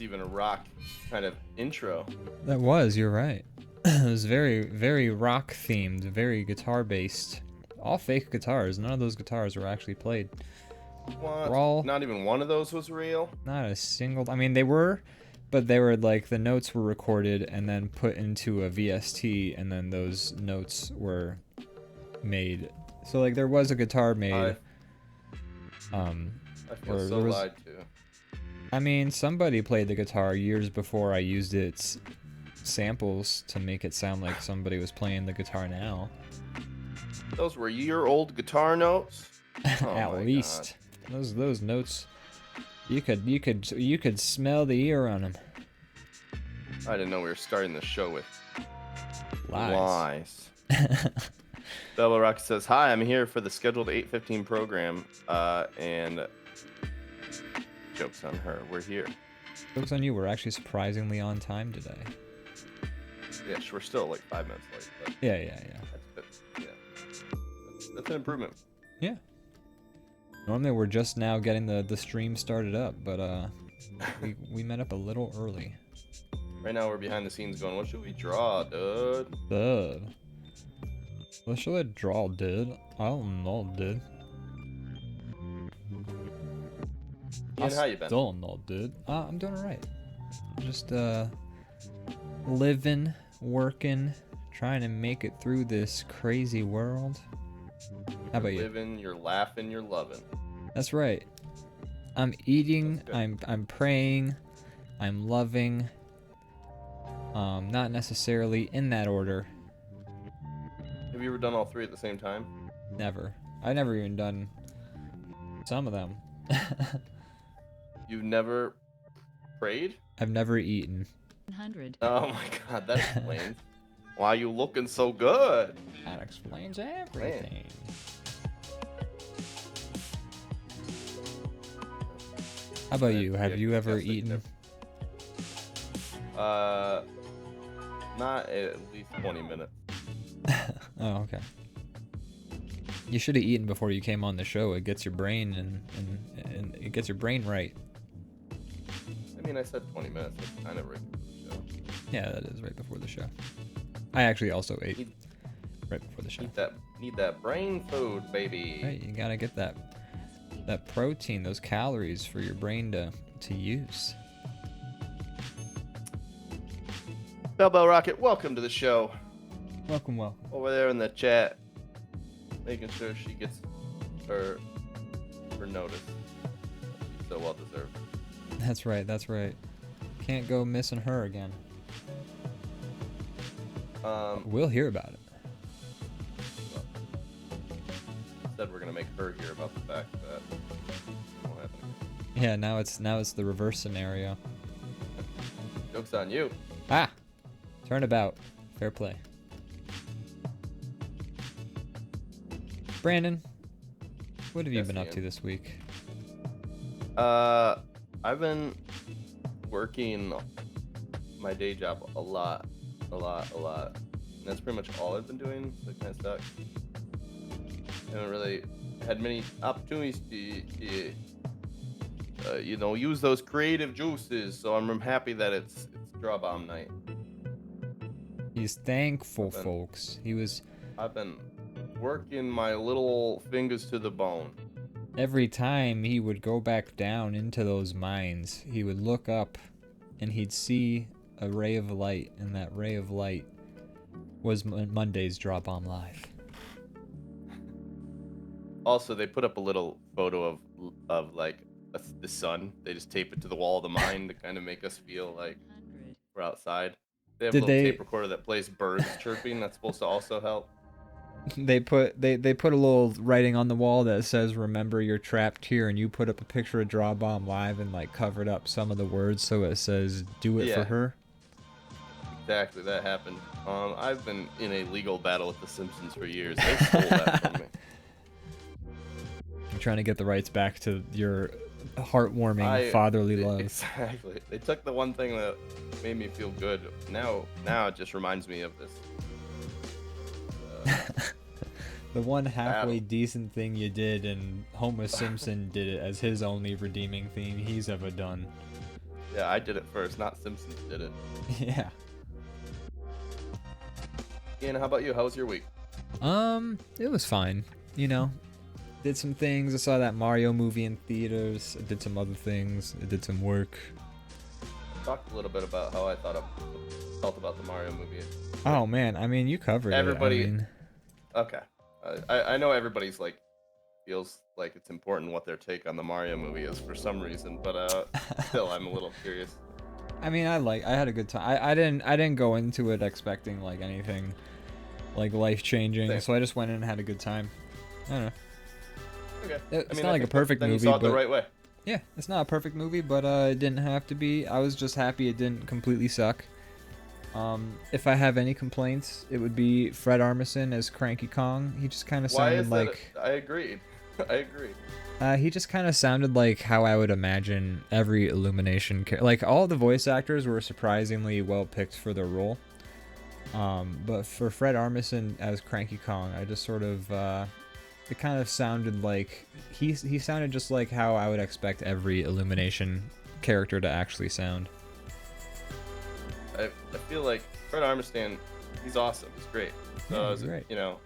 Even a rock kind of intro. That was, you're right. It was very, very rock themed, very guitar based. All fake guitars. None of those guitars were actually played. What? Not even one of those was real? Not a single. I mean, they were, but they were like the notes were recorded and then put into a VST, and then those notes were made. So like there was a guitar made. I feel so lied to. I mean, somebody played the guitar years before I used its samples to make it sound like somebody was playing the guitar now. Those were year-old guitar notes? Oh At least. God. Those notes, you could smell the ear on them. I didn't know we were starting the show with lies. Bella Rock says, "Hi, I'm here for the scheduled 8:15 program, and joke's on her. We're here. Joke's on you. We're actually surprisingly on time today. Yeah, we're still like 5 minutes late. But yeah. That's an improvement. Yeah. Normally we're just now getting the stream started up, but we met up a little early. Right now we're behind the scenes going, what should we draw, dude? What should I draw, dude? I don't know, dude. Ian, how you been? Don't know, dude. I'm doing alright. Just living, working, trying to make it through this crazy world. How about you? You're living, you're laughing, you're loving. That's right. I'm eating, I'm praying, I'm loving. Not necessarily in that order. Have you ever done all three at the same time? Never. I've never even done some of them. You've never prayed? I've never eaten. 100. Oh my god, that explains why you looking so good. That explains everything. How about you? Have you ever eaten? Not at least 20 minutes. Oh, okay. You should have eaten before you came on the show. It gets your brain and it gets your brain right. I mean, I said 20 minutes. That's kind of right before the show. Yeah, that is right before the show. I actually also ate right before the show. Need that brain food, baby. Right, you gotta get that protein, those calories for your brain to use. Bell Rocket, welcome to the show. Welcome. Over there in the chat, making sure she gets her notice. She's so well deserved. That's right. Can't go missing her again. We'll hear about it. Said we're gonna make her hear about the fact that it won't happen again. Yeah, now it's the reverse scenario. Joke's on you. Ah! Turnabout. Fair play. Brandon, what have you been up to this week? I've been working my day job a lot. And that's pretty much all I've been doing, so it kind of sucks. I haven't really had many opportunities to use those creative juices, so I'm happy that it's DrawBomb night. He's thankful, folks. I've been working my little fingers to the bone. Every time he would go back down into those mines, he would look up and he'd see a ray of light, and that ray of light was Monday's DrawBomb Live. Also, they put up a little photo of like the sun. They just tape it to the wall of the mine to kind of make us feel like we're outside. They have a little tape recorder that plays birds chirping. That's supposed to also help. They put a little writing on the wall that says "Remember you're trapped here," and you put up a picture of DrawBomb live and like covered up some of the words so it says "Do it for Yeah. her." Exactly, that happened. I've been in a legal battle with The Simpsons for years. They stole that from me. I'm trying to get the rights back to your heartwarming fatherly love. Exactly. They took the one thing that made me feel good. Now it just reminds me of this. The one halfway battle. decent thing you did, and Homer Simpson did it as his only redeeming theme he's ever done. Yeah, I did it first, not Simpsons did it. Yeah. Ian, how about you? How was your week? It was fine. You know, did some things. I saw that Mario movie in theaters. I did some other things. I did some work. Talked a little bit about how I felt about the Mario movie. Oh man, I mean, you covered Everybody. it. I mean, Okay. I know everybody's like feels like it's important what their take on the Mario movie is for some reason, but still I'm a little curious. I mean, I had a good time. I didn't go into it expecting like anything like life changing, Same. so I just went in and had a good time. I don't know. Okay. It's not like a perfect then movie, you saw it but the right way. yeah, it's not a perfect movie, but it didn't have to be. I was just happy it didn't completely suck. If I have any complaints, it would be Fred Armisen as Cranky Kong. He just kind of Why sounded is like that? I agreed. I agree. he just kind of sounded like how I would imagine every Illumination like all the voice actors were surprisingly well picked for their role. But for Fred Armisen as Cranky Kong, I just sort of it kind of sounded like he sounded just like how I would expect every Illumination character to actually sound. I feel like Fred Armisen, he's awesome. He's great. Yeah, he's great. You know,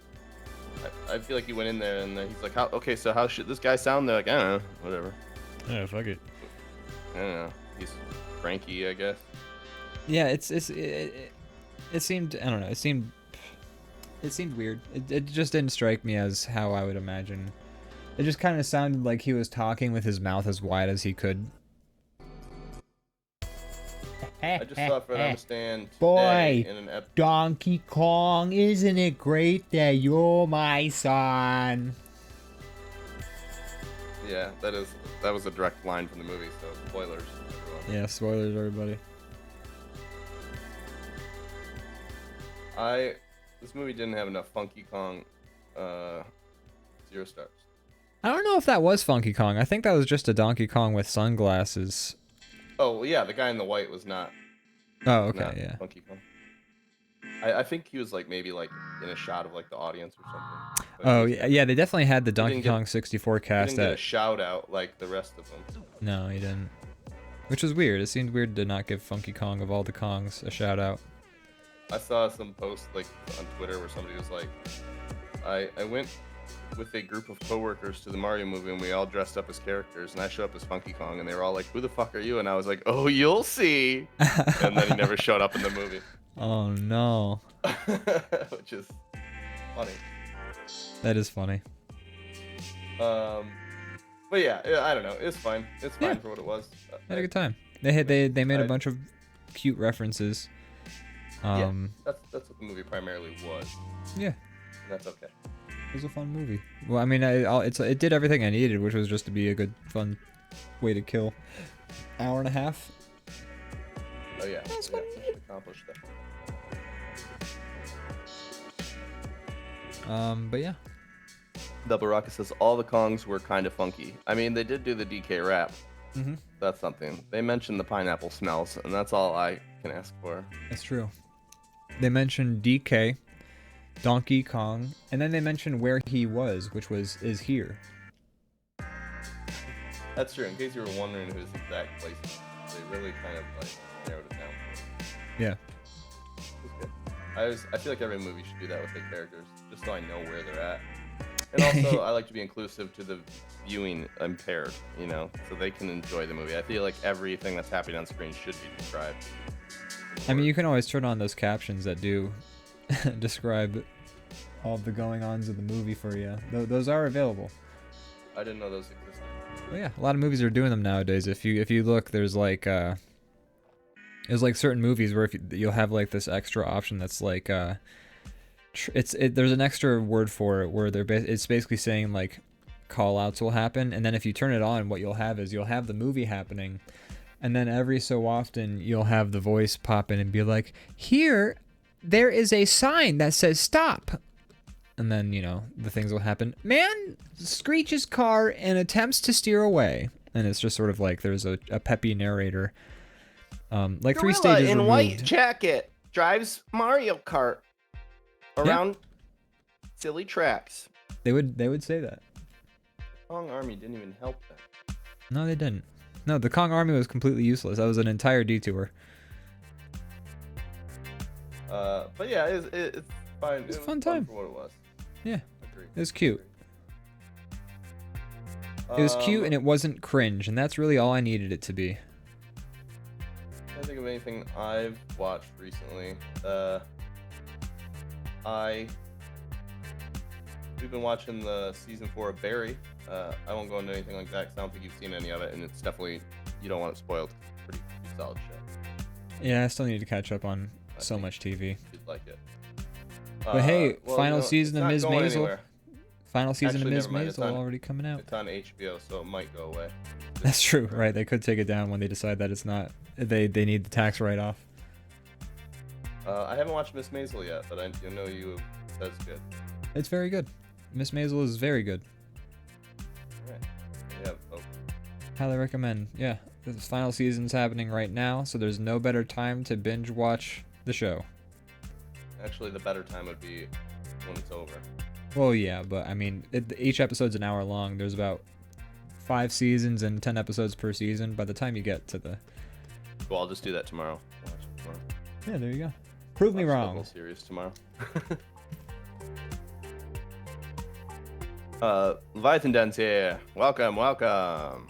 I feel like he went in there and he's like, okay, so how should this guy sound? They're like, I don't know, whatever. Yeah, fuck it. I don't know. He's cranky, I guess. Yeah, it seemed, I don't know, it seemed weird. It just didn't strike me as how I would imagine. It just kind of sounded like he was talking with his mouth as wide as he could. I just saw Fred Armisen Boy, in an episode. Donkey Kong, isn't it great that you're my son? Yeah, that was a direct line from the movie, so spoilers. Everyone. Yeah, spoilers, everybody. This movie didn't have enough Funky Kong. 0 stars. I don't know if that was Funky Kong. I think that was just a Donkey Kong with sunglasses. Oh well, yeah, the guy in the white was not. Oh, okay, Not yeah. Funky Kong. I think he was like maybe like in a shot of like the audience or something. But Oh, he was- yeah, they definitely had the Donkey didn't get- Kong 64 He cast didn't get a that... shout out like the rest of them. No, he didn't. Which was weird. It seemed weird to not give Funky Kong of all the Kongs a shout out. I saw some post like on Twitter where somebody was like, I went with a group of coworkers to the Mario movie and we all dressed up as characters and I showed up as Funky Kong and they were all like, who the fuck are you? And I was like, oh, you'll see. And then he never showed up in the movie. Oh, no. Which is funny. That is funny. But yeah, I don't know. It's fine. It's fine for what it was. I had a good time. They made a I- bunch of cute references. Yeah, that's what the movie primarily was. Yeah, And that's okay. it was a fun movie. Well, I mean, it did everything I needed, which was just to be a good, fun way to kill. Hour and a half. Oh yeah, That's yeah, what it accomplished that. But yeah. Double Rocket says all the Kongs were kind of funky. I mean, they did do the DK rap. Mm-hmm. That's something. They mentioned the pineapple smells, and that's all I can ask for. That's true. They mentioned DK, Donkey Kong, and then they mentioned where he was, which is here. That's true. In case you were wondering who his exact place is, they really kind of like narrowed it down. Yeah. It's good. I feel like every movie should do that with their characters, just so I know where they're at. And also, I like to be inclusive to the viewing impaired, you know, so they can enjoy the movie. I feel like everything that's happening on screen should be described. I mean, you can always turn on those captions that do describe all the going-ons of the movie for you. Those are available. I didn't know those existed. Well, yeah, a lot of movies are doing them nowadays. If you look, there's like certain movies where you'll have like this extra option that's like There's an extra word for it where it's basically saying like call outs will happen, and then if you turn it on, what you'll have is you'll have the movie happening, and then every so often you'll have the voice pop in and be like, here there is a sign that says stop, and then the things will happen. Man screeches car and attempts to steer away, and it's just sort of like there's a peppy narrator. Like Gorilla 3 stages in removed. white jacket drives Mario Kart around silly tracks. They would say that. Kong Army didn't even help them. No, they didn't. No, the Kong Army was completely useless. That was an entire detour. But yeah, it's fine. It's a fun time for what it was. Yeah, Agreed. it was cute. It was cute and it wasn't cringe, and that's really all I needed it to be. I can't think of anything I've watched recently. We've been watching the season 4 of Barry. I won't go into anything like that because I don't think you've seen any of it, and it's definitely, you don't want it spoiled. Pretty solid show. Yeah, I still need to catch up on I so think much TV. You'd like it. But hey, well, final season it's of not Ms. going Maisel. anywhere. Final season Actually, of Ms. never mind, it's Maisel on- already coming out. It's on HBO, so it might go away. That's true, right? They could take it down when they decide that it's not. They need the tax write-off. I haven't watched Miss Maisel yet, but I know you. That's good. It's very good. Miss Maisel is very good. Alright. Yeah. Oh, Highly recommend. Yeah, this final season's happening right now, so there's no better time to binge watch the show. actually, the better time would be when it's over. Well, yeah, but I mean, each episode's an hour long. There's about 5 seasons and 10 episodes per season. By the time you get to the... Well, I'll just do that tomorrow. Watch it tomorrow. Yeah, there you go. Prove me Watch the wrong. whole series tomorrow. Leviathan Den's here. Welcome. Welcome.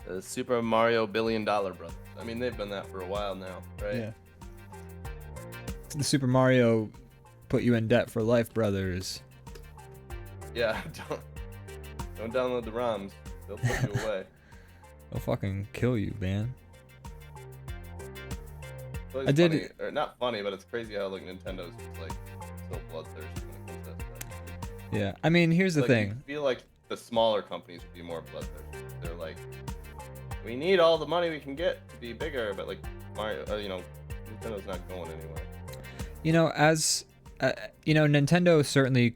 The Super Mario Billion Dollar Brothers. I mean, they've been that for a while now, right? Yeah. The Super Mario put you in debt for life, brothers. Yeah. Don't download the ROMs. They'll put you away. They'll fucking kill you, man. So it's I did funny, or not funny, but it's crazy how like Nintendo's just like so bloodthirsty when it comes to that stuff. Yeah, I mean, here's the Like, thing. I feel like the smaller companies would be more bloodthirsty. They're like, we need all the money we can get to be bigger, but like Mario, Nintendo's not going anywhere. Nintendo certainly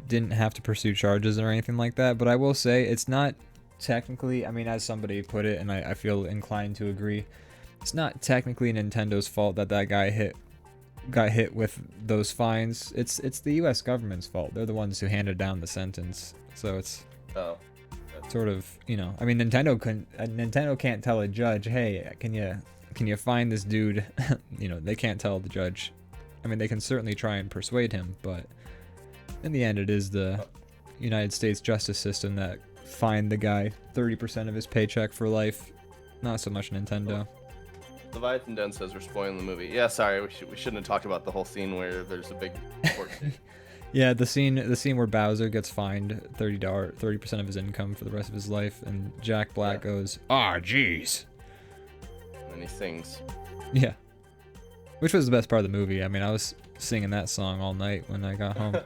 didn't have to pursue charges or anything like that, but I will say it's not technically, I mean, as somebody put it, and I feel inclined to agree, it's not technically Nintendo's fault that guy got hit with those fines. It's the U.S. government's fault. They're the ones who handed down the sentence. So it's sort of, I mean, Nintendo can't tell a judge, hey, can you fine this dude? They can't tell the judge. I mean, they can certainly try and persuade him, but in the end, it is the United States justice system that fined the guy 30% of his paycheck for life. Not so much Nintendo. Leviathan Den says we're spoiling the movie. Yeah, sorry, we shouldn't have talked about the whole scene where there's a big court scene. Yeah, the scene where Bowser gets fined 30% of his income for the rest of his life, and Jack Black goes, jeez. And then he sings. Yeah. Which was the best part of the movie. I mean, I was singing that song all night when I got home.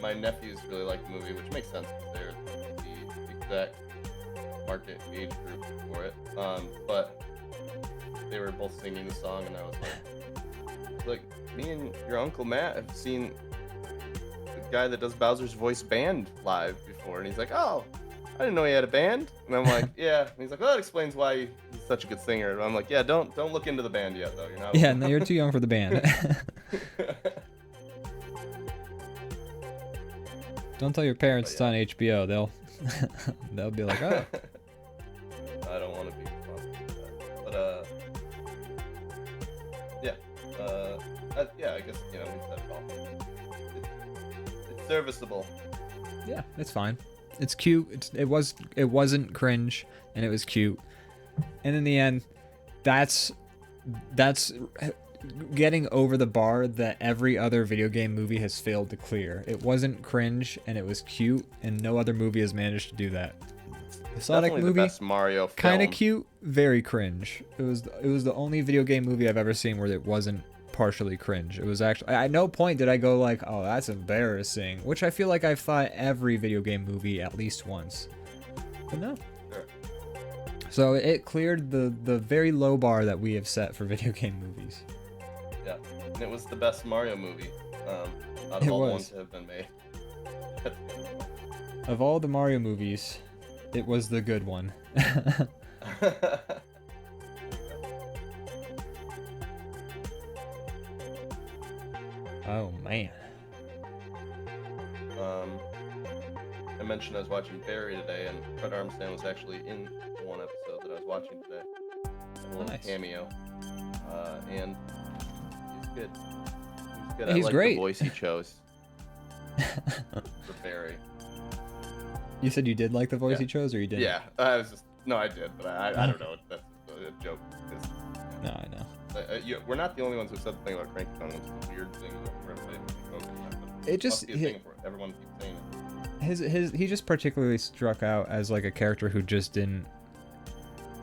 My nephews really like the movie, which makes sense because they're the exact market age group for it. But they were both singing the song, and I was like, me and your Uncle Matt have seen the guy that does Bowser's voice band live before, and he's like, oh, I didn't know he had a band. And I'm like, yeah. And he's like, well, that explains why he's such a good singer. And I'm like, yeah, don't look into the band yet, though. You're not. Yeah, no, you're too young for the band. Don't tell your parents it's on HBO. They'll be like, oh. I don't want to be responsible for that. But yeah, I guess we said it all. It's serviceable. Yeah, it's fine. It's cute. It wasn't cringe, and it was cute. And in the end, that's getting over the bar that every other video game movie has failed to clear. It wasn't cringe, and it was cute, and no other movie has managed to do that. The Sonic Definitely movie, the best Mario film. kind of cute, very cringe. It was the only video game movie I've ever seen where it wasn't partially cringe. It was actually, at no point did I go like, oh, that's embarrassing, which I feel like I've thought every video game movie at least once. But no. Sure. So it cleared the very low bar that we have set for video game movies. Yeah, and it was the best Mario movie out of It all the was. ones that have been made. Of all the Mario movies, it was the good one. Oh man. I mentioned I was watching Barry today, and Fred Armstrong was actually in one episode that I was watching today. A little Nice. cameo, and he's good. He's good. He's I like great. the voice he chose for Barry. You said you did like the voice Yeah. he chose, or you didn't? Yeah, I was just no, I did, but I don't know. That's a joke. 'Cause, No, I know. we're not the only ones who said the thing about Cranky Kong, which is a weird thing for everybody to focus on. But It just must be a thing for everyone keeps saying it. he just particularly struck out as like a character who just didn't.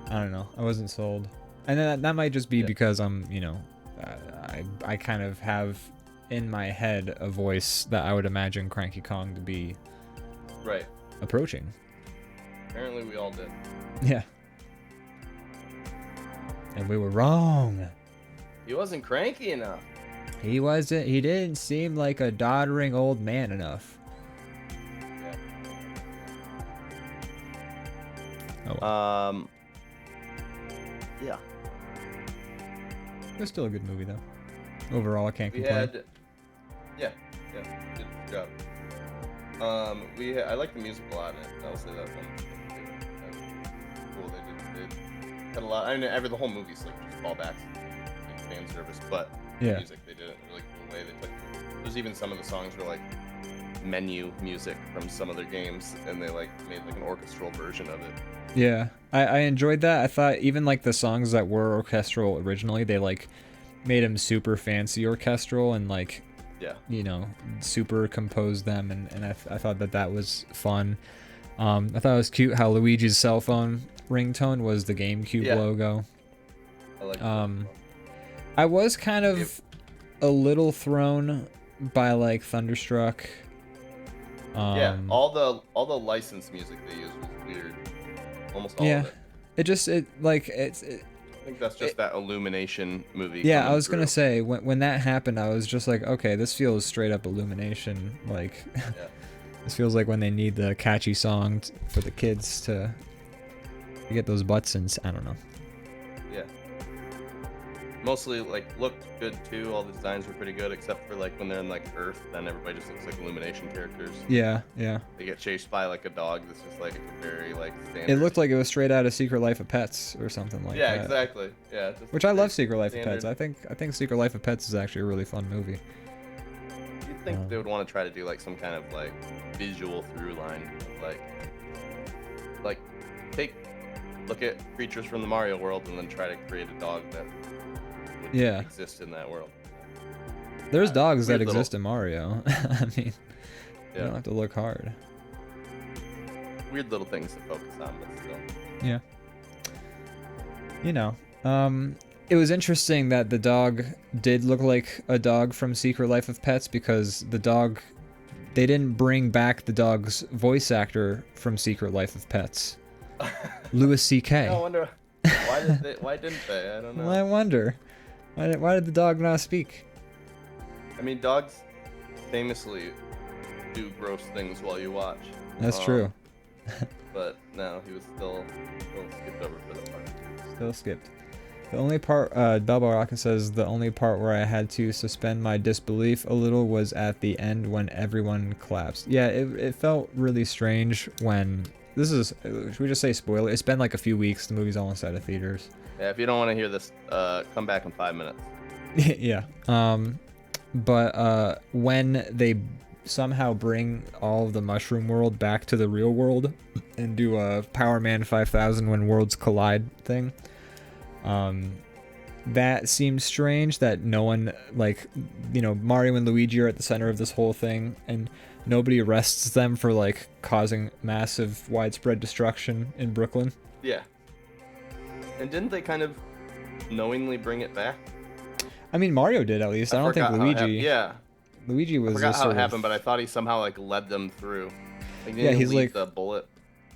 I don't know. I wasn't sold, and then that might just be Yeah. because I'm, I kind of have in my head a voice that I would imagine Cranky Kong to be Right. approaching. Apparently, we all did. Yeah. And we were wrong. He wasn't cranky enough. He wasn't. He didn't seem like a doddering old man enough. Yeah. Oh, well. Yeah. It was still a good movie though. Overall, I can't We complain. had. Yeah. Good job. I like the music a lot in it. I'll say that one. Cool. They had a lot. I mean, the whole movie's like just callbacks, like fan service, but Yeah. the music they did it in a really cool way. They took. There's even some of the songs were like menu music from some of their games, and they like made like an orchestral version of it. Yeah, I enjoyed that. I thought even like the songs that were orchestral originally, they like made them super fancy orchestral and like, Yeah. super composed them, and I thought that was fun. I thought it was cute how Luigi's cell phone ringtone was the GameCube Yeah. logo. I like. I was kind of a little thrown by like Thunderstruck. Yeah, all the licensed music they used was weird. Almost all of it. I think that's just that Illumination movie. Yeah, I coming was gonna through. say when that happened, I was just like, okay, this feels straight up Illumination. Like, Yeah. this feels like when they need the catchy song for the kids to get those butts in. I don't know. Yeah. Mostly like looked good too. All the designs were pretty good, except for like when they're in like Earth, then everybody just looks like Illumination characters. Yeah. They get chased by like a dog that's just like very like standard. It looked like it was straight out of Secret Life of Pets or something like Yeah, that. exactly. Yeah. Just Which I love very Secret Life of Pets. standard. I think Secret Life of Pets is actually a really fun movie. You'd think they would want to try to do like some kind of like visual through line, like look at creatures from the Mario world and then try to create a dog that would Yeah. exist in that world. There's dogs that weird little- exist in Mario. I mean, you Yeah. don't have to look hard. Weird little things to focus on, but still. Yeah. It was interesting that the dog did look like a dog from Secret Life of Pets because they didn't bring back the dog's voice actor from Secret Life of Pets, Louis C.K. I wonder why didn't they? I don't know. Well, I wonder. Why did the dog not speak? I mean, dogs famously do gross things while you watch. That's true. But no, he was still skipped over for the part. Still skipped. The only part, Belbo Rockin says, the only part where I had to suspend my disbelief a little was at the end when everyone claps. Yeah, it felt really strange when... should we just say spoiler? It's been like a few weeks. The movie's all inside of theaters. Yeah, if you don't want to hear this, come back in 5 minutes. Yeah. But when they somehow bring all of the Mushroom World back to the real world and do a Power Man 5000 when worlds collide thing, that seems strange that no one, like, Mario and Luigi are at the center of this whole thing and nobody arrests them for like causing massive widespread destruction in Brooklyn. Yeah. And didn't they kind of knowingly bring it back? I mean, Mario did at least. I don't think forgot how it happened. Luigi. Yeah, Luigi I was forgot just how sort it of. happened, but I thought he somehow like led them through. Like, Yeah, didn't he he's lead like the bullet.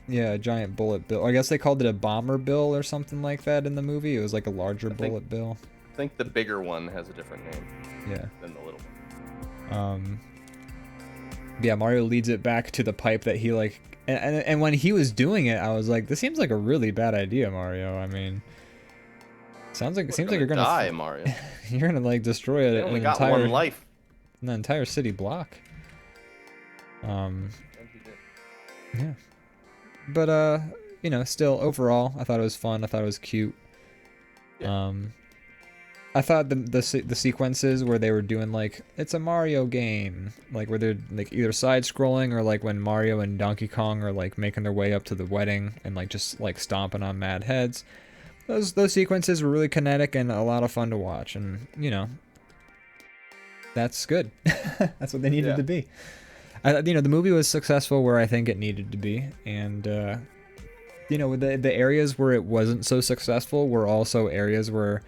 yeah, a giant bullet bill. I guess they called it a bomber bill or something like that in the movie. It was like a larger bullet bill. I think the bigger one has a different name. Yeah. Than the little one. Yeah, Mario leads it back to the pipe that he like, and when he was doing it, I was like, this seems like a really bad idea, Mario. I mean, seems like you're gonna die, Mario. You're gonna like destroy They only got one life. An entire city block. Yeah. But you know, still overall, I thought it was fun. I thought it was cute. Yeah. I thought the sequences where they were doing like it's a Mario game, like where they're like either side scrolling or like when Mario and Donkey Kong are like making their way up to the wedding and like just like stomping on mad heads. Those sequences were really kinetic and a lot of fun to watch, and you know, that's good. That's what they needed to be. You know, the movie was successful where I think it needed to be, and you know, the areas where it wasn't so successful were also areas where,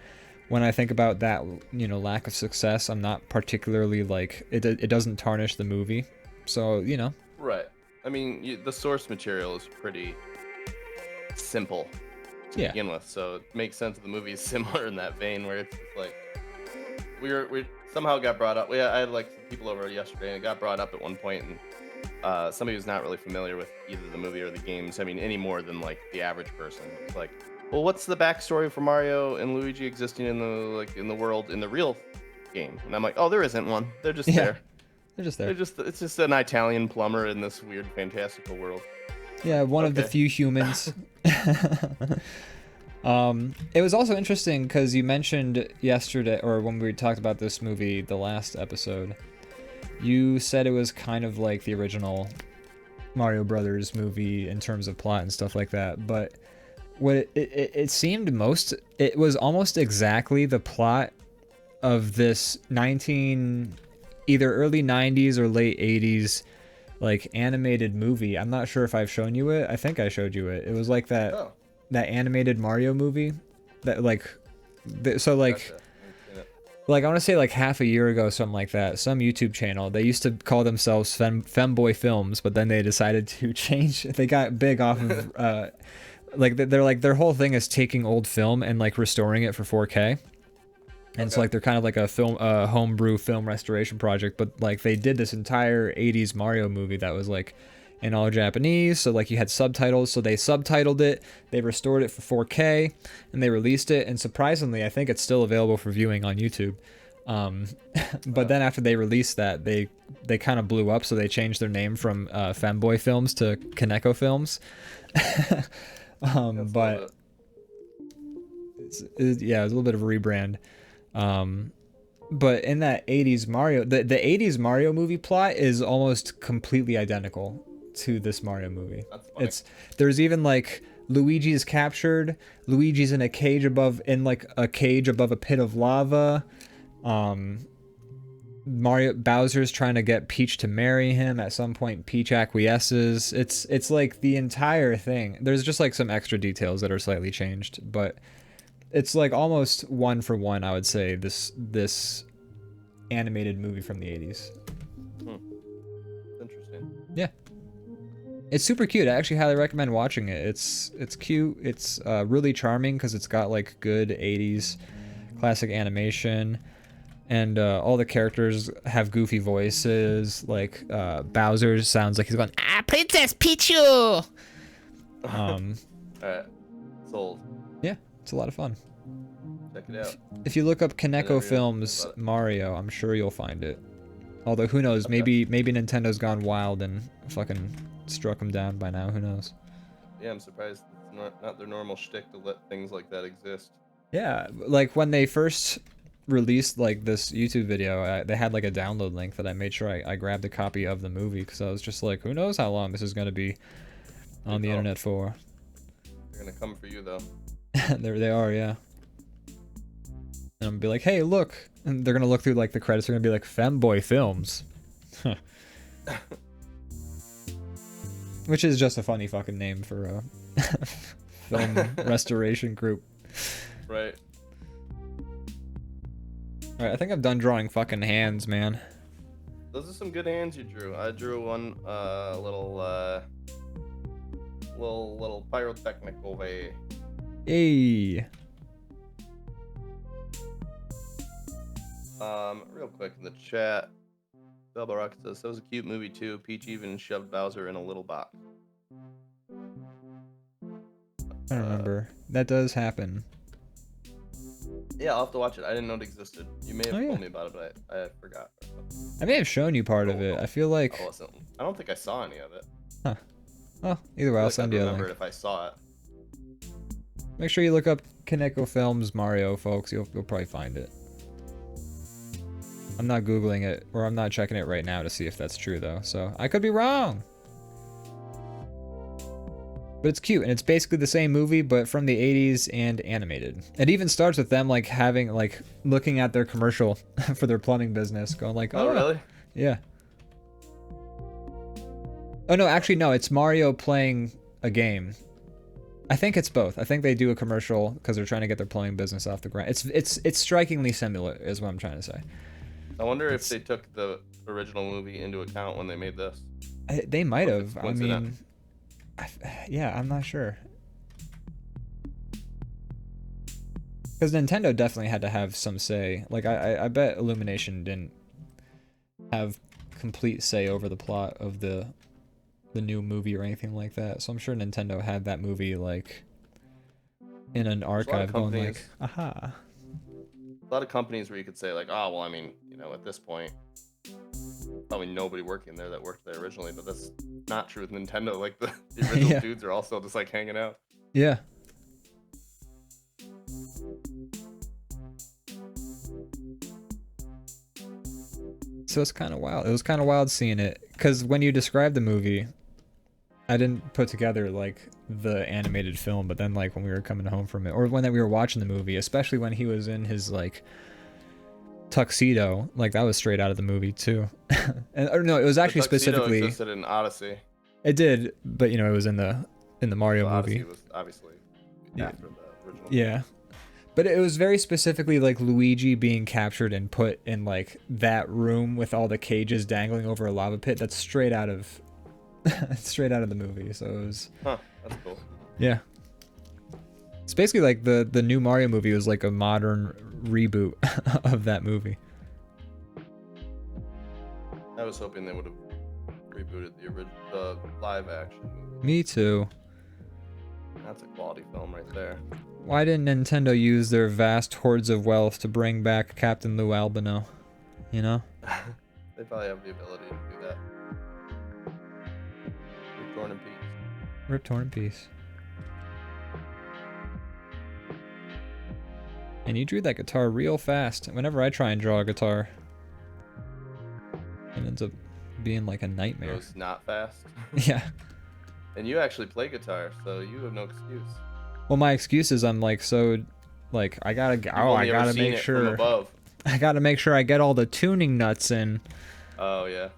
when I think about that, you know, lack of success, I'm not particularly like it doesn't tarnish the movie. So, you know. Right. I mean, the source material is pretty simple to begin with, so it makes sense that the movie is similar in that vein, where it's like we somehow got brought up. I had like some people over yesterday, and it got brought up at one point, and somebody who's not really familiar with either the movie or the games, I mean, any more than like the average person. It's like, well, what's the backstory for Mario and Luigi existing in the world in the real game? And I'm like, oh, there isn't one. They're just there. They're just there. It's just an Italian plumber in this weird fantastical world. Yeah, one of the few humans. It was also interesting because you mentioned yesterday, or when we talked about this movie, the last episode, you said it was kind of like the original Mario Brothers movie in terms of plot and stuff like that, but what it seemed it was almost exactly the plot of this either early 90s or late 80s like animated movie. I'm not sure if I've shown you it. I think I showed you it. It was like that that animated Mario movie that like so like Gotcha. like I want to say like half a year ago, something like that, some YouTube channel, they used to call themselves Femboy Films, but then they decided to change. They got big off of like they're like their whole thing is taking old film and like restoring it for 4K. And so like they're kind of like a homebrew film restoration project, but like they did this entire 80s Mario movie that was like in all Japanese, so like you had subtitles, so they subtitled it, they restored it for 4K, and they released it, and surprisingly I think it's still available for viewing on YouTube. But then after they released that, they kind of blew up, so they changed their name from Femboy Films to Kaneko Films. But yeah, it was a little bit of a rebrand. But in that 80s Mario, the 80s Mario movie plot is almost completely identical to this Mario movie. There's even like Luigi's captured, Luigi's in a cage above a pit of lava. Bowser's trying to get Peach to marry him. At some point Peach acquiesces. It's like the entire thing. There's just like some extra details that are slightly changed, but it's like almost one for one, I would say, this animated movie from the 80s. Interesting. Yeah. It's super cute. I actually highly recommend watching it. It's cute. It's really charming because it's got like good 80s classic animation. And all the characters have goofy voices. Like Bowser sounds like he's going, Princess Pichu! Alright. Sold. Yeah, it's a lot of fun. Check it out. If you look up Kaneko Films Mario, I'm sure you'll find it. Although, who knows? Maybe Nintendo's gone wild and fucking struck them down by now. Who knows? Yeah, I'm surprised it's not their normal shtick to let things like that exist. Yeah, like when they first released like this YouTube video, they had like a download link that I made sure I grabbed a copy of the movie because I was just like, who knows how long this is going to be on the internet for. They're going to come for you, though. There they are, yeah. And I'm gonna be like, hey, look. And they're gonna look through like the credits. They're gonna be like Femboy Films. Which is just a funny fucking name for a film restoration group. Right. Alright, I think I'm done drawing fucking hands, man. Those are some good hands you drew. I drew one little pyrotechnical way. Hey. Real quick in the chat, Belba Rocket says, that was a cute movie too. Peach even shoved Bowser in a little box. I don't remember. That does happen. Yeah, I'll have to watch it. I didn't know it existed. You may have Oh, yeah. told me about it, but I forgot. I may have shown you part of it. I feel like... I don't think I saw any of it. Huh. Well, either way, I'll send you a remember link. it if I saw it. Make sure you look up Kaneko Films Mario, folks. You'll probably find it. I'm not Googling it, or I'm not checking it right now to see if that's true, though. So, I could be wrong! But it's cute, and it's basically the same movie, but from the 80s and animated. It even starts with them, like, having, like, looking at their commercial for their plumbing business, going like, oh really? Yeah. Oh, no, actually, no, it's Mario playing a game. I think it's both. I think they do a commercial because they're trying to get their plumbing business off the ground. It's strikingly similar, is what I'm trying to say. I wonder if they took the original movie into account when they made this. They might have. I mean... yeah, I'm not sure. Because Nintendo definitely had to have some say. Like, I bet Illumination didn't have complete say over the plot of the new movie or anything like that. So I'm sure Nintendo had that movie, like, in an archive going like, aha. A lot of companies where you could say, like, oh, well, I mean, you know, at this point, probably nobody working there that worked there originally, but that's not true with Nintendo. Like, the original Yeah. dudes are also just, like, hanging out. Yeah. So it's kind of wild. It was kind of wild seeing it. Because when you described the movie, I didn't put together, like, the animated film, but then, like, when we were coming home from it, or when we were watching the movie, especially when he was in his, like, tuxedo, like, that was straight out of the movie, too. Or no, it was actually the tuxedo specifically... existed in Odyssey. It did, but, you know, it was in the Mario So movie. Odyssey was obviously after the original. Yeah. But it was very specifically, like, Luigi being captured and put in, like, that room with all the cages dangling over a lava pit. That's straight out of... straight out of the movie, so it was... Huh, that's cool. Yeah. It's basically like the new Mario movie was like a modern reboot of that movie. I was hoping they would have rebooted the live action movie. Me too. That's a quality film right there. Why didn't Nintendo use their vast hordes of wealth to bring back Captain Lou Albino? You know? They probably have the ability to do that. Rip torn in peace. Rip torn in peace. And you drew that guitar real fast. Whenever I try and draw a guitar, it ends up being like a nightmare. It was not fast. Yeah. And you actually play guitar, so you have no excuse. Well, my excuse is I'm like so, like I gotta make sure. I gotta make sure I get all the tuning nuts in. Oh yeah.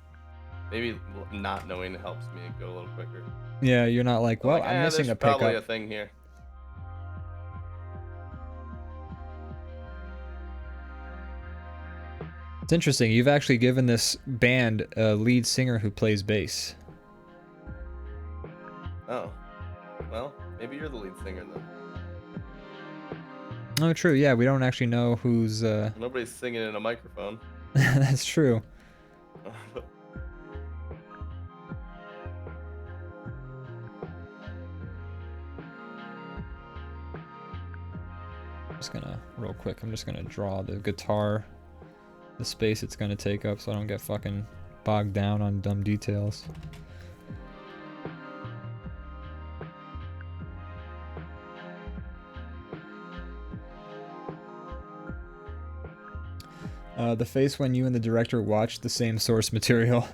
Maybe not knowing helps me go a little quicker. Yeah, you're not like, well, like, I'm missing a pickup. Probably a thing here. It's interesting. You've actually given this band a lead singer who plays bass. Oh. Well, maybe you're the lead singer then. Oh, true. Yeah, we don't actually know who's... Nobody's singing in a microphone. That's true. Just gonna, real quick, I'm just gonna draw the guitar, the space it's gonna take up so I don't get fucking bogged down on dumb details. The face when you and the director watched the same source material.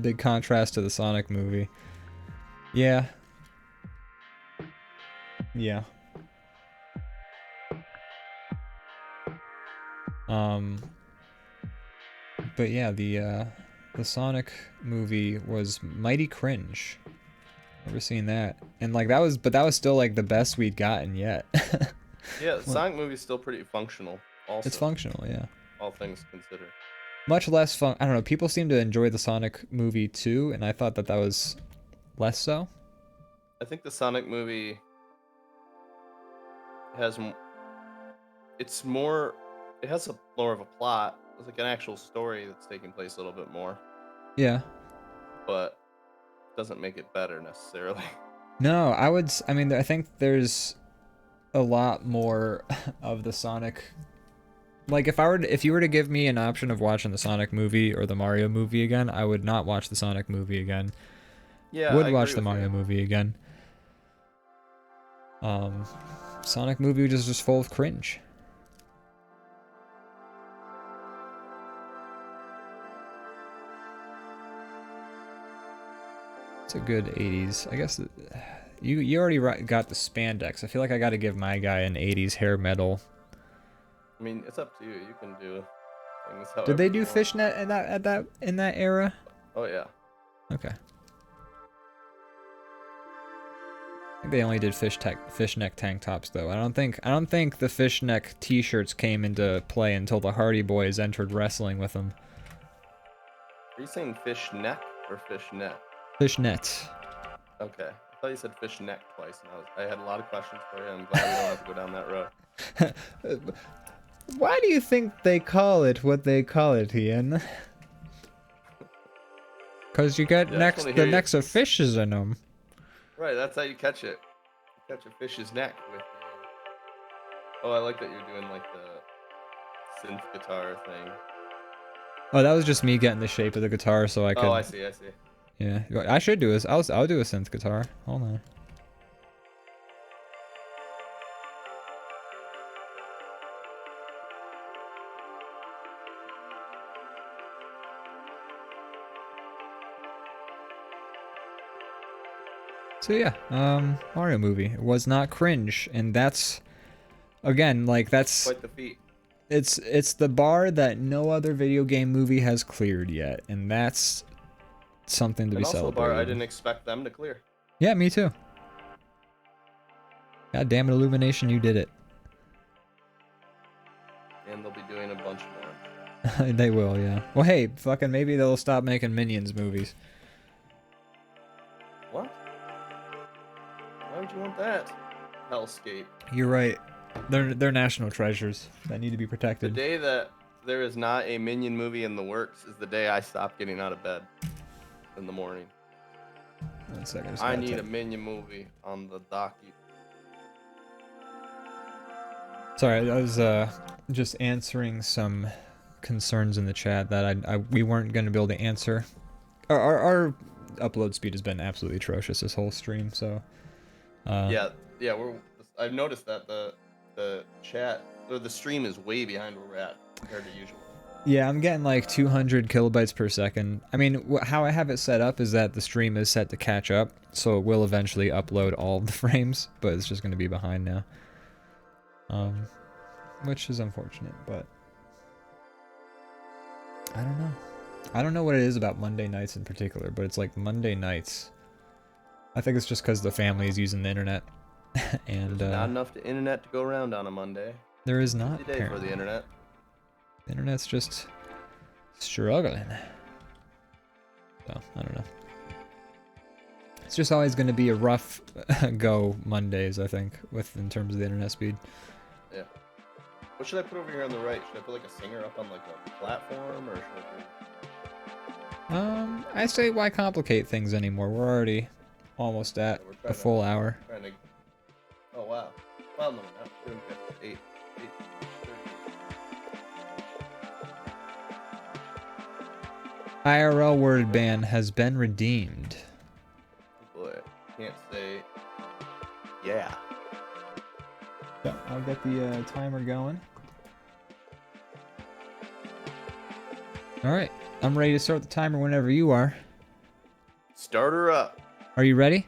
Big contrast to the Sonic movie. Yeah. Yeah. But yeah, the Sonic movie was mighty cringe. Never seen that. And like that was still like the best we'd gotten yet. Yeah, the Sonic movie's still pretty functional also. It's functional, yeah. all things considered. Much less fun. I don't know. People seem to enjoy the Sonic movie too, and I thought that was less so. I think the Sonic movie has it's more. It has more of a plot. It's like an actual story that's taking place a little bit more, Yeah. but doesn't make it better necessarily. No, I mean, I think there's a lot more of the Sonic. Like, if you were to give me an option of watching the Sonic movie or the Mario movie again, I would not watch the Sonic movie again. Yeah, Would I watch agree the with Mario you. movie again. Sonic movie was just full of cringe. It's a good 80s. I guess you already got the spandex. I feel like I got to give my guy an 80s hair metal. I mean, it's up to you. You can do things Did however they you do want. fishnet in that era? Oh yeah. Okay. I think they only did fishneck tank tops though. I don't think the fishneck t-shirts came into play until the Hardy Boys entered wrestling with them. Are you saying fish neck or fish net? Fishnet. Okay. I thought you said fish neck twice, and I had a lot of questions for you. I'm glad we don't have to go down that road. Why do you think they call it what they call it, Ian? Because you got Yeah, I just wanna the hear you. necks of fishes in them. Right, that's how you catch it. You catch a fish's neck with. Oh, I like that you're doing like the synth guitar thing. Oh, that was just me getting the shape of the guitar so I could. Oh, I see. Yeah, I should do this. I'll do a synth guitar. Hold on. So yeah, Mario movie. It was not cringe, and that's again like that's Quite the feat. it's the bar that no other video game movie has cleared yet, and that's something to be And also a celebrated. bar I didn't expect them to clear. Yeah, me too. God damn it, Illumination, you did it. And they'll be doing a bunch more. They will, yeah. Well, hey, fucking maybe they'll stop making Minions movies. What? Why would you want that? Hellscape. You're right. They're national treasures that need to be The protected. day that there is not a Minion movie in the works is the day I stop getting out of bed in the morning. 1 second. I need a Minion movie on the docket. Sorry, I was just answering some concerns in the chat that we weren't going to be able to answer. Our upload speed has been absolutely atrocious this whole stream, so. Yeah, I've noticed that the chat or the stream is way behind where we're at compared to usual. Yeah, I'm getting like 200 kilobytes per second. I mean, how I have it set up is that the stream is set to catch up, so it will eventually upload all of the frames, but it's just going to be behind now. Which is unfortunate, but I don't know. I don't know what it is about Monday nights in particular, but it's like Monday nights. I think it's just because the family is using the internet, and There's not enough internet to go around on a Monday. there is not. Busy day for the internet. The internet's just struggling. So I don't know. It's just always going to be a rough go Mondays, I think, in terms of the internet speed. Yeah. What should I put over here on the right? Should I put like a singer up on like a platform, or should I do... I say why complicate things anymore? We're already almost at a full hour. Trying to... Oh wow. Well, no, we're not. We're gonna get 8:30. IRL word ban has been redeemed. Boy, can't say. Yeah. So I'll get the timer going. All right, I'm ready to start the timer whenever you are. Start her up. Are you ready?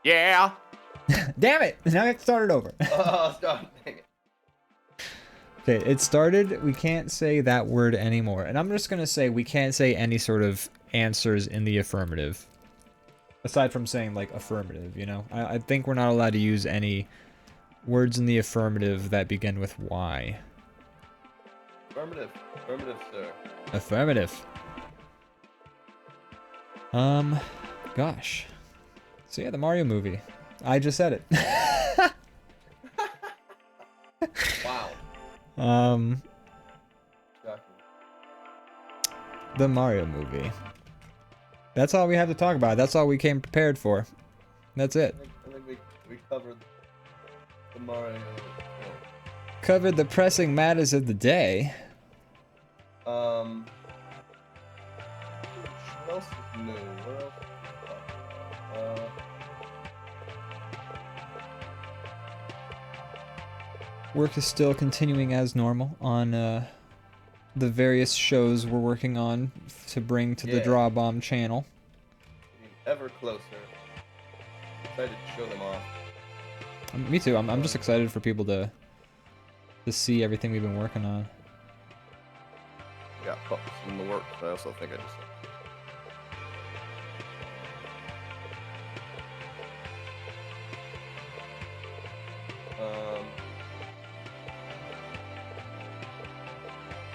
Yeah. Damn it! Now I have to start it over. Oh, stop. Dang it. Okay, it started. We can't say that word anymore. And I'm just going to say we can't say any sort of answers in the affirmative. Aside from saying, like, affirmative, you know? I think we're not allowed to use any words in the affirmative that begin with Y. Affirmative. Affirmative, sir. Affirmative. Gosh. So yeah, the Mario movie. I just said it. Wow. Shocking. The Mario movie. That's all we have to talk about. That's all we came prepared for. That's it. I think we covered the Mario. Covered the pressing matters of the day. What else is new? What else? Work is still continuing as normal on the various shows we're working on to bring to the Yeah. DrawBomb channel. Getting ever closer. Excited to show them off. Me too. I'm just excited for people to see everything we've been working on. Yeah, puppets in the works. I also think I just.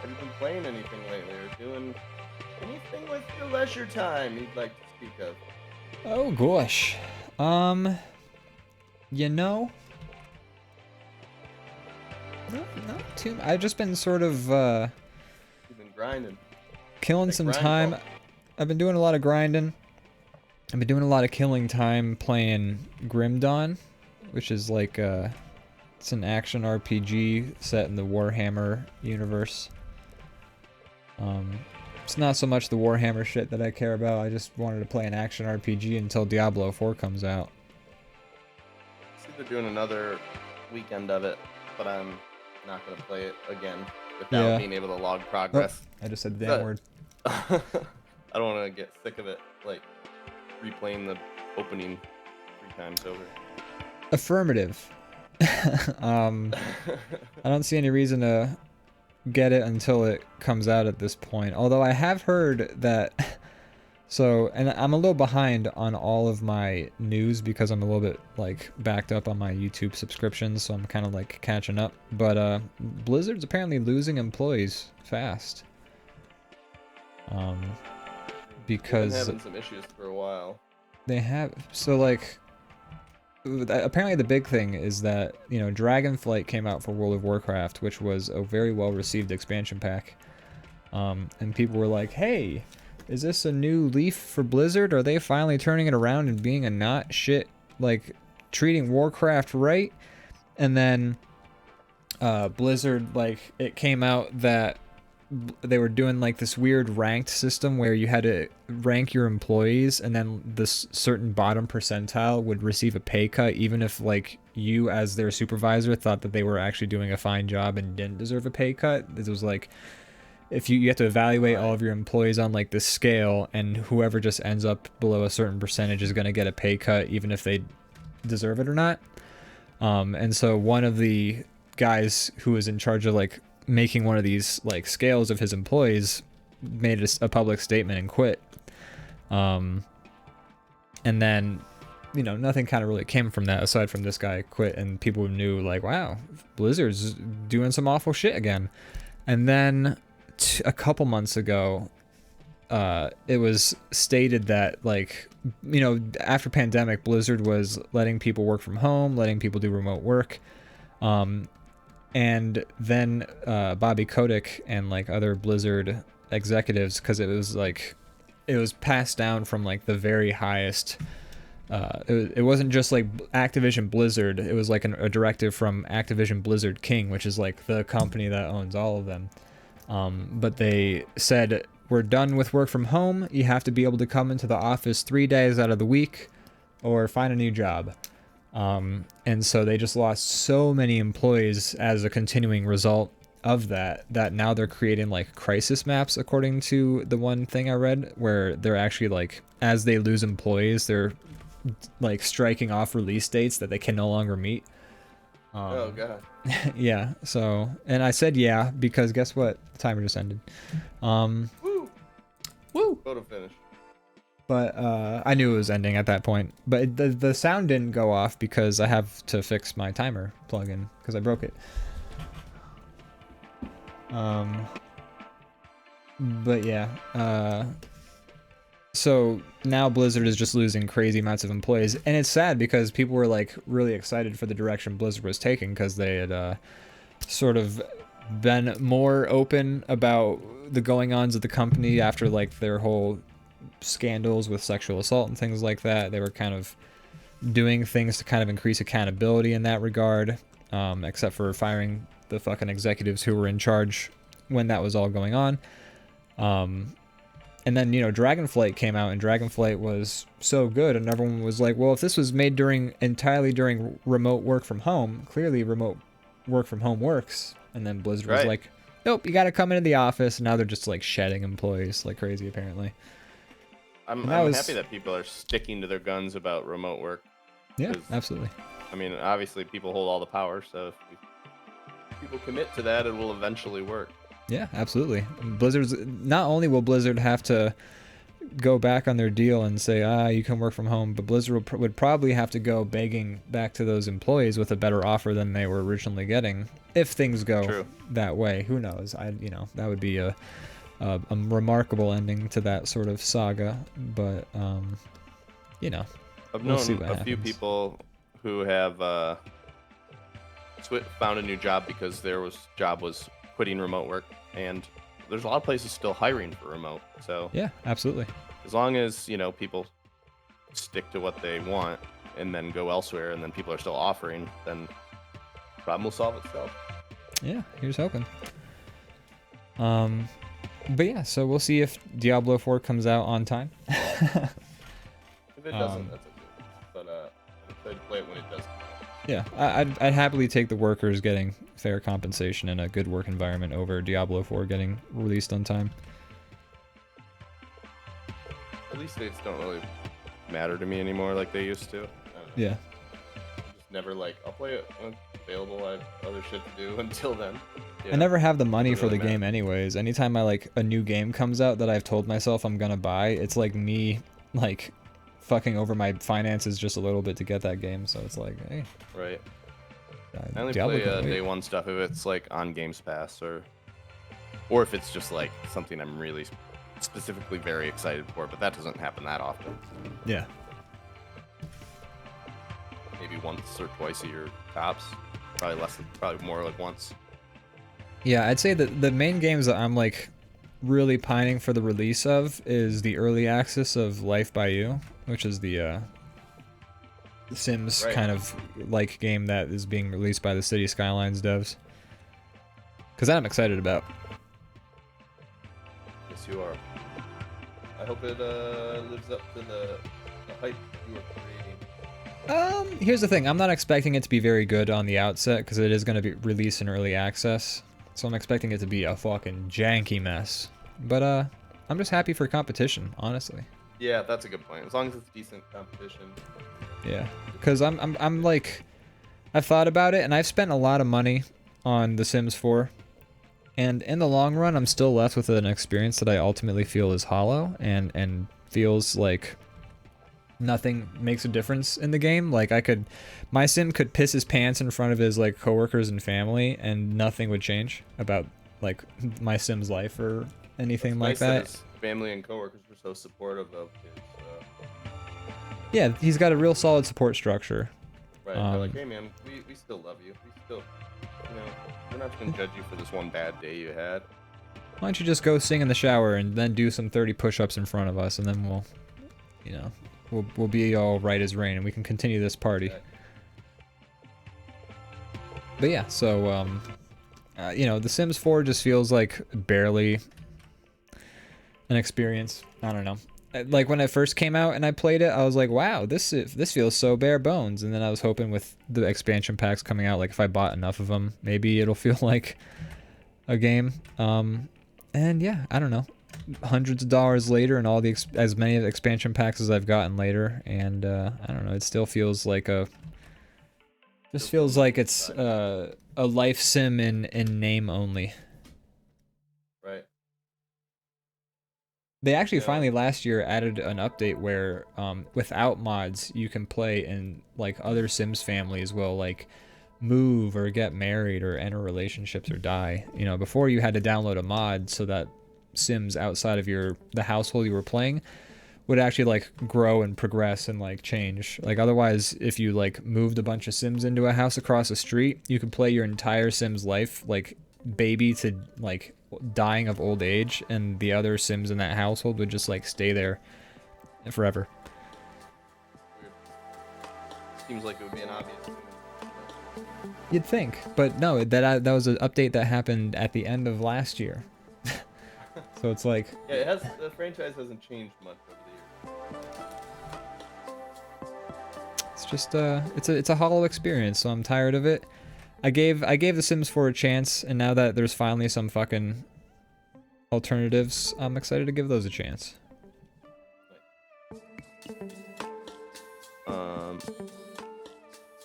Have you been playing anything lately, or doing anything with your leisure time you'd like to speak of? Oh gosh. You know, not too. I've just been sort of You've been grinding. killing Like some grind time. ball. I've been doing a lot of grinding. I've been doing a lot of killing time playing Grim Dawn, which is like it's an action RPG set in the Warhammer universe. It's not so much the Warhammer shit that I care about. I just wanted to play an action RPG until Diablo 4 comes out. See, they're doing another weekend of it, but I'm not gonna play it again without Yeah. being able to log progress. I just said the damn But- word. I don't want to get sick of it, like replaying the opening 3 times over. Affirmative. I don't see any reason to get it until it comes out at this point. Although I have heard that. So, and I'm a little behind on all of my news because I'm a little bit like backed up on my YouTube subscriptions, so I'm kind of like catching up. But Blizzard's apparently losing employees fast. They've been Because having some issues for a while. they have, so like, apparently the big thing is that, you know, Dragonflight came out for World of Warcraft, which was a very well received expansion pack. And people were like, hey, is this a new leaf for Blizzard? Are they finally turning it around and being a not shit, like, treating Warcraft right? And then Blizzard, like, it came out that they were doing like this weird ranked system where you had to rank your employees, and then this certain bottom percentile would receive a pay cut even if like you as their supervisor thought that they were actually doing a fine job and didn't deserve a pay cut. It was like, if you have to evaluate all of your employees on like this scale, and whoever just ends up below a certain percentage is going to get a pay cut even if they deserve it or not. And so one of the guys who was in charge of like making one of these like scales of his employees made a public statement and quit. And then, you know, nothing kind of really came from that aside from this guy quit, and people knew like, wow, Blizzard's doing some awful shit again. And then a couple months ago, it was stated that, like, you know, after pandemic, Blizzard was letting people work from home, letting people do remote work. And then Bobby Kotick and like other Blizzard executives, because it was like, it was passed down from like the very highest. It wasn't just like Activision Blizzard. It was like a directive from Activision Blizzard King, which is like the company that owns all of them. But they said, we're done with work from home. You have to be able to come into the office 3 days out of the week or find a new job. And so they just lost so many employees as a continuing result of that now they're creating like crisis maps, according to the one thing I read, where they're actually like, as they lose employees, they're like striking off release dates that they can no longer meet. Oh god. Yeah, so, and I said yeah because guess what? The timer just ended. Woo! Woo! Photo finish. But I knew it was ending at that point. But the sound didn't go off because I have to fix my timer plugin because I broke it. But yeah, so now Blizzard is just losing crazy amounts of employees, and it's sad because people were like really excited for the direction Blizzard was taking because they had sort of been more open about the going-ons of the company after like their whole scandals with sexual assault and things like that. They were kind of doing things to kind of increase accountability in that regard, except for firing the fucking executives who were in charge when that was all going on. And then, you know, Dragonflight came out, and Dragonflight was so good, and everyone was like, well, if this was made entirely during remote work from home, clearly remote work from home works. And then Blizzard was like, nope, you gotta come into the office, and now they're just like shedding employees like crazy, apparently. I'm happy that people are sticking to their guns about remote work. Yeah, absolutely. I mean, obviously people hold all the power, so if people commit to that, it will eventually work. Yeah, absolutely. Blizzard's not only will Blizzard have to go back on their deal and say, you can work from home, but Blizzard would probably have to go begging back to those employees with a better offer than they were originally getting if things go that way. Who knows? That would be a remarkable ending to that sort of saga, but I've known a few people who have found a new job because their job was quitting remote work, and there's a lot of places still hiring for remote. So yeah, absolutely. As long as people stick to what they want and then go elsewhere, and then people are still offering, then the problem will solve itself. Yeah, here's hoping. But yeah, so we'll see if Diablo 4 comes out on time. If it doesn't, that's okay. But I'm excited to play it when it does come out. Yeah, I'd happily take the workers getting fair compensation and a good work environment over Diablo 4 getting released on time. Release dates don't really matter to me anymore like they used to. Yeah. Just never I'll play it when it's available. I have other shit to do until then. I never have the money for the game anyways. Anytime a new game comes out that I've told myself I'm gonna buy, it's like me fucking over my finances just a little bit to get that game, so it's like, hey. Right. I only play day one stuff if it's on Games Pass or if it's just something I'm really specifically very excited for, but that doesn't happen that often. Yeah. Maybe once or twice a year tops. Probably more like once. Yeah, I'd say that the main games that I'm really pining for the release of is the early access of Life by You, which is the Sims kind of game that is being released by the City Skylines devs. Because that I'm excited about. Yes, you are. I hope it lives up to the hype you are creating. Here's the thing. I'm not expecting it to be very good on the outset because it is going to be released in early access. So I'm expecting it to be a fucking janky mess. But I'm just happy for competition, honestly. Yeah, that's a good point. As long as it's decent competition. Yeah, because I'm I've thought about it, and I've spent a lot of money on The Sims 4. And in the long run, I'm still left with an experience that I ultimately feel is hollow and feels like nothing makes a difference in the game. My sim could piss his pants in front of his coworkers and family, and nothing would change about my sim's life or anything like that. His family and coworkers were so supportive of his. Yeah, he's got a real solid support structure. Right. They're like, hey man, we still love you. We still, we're not gonna judge you for this one bad day you had. Why don't you just go sing in the shower and then do some 30 push-ups in front of us, and then we'll be all right as rain, and we can continue this party. Okay. But yeah, so The Sims 4 just feels like barely an experience. I don't know. When it first came out and I played it, I was like, wow, this feels so bare bones. And then I was hoping with the expansion packs coming out, if I bought enough of them, maybe it'll feel like a game. And yeah, I don't know. Hundreds of dollars later, and all as many expansion packs as I've gotten later, and I don't know, it still feels like it's a life sim in name only. Right. They actually finally last year added an update where without mods you can play, and other Sims families will move or get married or enter relationships or die. You know, before you had to download a mod so that Sims outside of the household you were playing would actually like grow and progress and like change. Like otherwise, if you like moved a bunch of Sims into a house across the street, you could play your entire Sims life, like baby to like dying of old age, and the other Sims in that household would just like stay there forever. Seems like it would be an obvious thing. You'd think, but no, that was an update that happened at the end of last year. So it's like, yeah, the franchise hasn't changed much over the years. it's just it's a hollow experience, so I'm tired of it. I gave The Sims 4 a chance, and now that there's finally some fucking alternatives, I'm excited to give those a chance.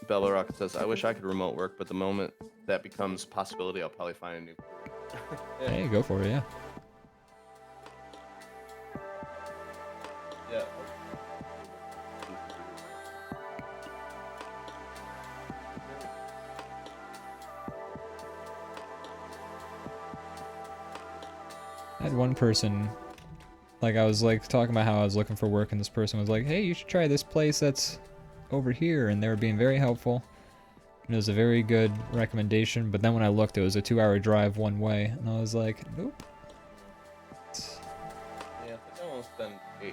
Bella Rocket says, I wish I could remote work, but the moment that becomes a possibility, I'll probably find a new career. Yeah. Hey, go for it, yeah. Yeah. I had one person, like I was like talking about how I was looking for work, and this person was like, hey, you should try this place that's over here, and they were being very helpful. And it was a very good recommendation, but then when I looked, it was a 2-hour drive one way, and I was like, nope. Yeah, I think I want to spend I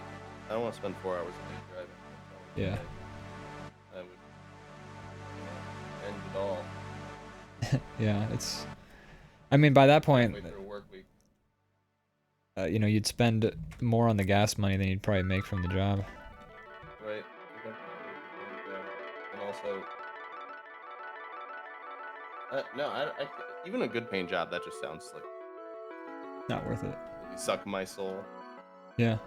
don't want to spend 4 hours a day driving. Yeah. I would end it all. Yeah, it's, I mean, by that point, Through a work week. you know, you'd spend more on the gas money than you'd probably make from the job. Right. And also, no, I even a good paying job, that just sounds like Not worth it. really suck my soul. Yeah.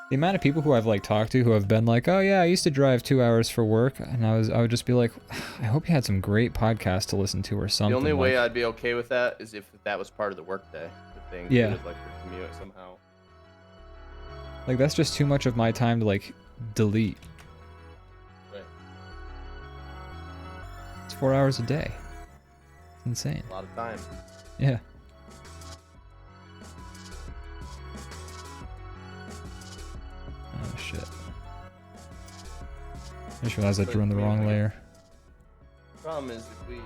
The amount of people who I've like talked to who have been like, oh yeah, I used to drive 2 hours for work, and I would just be like, I hope you had some great podcasts to listen to or something. The only way like, I'd be okay with that is if that was part of the workday. If they Yeah. included like the commute somehow. like that's just too much of my time to like delete. Right. It's 4 hours a day. It's insane. A lot of time. Yeah. Oh shit. I just realized I drew in the wrong layer. Problem is, if we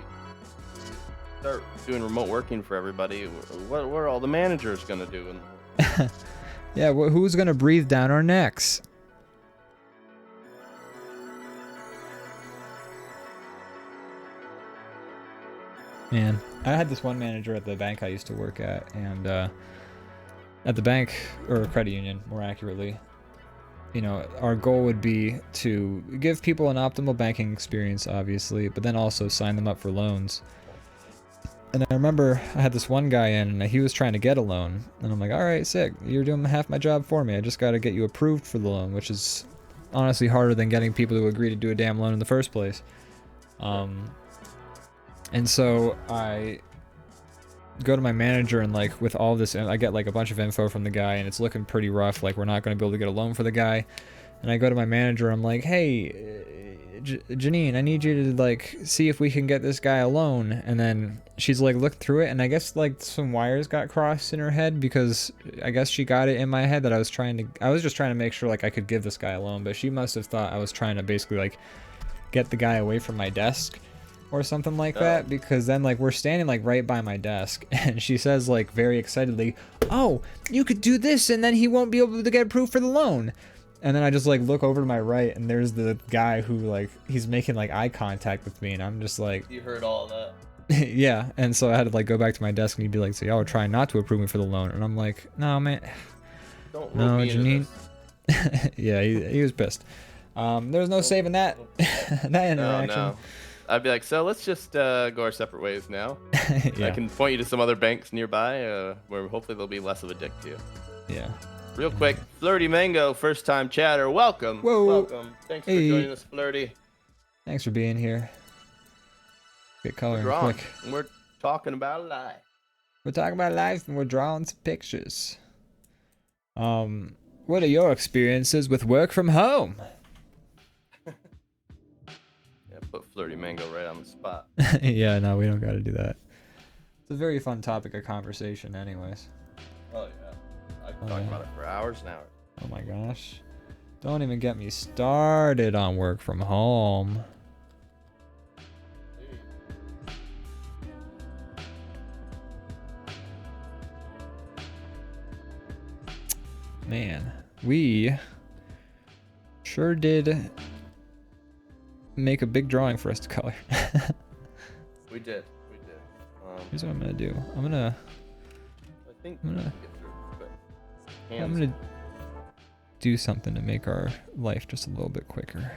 start doing remote working for everybody, what are all the managers gonna do? Yeah, who's gonna breathe down our necks? Man, I had this one manager at the bank I used to work at, and at the bank, or credit union, more accurately, you know, our goal would be to give people an optimal banking experience, obviously, but then also sign them up for loans. And I remember I had this one guy in, and he was trying to get a loan, and I'm like, all right, sick, you're doing half my job for me. I just got to get you approved for the loan, which is honestly harder than getting people to agree to do a damn loan in the first place. And so I go to my manager, and like with all this, I get like a bunch of info from the guy, and it's looking pretty rough. Like we're not going to be able to get a loan for the guy. And I go to my manager, I'm like, hey, Janine, I need you to like see if we can get this guy a loan. And then she's like looked through it, and I guess like some wires got crossed in her head, because I guess she got it in my head that I was just trying to make sure like I could give this guy a loan, but she must have thought I was trying to basically like get the guy away from my desk or something like that, because then like we're standing like right by my desk, and she says like very excitedly, oh, you could do this and then he won't be able to get approved for the loan. And then I just like look over to my right, and there's the guy who like he's making like eye contact with me, and I'm just like, You heard all that. yeah. And so I had to like go back to my desk, and he'd be like, so y'all are trying not to approve me for the loan. And I'm like, no man, Don't no, rope me into Janine. this. Yeah, he was pissed. There's no saving that that interaction. No. I'd be like, so let's just go our separate ways now. Yeah. I can point you to some other banks nearby where hopefully they'll be less of a dick to you. Yeah. Real quick, Flirty Mango, first time chatter, welcome. Whoa. Welcome. Thanks for Hey. joining us, Flirty. Thanks for being here. Get coloring Drawing. quick. And we're talking about life. We're talking about life, and we're drawing some pictures. What are your experiences with work from home? put Flirty Mango right on the spot. Yeah, no, we don't got to do that. It's a very fun topic of conversation, anyways. Oh yeah, I can talk about it for hours and hours. Oh my gosh. Don't even get me started on work from home. Man, we sure did make a big drawing for us to color. We did. Here's what I'm gonna do. I'm gonna do something to make our life just a little bit quicker.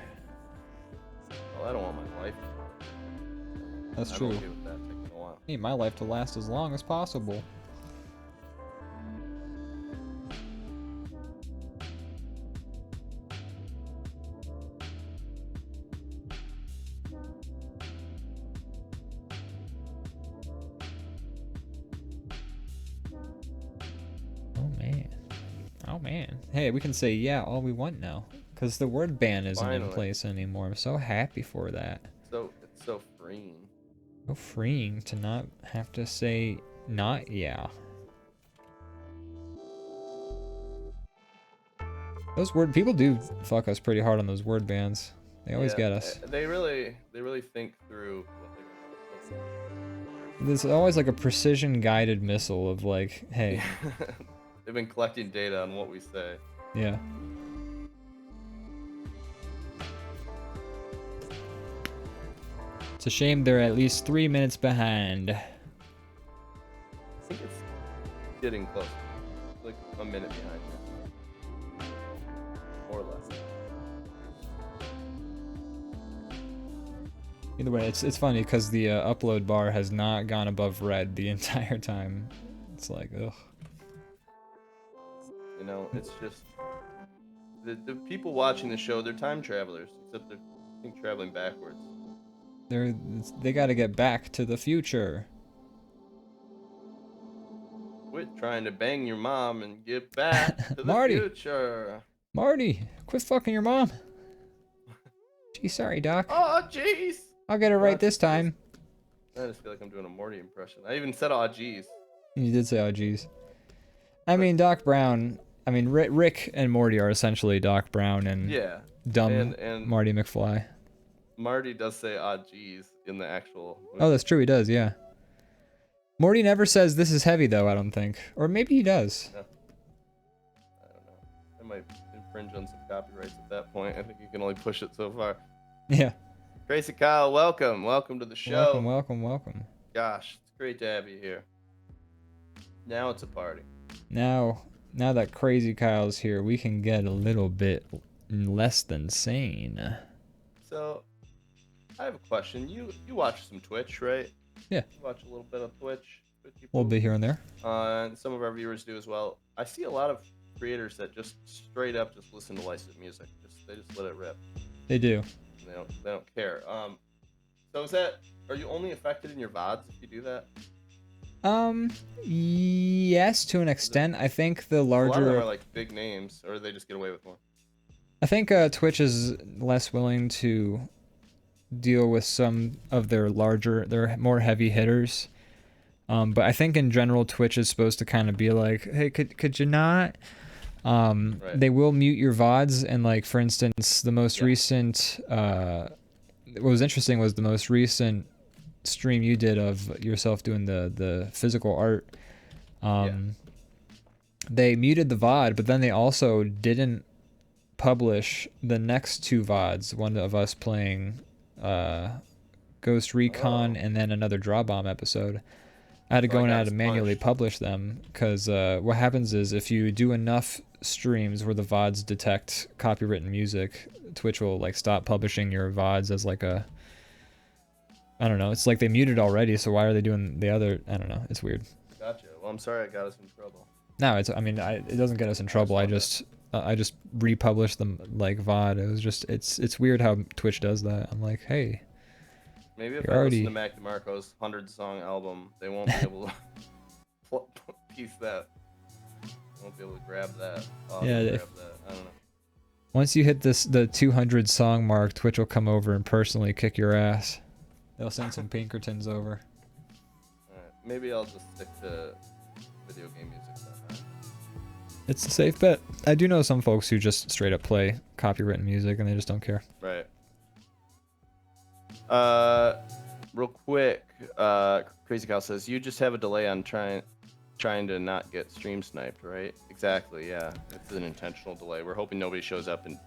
Well, I don't want my life. That's I'm true. okay with that taking a while. I need my life to last as long as possible. Oh man. Hey, we can say yeah all we want now. Because the word ban isn't in place anymore. I'm so happy for that. It's so freeing. So freeing to not have to say not yeah. Those people do fuck us pretty hard on those word bans. They always get us. They really think through what they're gonna do. There's always like a precision guided missile of like, hey. They've been collecting data on what we say. Yeah. It's a shame they're at least 3 minutes behind. I think it's getting close. Like a minute behind. More or less. Either way, it's funny because the upload bar has not gone above red the entire time. It's like, ugh. You know, it's just the people watching the show. They're time travelers, except they're I think traveling backwards. They got to get back to the future. Quit trying to bang your mom and get back to the Marty. future. Marty, quit fucking your mom. Gee, sorry, Doc. Oh, jeez. I'll get it right this time. I just feel like I'm doing a Morty impression. I even said, "Oh, jeez." You did say, "Oh, jeez." I mean, Doc Brown. I mean, Rick and Morty are essentially Doc Brown and dumb and Marty McFly. Marty does say "ah geez" in the actual movie. Oh, that's true, he does, yeah. Morty never says this is heavy though, I don't think. Or maybe he does. No. I don't know. It might infringe on some copyrights at that point. I think you can only push it so far. Yeah. Crazy Kyle, welcome to the show. Welcome. Gosh, it's great to have you here. Now it's a party. Now that Crazy Kyle's here, we can get a little bit less than sane. So, I have a question. You watch some Twitch, right? Yeah. You watch a little bit of Twitch. A little bit here and there. And some of our viewers do as well. I see a lot of creators that just straight up just listen to licensed music. They just let it rip. They do. And they don't care. So are you only affected in your VODs if you do that? Yes, to an extent. I think the larger. A lot of them are like big names, or they just get away with more. I think Twitch is less willing to deal with some of their more heavy hitters. But I think in general, Twitch is supposed to kind of be like, hey, could you not? Right. They will mute your VODs, and like for instance, the most recent. What was interesting was the most recent stream you did of yourself doing the physical art. They muted the VOD, but then they also didn't publish the next two VODs. One of us playing Ghost Recon and then another DrawBomb episode. I had to go and I had to manually publish them because what happens is if you do enough streams where the VODs detect copywritten music, Twitch will like stop publishing your VODs as like a, I don't know. It's like they muted already, so why are they doing the other? I don't know. It's weird. Gotcha. Well, I'm sorry I got us in trouble. No, it doesn't get us in trouble. I just republished them like VOD. It was just it's weird how Twitch does that. I'm like, hey. Maybe if I listen to Mac DeMarco's 100-song album, they won't be able to piece that. They won't be able to grab that. Yeah. Grab that. I don't know. Once you hit the 200 song mark, Twitch will come over and personally kick your ass. They'll send some Pinkertons over. Alright, maybe I'll just stick to video game music then. It's a safe bet. I do know some folks who just straight up play copywritten music and they just don't care. Right. Real quick, Crazy Cow says you just have a delay on trying to not get stream sniped, right? Exactly, yeah. It's an intentional delay. We're hoping nobody shows up and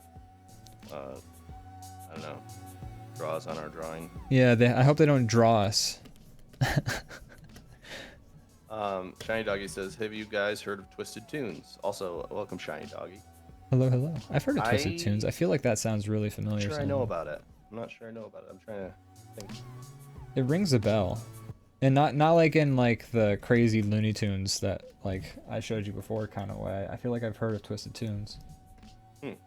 I don't know, draws on our drawing. Yeah, I hope they don't draw us. Shiny Doggy says, have you guys heard of Twisted Tunes? Also, welcome Shiny Doggy. Hello, hello. I've heard of Twisted Tunes. I feel like that sounds really I'm familiar. not sure I know about it. I'm not sure I know about it. I'm trying to think. It rings a bell. And not like in like the crazy Looney Tunes that like I showed you before kind of way. I feel like I've heard of Twisted Tunes. Okay.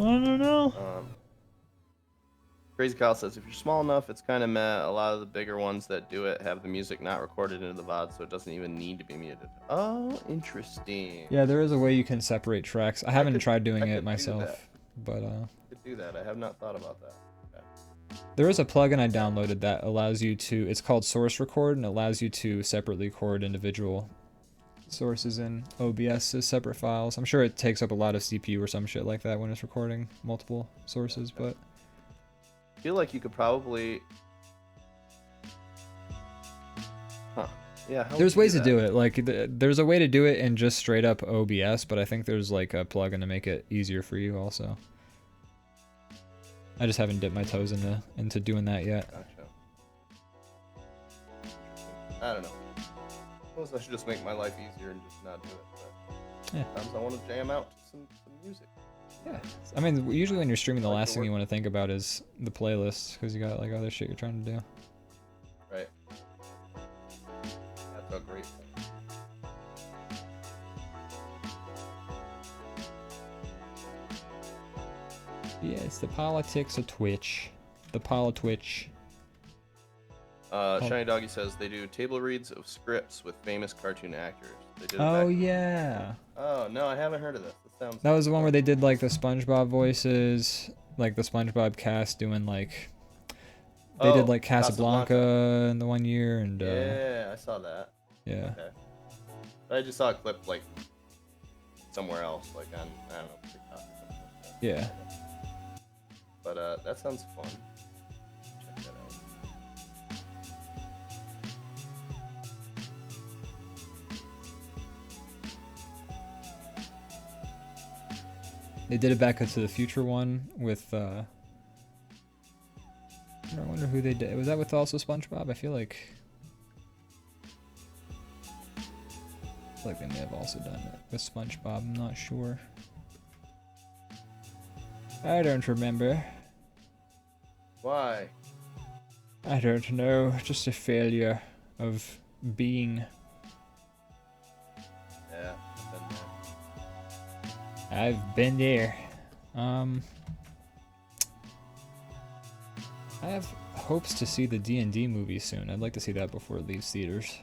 I don't know. Crazy Kyle says, if you're small enough, it's kind of meh. A lot of the bigger ones that do it have the music not recorded into the VOD, so it doesn't even need to be muted. Oh, interesting. Yeah, there is a way you can separate tracks. I haven't tried doing it do myself, that. but I could do that. I have not thought about that. Okay. there is a plugin I downloaded that allows you to, it's called Source Record, and it allows you to separately record individual sources in OBS as separate files. I'm sure it takes up a lot of CPU or some shit like that when it's recording multiple sources, but I feel like you could probably... Yeah, there's ways to do it. Like, there's a way to do it in just straight up OBS, but I think there's like a plugin to make it easier for you also. I just haven't dipped my toes into doing that yet. Gotcha. I don't know. I suppose I should just make my life easier and just not do it. But Yeah. sometimes I want to jam out to some music. Yeah. I mean, usually when you're streaming, the Like last the thing you work. want to think about is the playlist, because you got like other shit you're trying to do. Right. That's a great thing. Yeah, it's the politics of Twitch. The polititwitch. Shiny Doggy says they do table reads of scripts with famous cartoon actors. They did it Oh, back- yeah. Oh, no, I haven't heard of this. This sounds... That was the one where they did like the SpongeBob voices, like the SpongeBob cast doing like... They did like Casablanca in the one year, and Yeah, I saw that. yeah. Okay. I just saw a clip like somewhere else, like on, I don't know, TikTok or something like that. Yeah. But that sounds fun. Check that out. They did it Back to the Future one with I wonder who they did. Was that with also SpongeBob? I feel like they may have also done it with SpongeBob. I'm not sure. I don't remember. Why? I don't know. Just a failure of being. Yeah, I've been there. I've been there. I have hopes to see the D&D movie soon. I'd like to see that before it leaves theaters.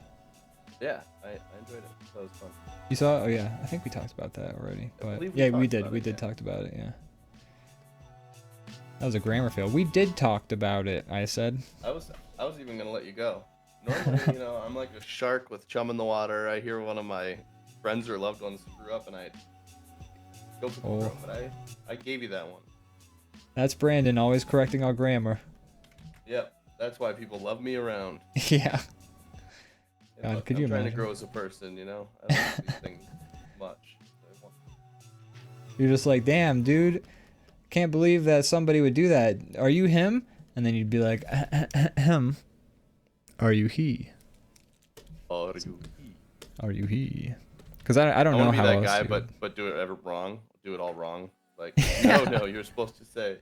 Yeah, I enjoyed it. That was fun. You saw? Oh yeah, I think we talked about that already. But believe we yeah, we talked did. about We it, did yeah. talked about it. Yeah. That was a grammar fail. We did talked about it. I said. I was even gonna let you go. Normally, you know, I'm like a shark with chum in the water. I hear one of my friends or loved ones screw up, and I go for the Oh. throat. But I gave you that one. That's Brandon, always correcting our grammar. Yep, that's why people love me around. Yeah. And God, look, could I'm you trying imagine? to grow as a person, you know. I don't do these things much. You're just like, damn, dude. Can't believe that somebody would do that. Are you him? And then you'd be like, ahem. Are you he? Are you? Are you he? Because I don't I know want to how be that else guy, you would- but do it ever wrong. Do it all wrong. Like, no, you're supposed to say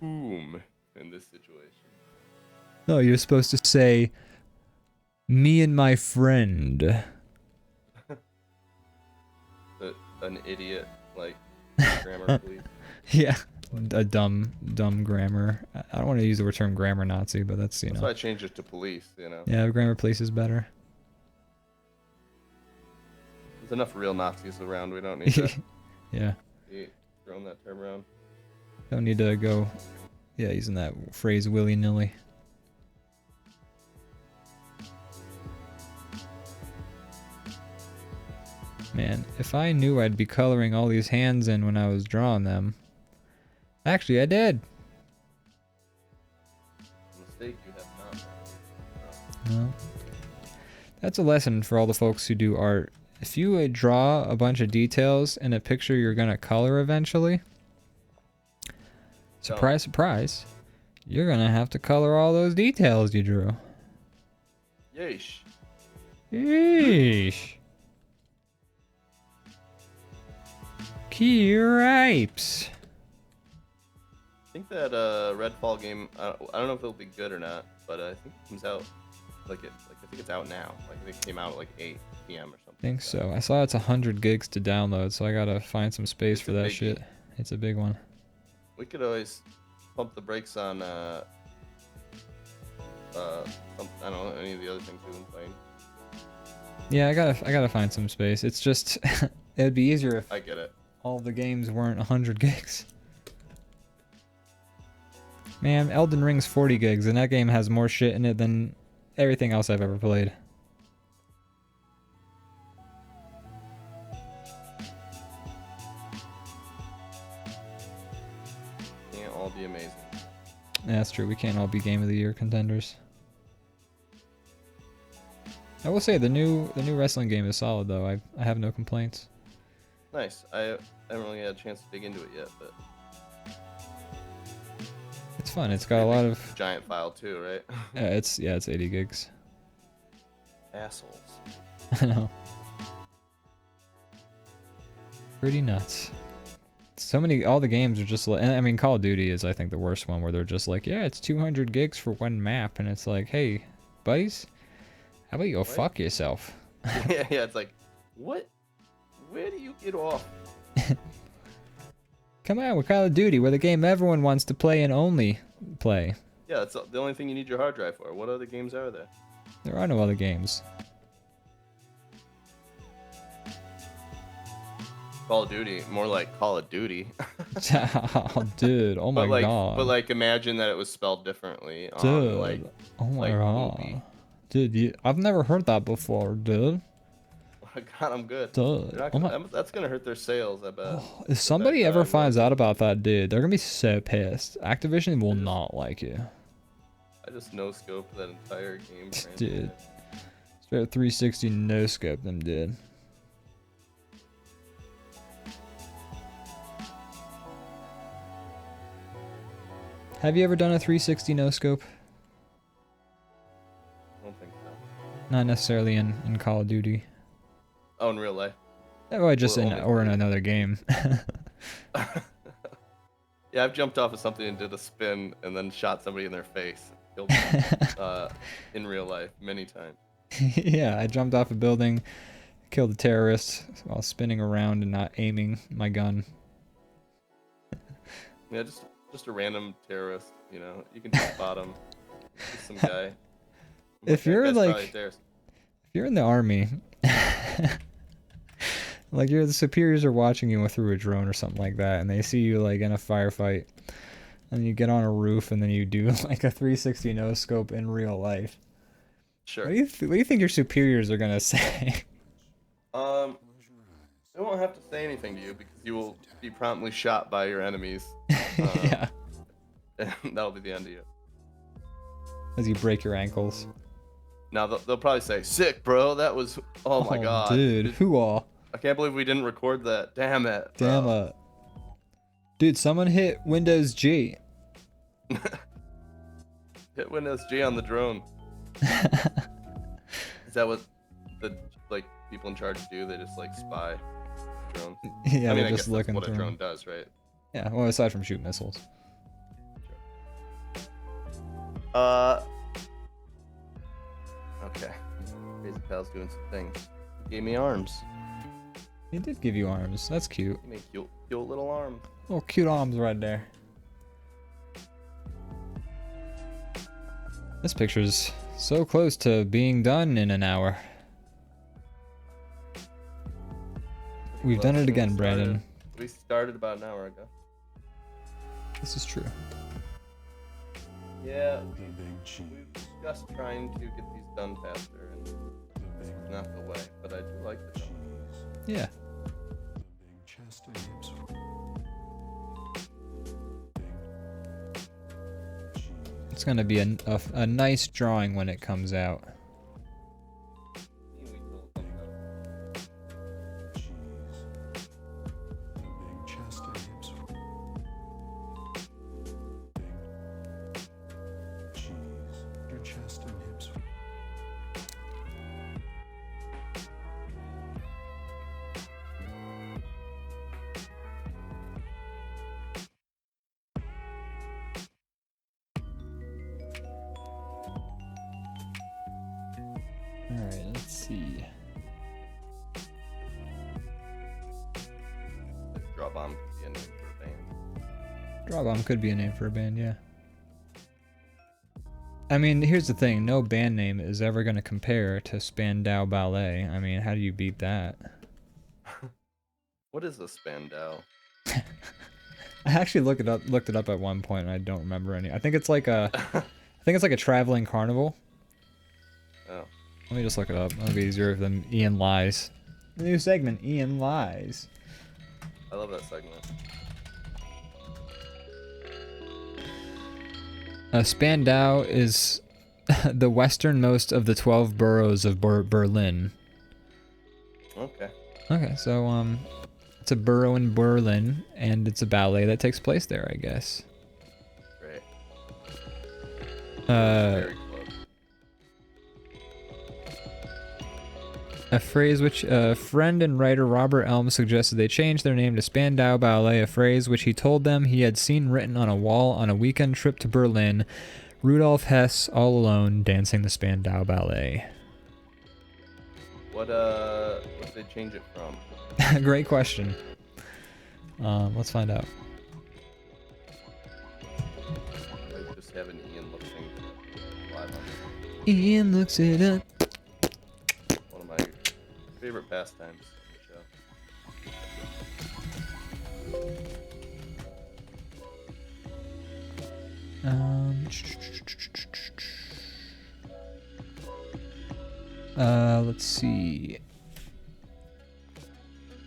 whom in this situation. No, you're supposed to say, me and my friend. An idiot, like, grammar police. Yeah. A dumb grammar. I don't want to use the term grammar Nazi, but that's, you That's know. why I changed it to police, you know. Yeah, grammar police is better. There's enough real Nazis around. We don't need to Yeah. be throwing that term around. Don't need to go, yeah, using that phrase willy-nilly. Man, if I knew I'd be coloring all these hands in when I was drawing them. Actually, I did. Mistake you have not. No. That's a lesson for all the folks who do art. If you draw a bunch of details in a picture you're gonna color eventually, surprise, surprise, you're gonna have to color all those details you drew. Yeesh. Yeesh. Cripes. I think that Redfall game. I don't know if it'll be good or not, but I think it comes out I think it's out now. Like it came out at like 8 p.m. or something. I think so. I saw it's 100 gigs to download, so I gotta find some space for that shit. It's a big one. We could always pump the brakes on I don't know, any of the other things we've been playing. Yeah, I gotta find some space. It's just it'd be easier if I get it. All the games weren't 100 gigs. Man, Elden Ring's 40 gigs, and that game has more shit in it than everything else I've ever played. Can't all be amazing. Yeah, that's true. We can't all be Game of the Year contenders. I will say the new wrestling game is solid though. I have no complaints. Nice. I haven't really had a chance to dig into it yet, but it's fun. It's got a lot of giant file too, right? it's 80 gigs. Assholes. I know. Pretty nuts. So many, all the games are just like, I mean, Call of Duty is, I think, the worst one where they're just like, yeah, it's 200 gigs for one map, and it's like, hey, buddies, how about you go fuck yourself? yeah, it's like, what? Where do you get off? Come on, we're Call of Duty. We're the game everyone wants to play and only play. Yeah, that's the only thing you need your hard drive for. What other games are there? There are no other games. Call of Duty, more like Call of Duty. Oh, dude, oh my god. But like, imagine that it was spelled differently. Dude, like, oh my god. movie. Dude, I've never heard that before, dude. God, I'm good. Dude, that's gonna hurt their sales, I bet. Oh, if somebody ever finds out about that, dude, they're gonna be so pissed. Activision will not like you. I just no-scoped that entire game. Dude, straight 360 no-scope them, dude. Have you ever done a 360 no-scope? I don't think so. Not necessarily in Call of Duty. Oh, in real life? Oh, just in another game. Yeah, I've jumped off of something and did a spin and then shot somebody in their face. Killed them, in real life many times. Yeah, I jumped off a building, killed a terrorist while spinning around and not aiming my gun. Yeah, just a random terrorist, you know. You can just spot him. Just some guy. If you're like, if you're in the army, like the superiors are watching you through a drone or something like that, and they see you like in a firefight, and you get on a roof, and then you do like a 360 no scope in real life. Sure. What do you think your superiors are gonna say? They won't have to say anything to you because you will be promptly shot by your enemies. Yeah. And that'll be the end of you. As you break your ankles. Now they'll probably say, "Sick, bro. That was oh my god, dude. Who all? I can't believe we didn't record that. Damn it. Damn it. Dude, someone hit Windows G. Hit Windows G on the drone. Is that what the people in charge do? They just like spy drones. Yeah, I mean, they're just looking that's what through a drone does, right? Yeah, well, aside from shoot missiles. Okay. Crazy Pal's doing some things. Gave me arms. He did give you arms. That's cute. Give me cute little arms. Oh, cute arms right there. This picture's so close to being done in an hour. We've done it again, Brandon. We started about an hour ago. This is true. Yeah, we've discussed trying to get these done faster, and it's not the way, but I do like the drum. Yeah. It's gonna be a nice drawing when it comes out. Alright, let's see. DrawBomb could be a name for a band. DrawBomb could be a name for a band, yeah. I mean, here's the thing. No band name is ever going to compare to Spandau Ballet. I mean, how do you beat that? What is a Spandau? I actually looked it up at one point and I don't remember any. I think it's like a traveling carnival. Oh. Let me just look it up. It'll be easier than Ian Lies. The new segment, Ian Lies. I love that segment. Spandau is the westernmost of the 12 boroughs of Berlin. Okay. Okay, so it's a borough in Berlin, and it's a ballet that takes place there, I guess. Great. Uh, Very close. A phrase which friend and writer Robert Elm suggested they change their name to Spandau Ballet, a phrase which he told them he had seen written on a wall on a weekend trip to Berlin. Rudolf Hess, all alone, dancing the Spandau Ballet. What did they change it from? Great question. Let's find out. They just have an Ian look thing live on Ian looks it up. one of my favorite pastimes in the show. Let's see.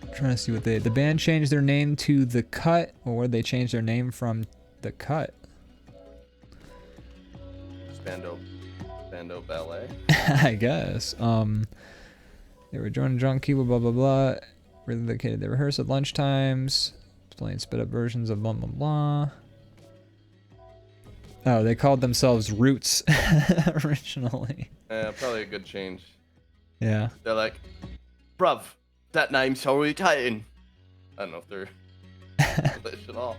I'm trying to see what the band changed their name to The Cut, or where they changed their name from The Cut. Spandau Ballet. I guess. They were joining drunk people, blah blah blah. Really located. They rehearse at lunchtimes, playing sped up versions of blah blah blah. Oh, they called themselves Roots originally. Probably a good change. Yeah. They're like, bruv, that name's so irritating. I don't know if they're English at all.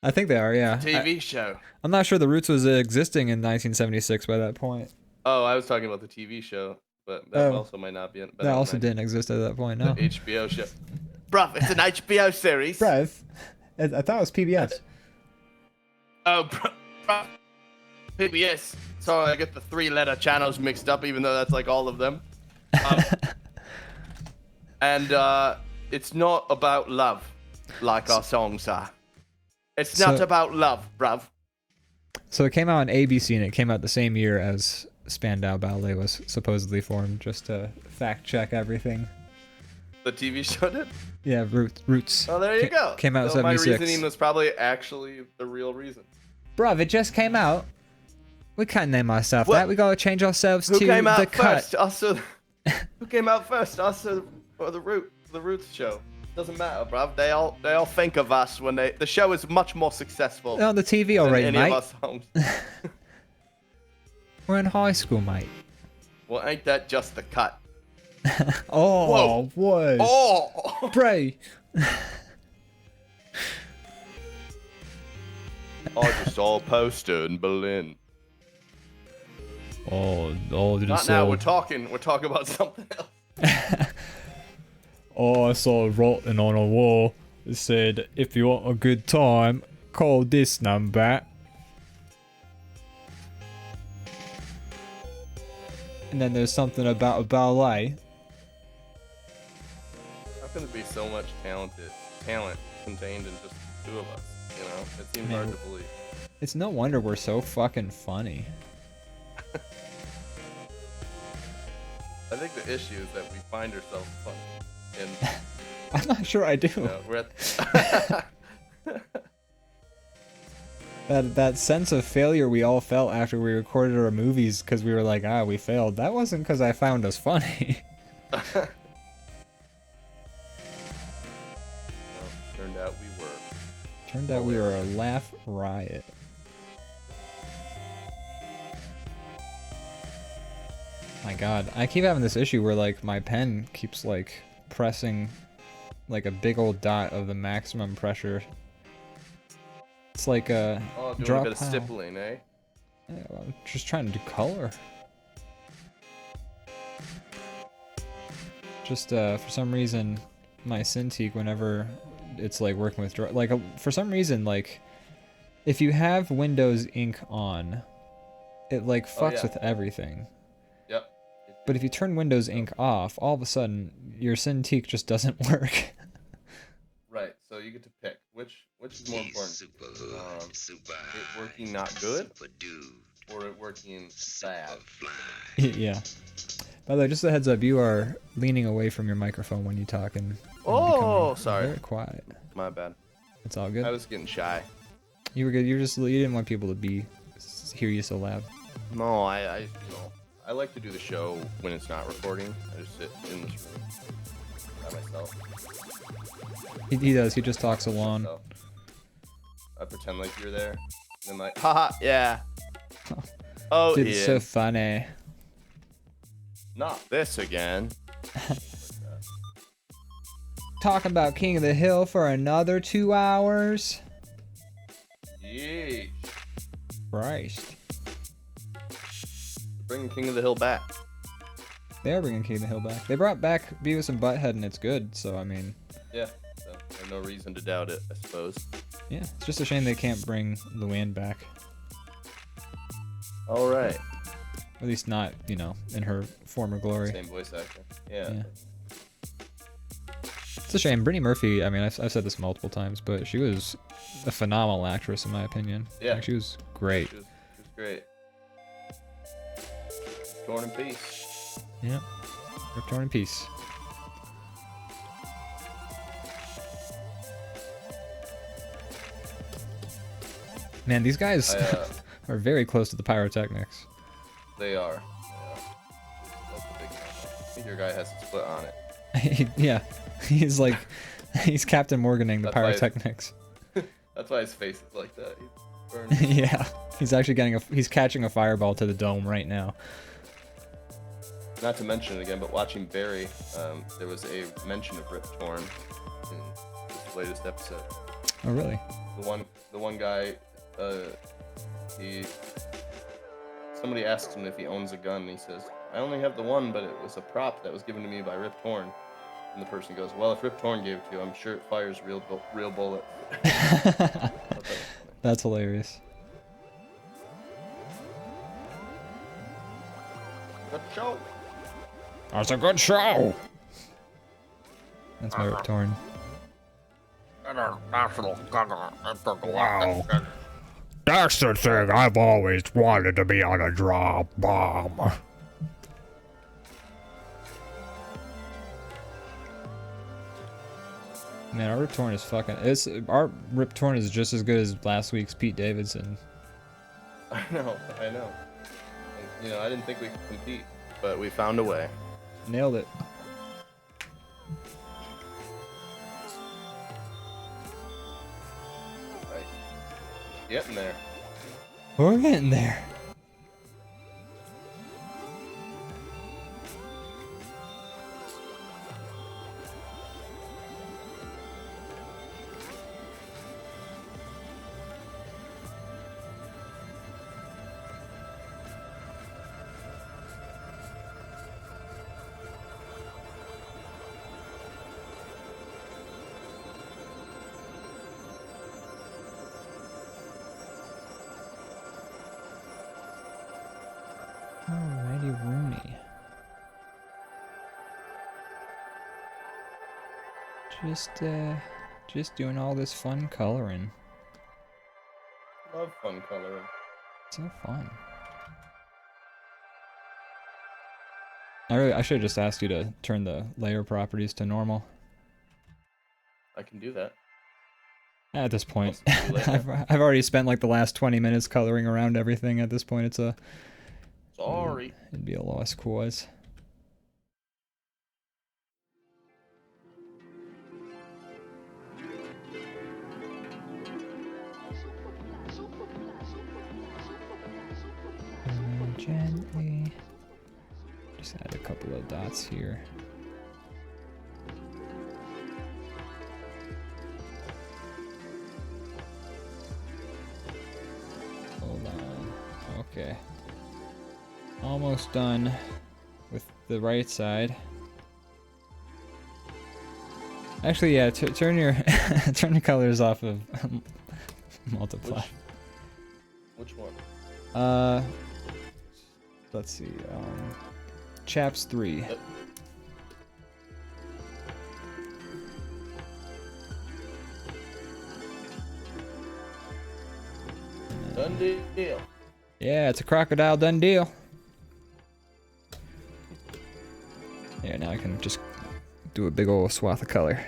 I think they are, yeah. TV show. I'm not sure the Roots was existing in 1976 by that point. Oh, I was talking about the TV show, but that also might not be. That also didn't exist at that point, no. The HBO show. Bruv, it's an HBO series. Bruv, I thought it was PBS. Oh, bruv. PBS. Sorry, I get the 3-letter channels mixed up, even though that's like all of them. And it's not about love, like our songs are. It's not about love, bruv. So it came out on ABC, and it came out the same year as Spandau Ballet was supposedly formed, just to fact check everything. The TV show did? Yeah, Roots. Oh, there you go. Came out in so 76. My reasoning was probably actually the real reason. Bruv, it just came out. We can't name ourselves that. We gotta change ourselves Who to came out The Cut. first? Also, who came out first? Us or the Roots show? Doesn't matter, bruv. They all think of us when the show is much more successful. They're on the TV already, than any mate. of our songs. We're in high school, mate. Well, ain't that just The Cut? Oh, what? Oh! Pray. I just saw a poster in Berlin. Not now. We're talking about something else. I saw written on a wall. It said, "If you want a good time, call this number." And then there's something about a ballet. gonna be so much talent contained in just the two of us. You know, it seems Man, hard to believe. It's no wonder we're so fucking funny. I think the issue is that we find ourselves funny, and I'm not sure I do. you know, we're at That sense of failure we all felt after we recorded our movies because we were like, we failed. That wasn't because I found us funny. Well, turned out we were. Turned out we were a laugh riot. My god, I keep having this issue where like my pen keeps like pressing like a big old dot of the maximum pressure. It's like a doing a bit of stippling, eh? Yeah, well, I'm just trying to do color. Just for some reason, my Cintiq, whenever it's like working with for some reason, like if you have Windows Ink on, it like fucks with everything. Yep. But if you turn Windows Ink off, all of a sudden your Cintiq just doesn't work. Right. So you get to pick which is more important. It working not good, or it working bad. Yeah. By the way, just a heads up, you are leaning away from your microphone when you talk and Oh, sorry. Very quiet. My bad. It's all good. I was getting shy. You were good. You didn't want people to hear you so loud. No, I like to do the show when it's not recording. I just sit in this room by myself. He does. He just talks alone. So, I pretend like you're there, and then like, haha, yeah. Oh, dude, it's so funny. Not this again. Talking about King of the Hill for another 2 hours. Yeesh. Christ. Bringing King of the Hill back. They are bringing King of the Hill back. They brought back Beavis and Butthead, and it's good. So I mean. Yeah. So there's no reason to doubt it, I suppose. Yeah, it's just a shame they can't bring Luann back. All right. At least not, in her former glory. Same voice actor. Yeah. It's a shame. Brittany Murphy, I mean, I've said this multiple times, but she was a phenomenal actress in my opinion. Yeah. Like, she was great. She was great. Torn in peace. Yeah. Rip torn in peace. Man, these guys are very close to the pyrotechnics. They are. That's a big one. I think your guy has to split on it. Yeah. He's like, he's Captain Morganing the pyrotechnics. That's why his face is like that. He's burning. Yeah. He's actually he's catching a fireball to the dome right now. Not to mention it again, but watching Barry, there was a mention of Rip Torn in this latest episode. Oh, really? The one guy, somebody asks him if he owns a gun, and he says, "I only have the one, but it was a prop that was given to me by Rip Torn." And the person goes, "Well, if Rip Torn gave it to you, I'm sure it fires real bullets." That's hilarious. Good show. That's a good show. That's my Rip Torn. Wow. That's the thing I've always wanted to be on a Draw Bomb. Man, our Rip Torn is our Rip Torn is just as good as last week's Pete Davidson. I know. And, I didn't think we could compete, but we found a way. Nailed it. Right. Getting there. We're getting there. Alrighty, Rooney. Just doing all this fun coloring. Love fun coloring. So fun. I should have just asked you to turn the layer properties to normal. I can do that. At this point, Too late now. I've already spent like the last 20 minutes coloring around everything. At this point, Sorry. it'd be a lost cause. Gently. Just add a couple of dots here. Hold on. Okay. Almost done with the right side. Actually, yeah. Turn your turn your colors off of multiply. Which one? Let's see. Chaps 3. Yep. Done deal. Yeah, it's a crocodile done deal. Yeah, now I can just do a big old swath of color.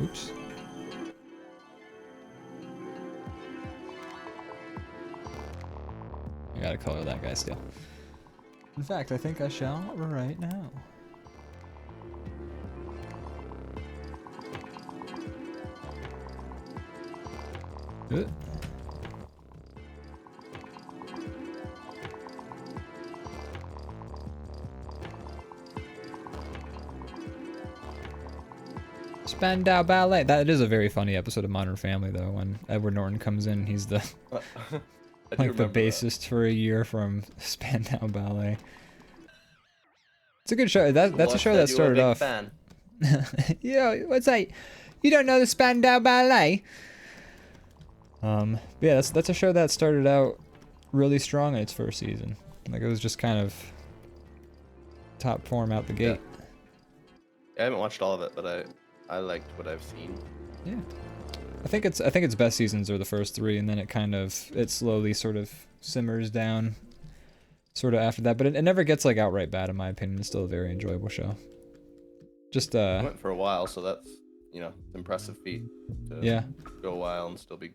Oops. I gotta color that guy still. In fact, I think I shall right now. Good. Spandau Ballet. That is a very funny episode of Modern Family, though, when Edward Norton comes in. He's the I do like the remember that. bassist for a year from Spandau Ballet. It's a good show. That's a Watch show that you a started big off. fan. Yeah, what's that? You don't know the Spandau Ballet? Yeah, that's a show that started out really strong in its first season. Like it was just kind of top form out the gate. I haven't watched all of it, but I liked what I've seen. Yeah. I think its best seasons are the first 3, and then it slowly sort of simmers down sort of after that, but it never gets like outright bad in my opinion. It's still a very enjoyable show. Just I went for a while, so that's impressive feat to yeah. go a while and still be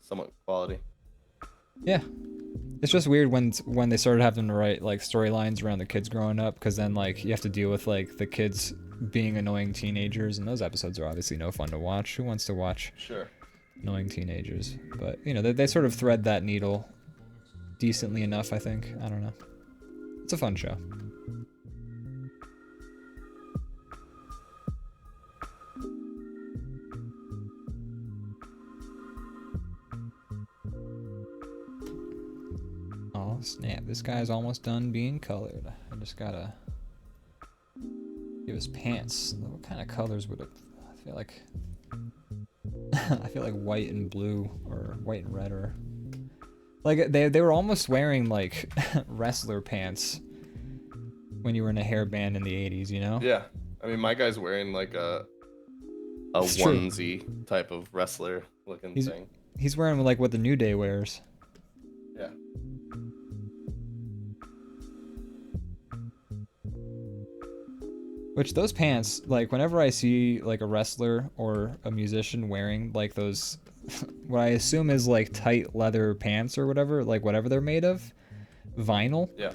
somewhat quality. Yeah. It's just weird when they started having to write like storylines around the kids growing up, because then like you have to deal with like the kids being annoying teenagers, and those episodes are obviously no fun to watch. Who wants to watch Sure. annoying teenagers? But they sort of thread that needle decently enough, I think. I don't know. It's a fun show. Oh snap, this guy's almost done being colored. I just gotta give his pants. What kind of colors would it? I feel like white and blue, or white and red, or like they were almost wearing like wrestler pants when you were in a hairband in the 80s, you know? Yeah. I mean, my guy's wearing like a It's true. onesie type of wrestler looking thing. He's wearing like what the New Day wears. Yeah. Which those pants, like whenever I see like a wrestler or a musician wearing like those, what I assume is like tight leather pants or whatever, like whatever they're made of, vinyl. Yeah.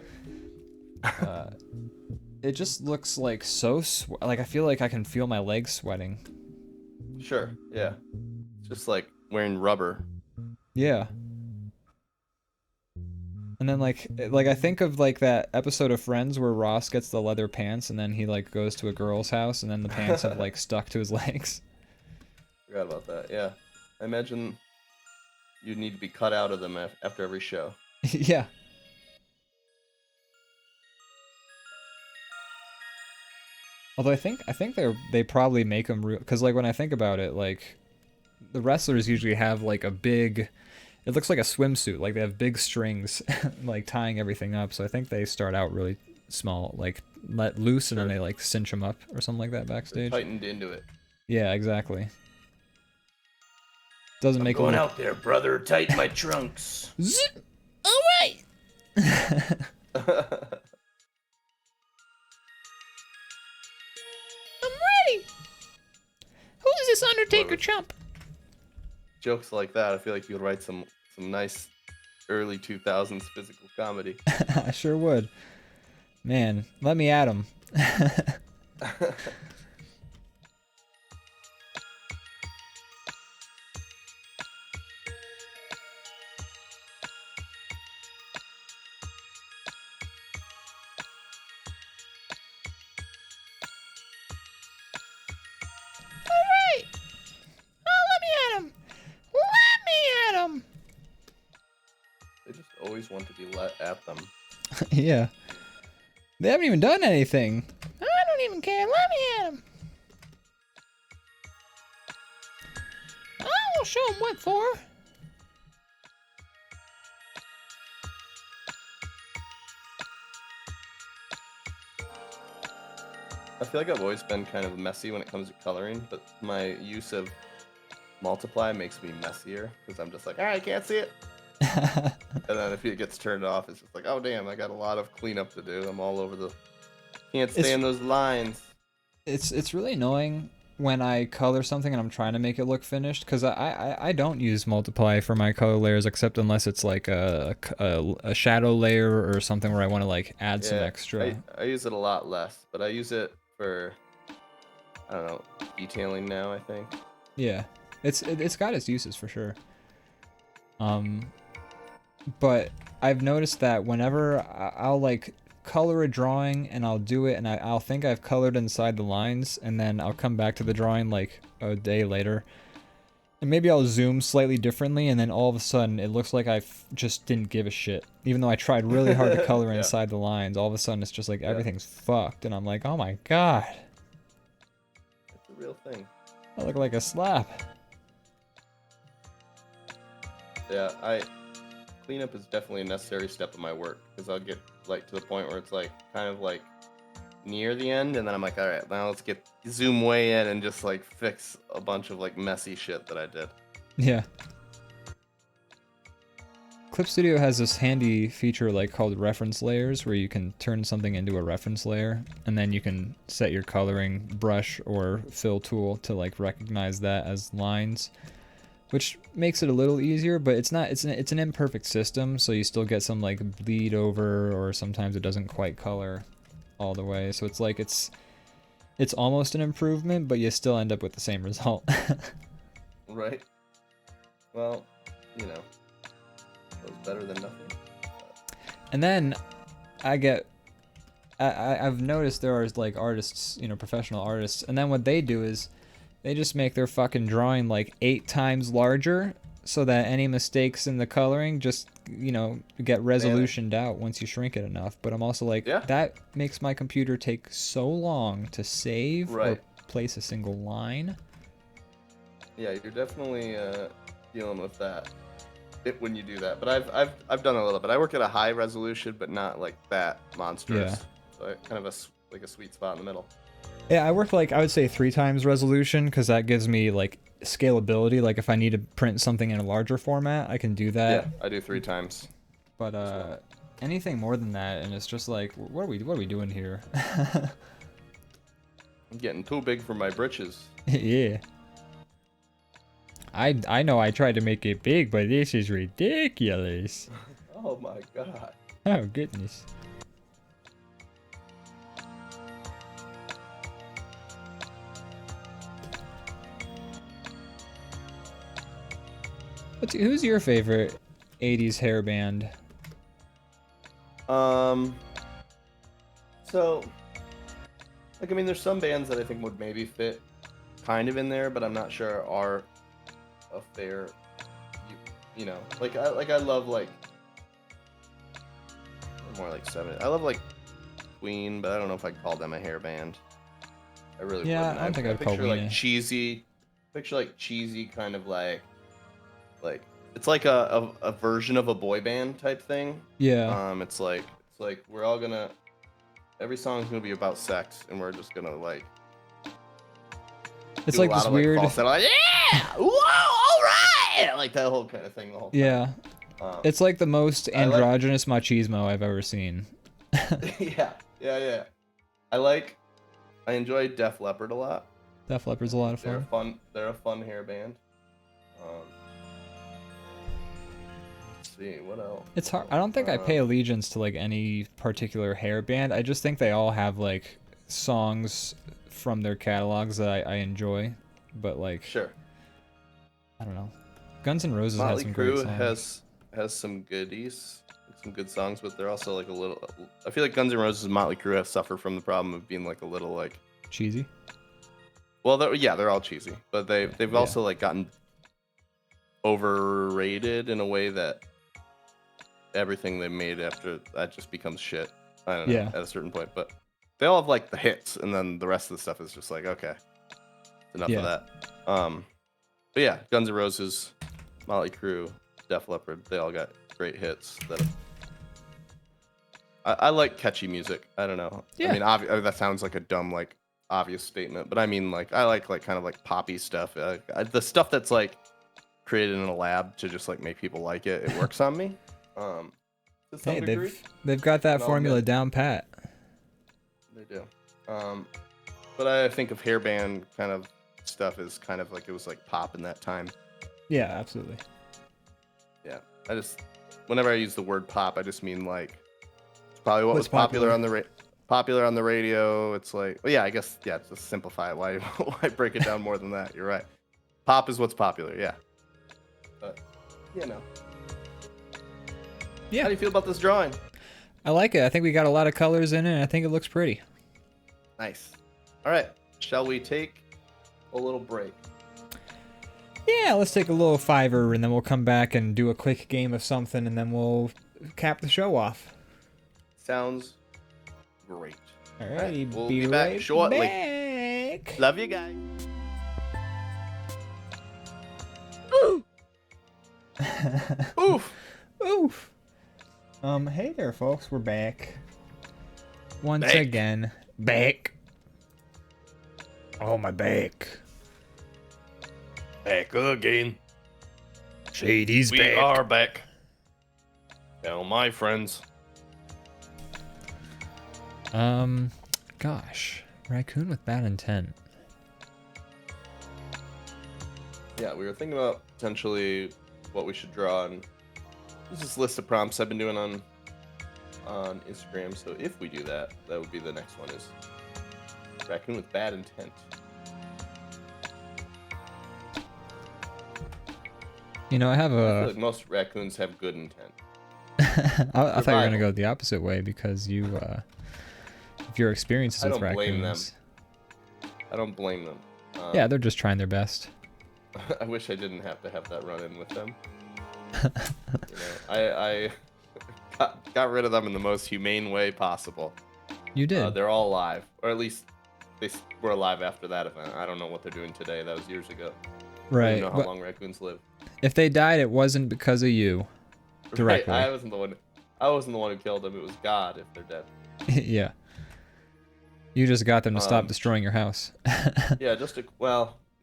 It just looks like so like I feel like I can feel my legs sweating. Sure. Yeah. Just like wearing rubber. Yeah. And then like I think of like that episode of Friends where Ross gets the leather pants and then he like goes to a girl's house and then the pants have like stuck to his legs. Forgot about that. Yeah. I imagine you'd need to be cut out of them after every show. Yeah. Although I think they probably make them real, because like when I think about it, like the wrestlers usually have like a big, it looks like a swimsuit, like they have big strings like tying everything up. So I think they start out really small, like let loose, and then Sure. they like cinch them up or something like that They're backstage. tightened into it. Yeah, exactly. Doesn't I'm make going it out there, brother. Tighten my trunks. Zip. All right. I'm ready. Who is this Undertaker Whoever. chump? Jokes like that, I feel like you would write some nice early 2000s physical comedy. I sure would. Man, let me at him. They just always want to be let at them. Yeah. They haven't even done anything. I don't even care. Let me at him. I will show him what for. I feel like I've always been kind of messy when it comes to coloring, but my use of multiply makes me messier because I'm just like, I can't see it. And then if it gets turned off, it's just like, oh damn, I got a lot of cleanup to do. I'm all over the. Can't stand those lines. It's really annoying when I color something and I'm trying to make it look finished, because I don't use multiply for my color layers except unless it's like a shadow layer or something where I want to like add some extra. I use it a lot less, but I use it for, I don't know, detailing now, I think. Yeah, it's got its uses for sure. But I've noticed that whenever I'll like color a drawing and I'll do it and I'll think I've colored inside the lines, and then I'll come back to the drawing like a day later, and maybe I'll zoom slightly differently, and then all of a sudden it looks like I just didn't give a shit. Even though I tried really hard to color Yeah. inside the lines, all of a sudden it's just like everything's fucked, and I'm like, oh my god, It's a real thing. I look like a slap. Yeah, cleanup is definitely a necessary step of my work, because I'll get like to the point where it's like kind of like near the end, and then I'm like, all right, now let's zoom way in and just like fix a bunch of like messy shit that I did. Yeah. Clip Studio has this handy feature like called reference layers, where you can turn something into a reference layer, and then you can set your coloring brush or fill tool to like recognize that as lines, which makes it a little easier, but it's an imperfect system, so you still get some like bleed over, or sometimes it doesn't quite color all the way. So it's like it's almost an improvement, but you still end up with the same result. Right. Well, you know, it was better than nothing. And then I've noticed there are like artists, you know, professional artists, and then what they do is they just make their fucking drawing like 8 times larger, so that any mistakes in the coloring just, you know, get resolutioned out once you shrink it enough. But I'm also like, that makes my computer take so long to save or place a single line. Yeah, you're definitely dealing with that when you do that. But I've done a little bit. I work at a high resolution, but not like that monstrous. Yeah. So kind of a sweet spot in the middle. Yeah, I work like, I would say 3 times resolution, because that gives me like scalability. Like if I need to print something in a larger format, I can do that. Yeah, I do 3 times. But anything more than that, and it's just like, what are we doing here? I'm getting too big for my britches. Yeah. I know I tried to make it big, but this is ridiculous. Oh my god. Oh goodness. Who's your favorite 80s hair band? So, like, I mean, there's some bands that I think would maybe fit kind of in there, but I'm not sure are a fair, you know, like I love like more like 70. I love like Queen, but I don't know if I'd call them a hair band. I really wouldn't. I don't think I'd call picture Queen like cheesy. Picture like cheesy kind of like it's like a version of a boy band type thing. Yeah. It's like we're all gonna every song's gonna be about sex, and we're just gonna like It's do a like lot this of weird. like falsetto, like yeah, whoa, all right, like that whole kind of thing the whole time. Yeah. It's like the most I like- androgynous machismo I've ever seen. yeah. I enjoy Def Leppard a lot. Def Leppard's a lot of They're fun. They're a fun hair band. Let's see what else. It's hard. I don't think I pay allegiance to like any particular hair band. I just think they all have like songs from their catalogs that I enjoy. But like, Sure. I don't know. Guns N' Roses has Motley some great Crue songs. has some goodies, some good songs, but they're also like a little. I feel like Guns N' Roses and Motley Crue have suffered from the problem of being like a little like. Cheesy. Well, they're all cheesy, but they've also like gotten overrated in a way that everything they made after that just becomes shit. I don't know at a certain point, but they all have like the hits, and then the rest of the stuff is just like okay, enough of that. But yeah, Guns N' Roses, Motley Crue, Def Leppard, they all got great hits. I like catchy music. I don't know. Yeah. I mean, that sounds like a dumb like obvious statement, but I mean like I like kind of like poppy stuff. The stuff that's like created in a lab to just like make people like it. It works on me. To some Hey, degree. they've got that No, formula good. down pat. They do. But I think of hairband kind of stuff as kind of like it was like pop in that time. Yeah, absolutely. Yeah. Whenever I use the word pop, I just mean like it's probably what What's was popular on the popular on the radio. It's like, well, yeah, I guess just simplify it. Why break it down more than that? You're right. Pop is what's popular, yeah. But you know. Yeah. How do you feel about this drawing? I like it. I think we got a lot of colors in it, and I think it looks pretty. Nice. All right. Shall we take a little break? Yeah, let's take a little fiver, and then we'll come back and do a quick game of something, and then we'll cap the show off. Sounds great. Alrighty, we'll be back shortly. Back. Love you guys. Oof. Oof. Hey there, folks. We're back. Once Back. again. Back. Oh, my back. Back again. Shady's We back. are back. Tell my friends. Gosh. Raccoon with bad intent. Yeah, we were thinking about potentially what we should draw, and there's this list of prompts I've been doing on Instagram. So if we do that, that would be the next one is raccoon with bad intent. You know, I have I feel a. like most raccoons have good intent. I thought you were gonna Survival. go the opposite way because you, of your experiences I with don't blame them. raccoons. I don't blame them. Yeah, they're just trying their best. I wish I didn't have to have that run in with them. You know, I got rid of them in the most humane way possible. You did. They're all alive, or at least they were alive after that event. I don't know what they're doing today. That was years ago. I don't right. even know how But long raccoons live. if they died, it wasn't because of you. Directly. Right, I wasn't the one who killed them. It was God if they're dead. Yeah. You just got them to stop Um, destroying your house. Yeah,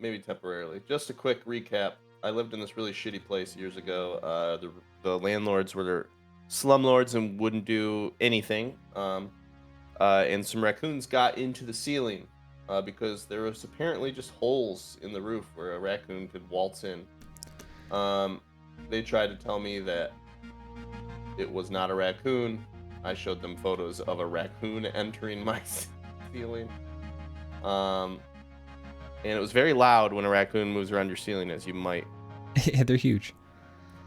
maybe temporarily. Just a quick recap. I lived in this really shitty place years ago. The landlords were slumlords and wouldn't do anything. And some raccoons got into the ceiling because there was apparently just holes in the roof where a raccoon could waltz in. They tried to tell me that it was not a raccoon. I showed them photos of a raccoon entering my ceiling. And it was very loud when a raccoon moves around your ceiling, as you might Yeah, they're huge.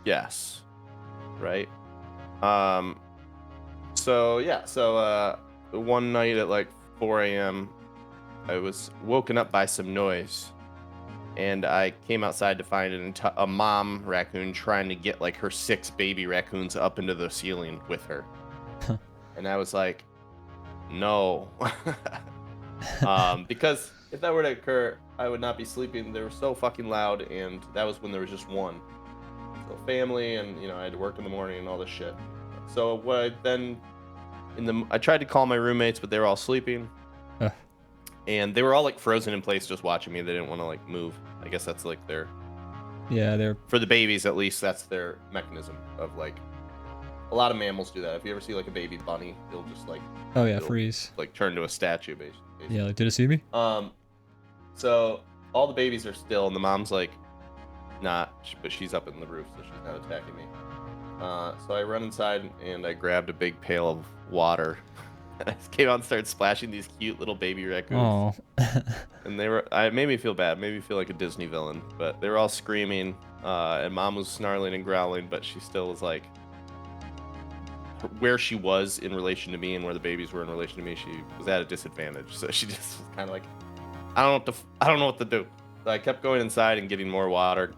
guess. Right? So one night at like 4 a.m., I was woken up by some noise. And I came outside to find a mom raccoon trying to get like her 6 baby raccoons up into the ceiling with her. And I was like, no. Because if that were to occur, I would not be sleeping. They were so fucking loud, and that was when there was just one. So family, and I had to work in the morning and all this shit. So what I then I tried to call my roommates, but they were all sleeping. Ugh. And they were all like frozen in place just watching me. They didn't want to like move. I guess that's like their, Yeah, they're for the babies at least, that's their mechanism of like, a lot of mammals do that. If you ever see like a baby bunny, they'll just like, oh yeah, it'll, freeze. like turn to a statue basically. Yeah, like, did it see me? So all the babies are still, and the mom's like, not, but she's up in the roof, so she's not attacking me. So I run inside and I grabbed a big pail of water. And I just came out and started splashing these cute little baby raccoons. Oh. And it made me feel bad, made me feel like a Disney villain. But they were all screaming, and mom was snarling and growling, but she still was like, where she was in relation to me and where the babies were in relation to me, she was at a disadvantage. So she just was kind of like, I don't know what to do. So I kept going inside and getting more water,